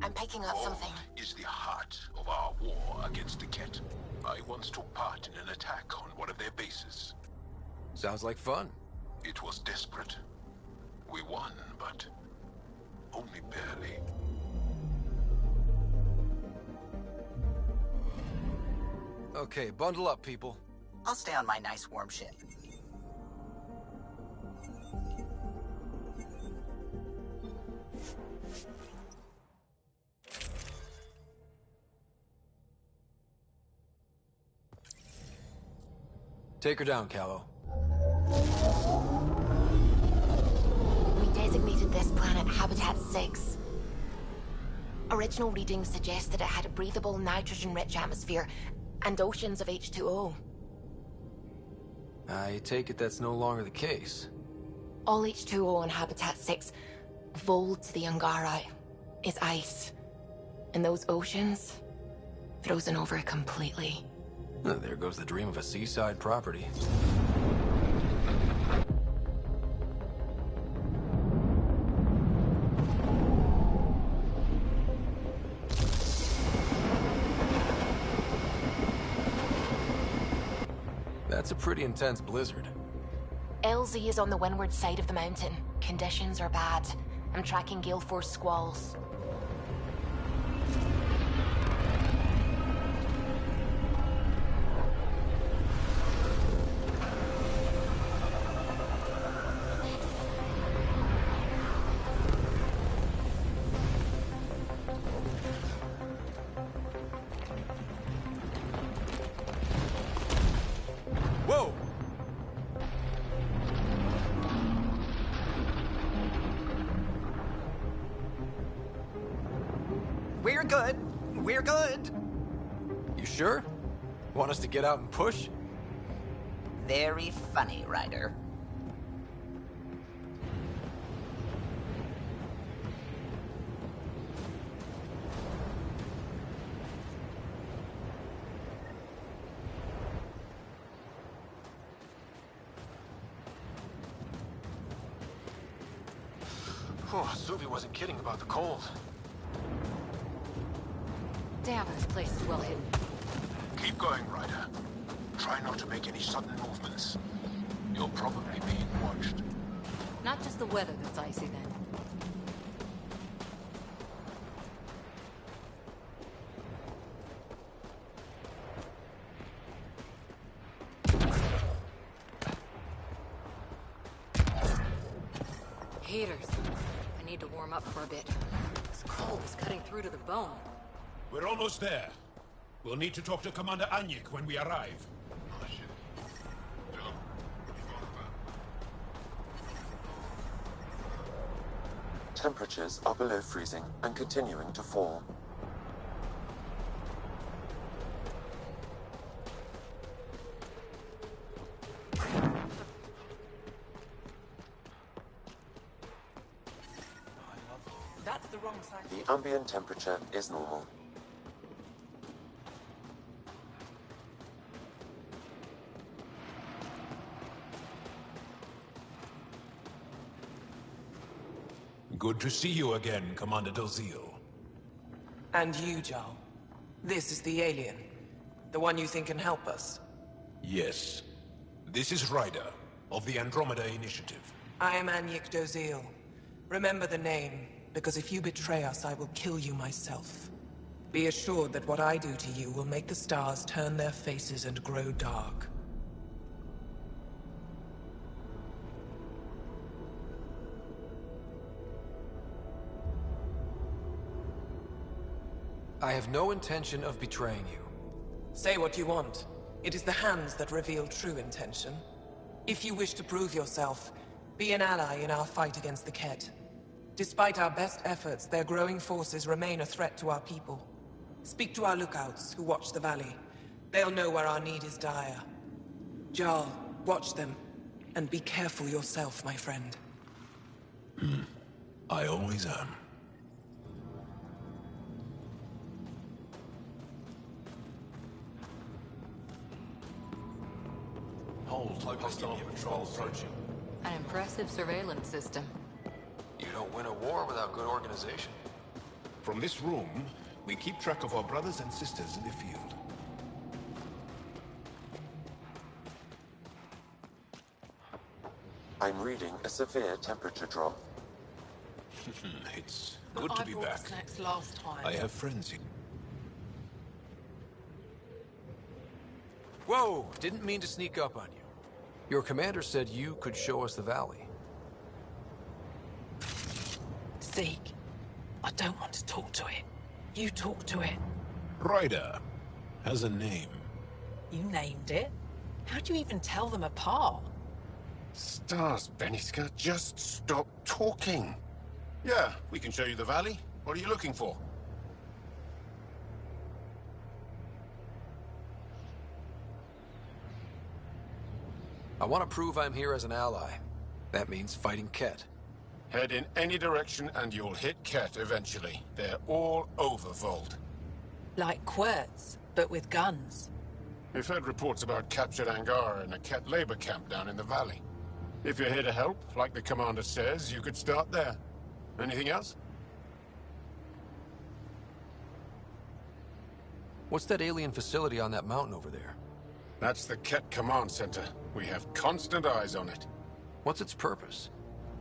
I'm picking up something. Is the heart of our war against the Ket. I once took part in an attack on one of their bases. Sounds like fun. It was desperate. We won, but only barely. Okay, bundle up, people. I'll stay on my nice warm ship. Take her down, Callow. We designated this planet Habitat 6. Original readings suggested it had a breathable, nitrogen-rich atmosphere and oceans of H2O. I take it that's no longer the case. All H2O on Habitat 6, vol to the Angara, is ice. And those oceans, frozen over completely. There goes the dream of a seaside property. That's a pretty intense blizzard. LZ is on the windward side of the mountain. Conditions are bad. I'm tracking gale force squalls. Whoa! We're good. We're good. You sure? Want us to get out and push? Very funny, Ryder. Oh, Suvi wasn't kidding about the cold. Damn, this place is well hidden. Keep going, Ryder. Try not to make any sudden movements. You're probably being watched. Not just the weather that's icy, then. Heaters. I need to warm up for a bit. This cold is cutting through to the bone. We're almost there. We'll need to talk to Commander Anyik when we arrive. Temperatures are below freezing and continuing to fall. That's the wrong side. The ambient temperature is normal. Good to see you again, Commander Dalziel. And you, Jarl. This is the alien. The one you think can help us. Yes. This is Ryder, of the Andromeda Initiative. I am Anyik Dalziel. Remember the name, because if you betray us, I will kill you myself. Be assured that what I do to you will make the stars turn their faces and grow dark. I have no intention of betraying you. Say what you want. It is the hands that reveal true intention. If you wish to prove yourself, be an ally in our fight against the Ket. Despite our best efforts, their growing forces remain a threat to our people. Speak to our lookouts, who watch the valley. They'll know where our need is dire. Jarl, watch them, and be careful yourself, my friend. I always am. Hold, hostile patrol approaching. An impressive surveillance system. You don't win a war without good organization. From this room, we keep track of our brothers and sisters in the field. I'm reading a severe temperature drop. It's good to be back. Snacks last time. I have friends here. Whoa! Didn't mean to sneak up on you. Your commander said you could show us the valley. Zeke, I don't want to talk to it. You talk to it. Ryder has a name. You named it? How'd you even tell them apart? Stars, Beniska, just stop talking. Yeah, we can show you the valley. What are you looking for? I want to prove I'm here as an ally. That means fighting Ket. Head in any direction and you'll hit Ket eventually. They're all over Vold. Like Quirts, but with guns. We've heard reports about captured Angara in a Ket labor camp down in the valley. If you're here to help, like the commander says, you could start there. Anything else? What's that alien facility on that mountain over there? That's the Ket Command Center. We have constant eyes on it. What's its purpose?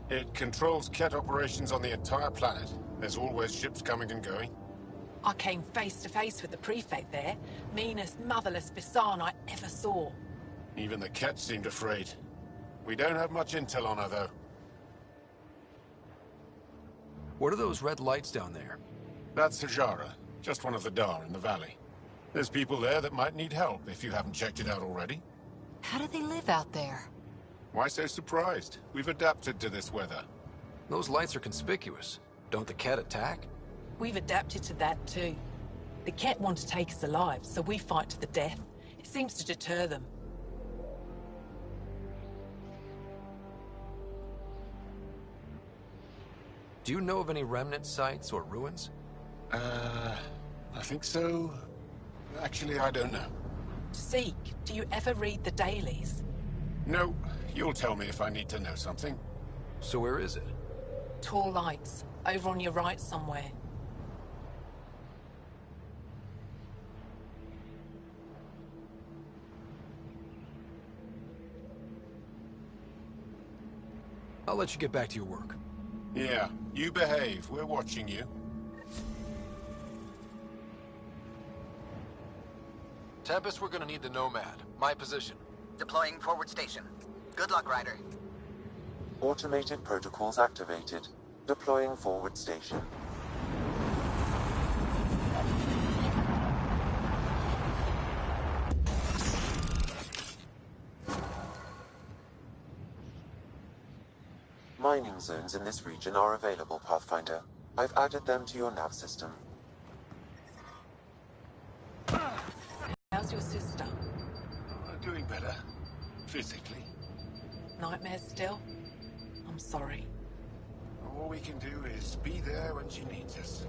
It controls Ket operations on the entire planet. There's always ships coming and going. I came face to face with the prefect there. Meanest, motherless Bisan I ever saw. Even the Ket seemed afraid. We don't have much intel on her, though. What are those red lights down there? That's Hajara, just one of the Dar in the valley. There's people there that might need help if you haven't checked it out already. How do they live out there? Why so surprised? We've adapted to this weather. Those lights are conspicuous. Don't the Ket attack? We've adapted to that too. The Ket want to take us alive, so we fight to the death. It seems to deter them. Do you know of any remnant sites or ruins? I think so. Actually, I don't know. Zeke, do you ever read the dailies? No, you'll tell me if I need to know something. So where is it? Tall lights, over on your right somewhere. I'll let you get back to your work. Yeah, you behave. We're watching you. Tempest, we're gonna need the Nomad. My position. Deploying forward station. Good luck, Ryder. Automated protocols activated. Deploying forward station. Mining zones in this region are available, Pathfinder. I've added them to your nav system. How's your sister? Doing better. Physically. Nightmares still? I'm sorry. All we can do is be there when she needs us.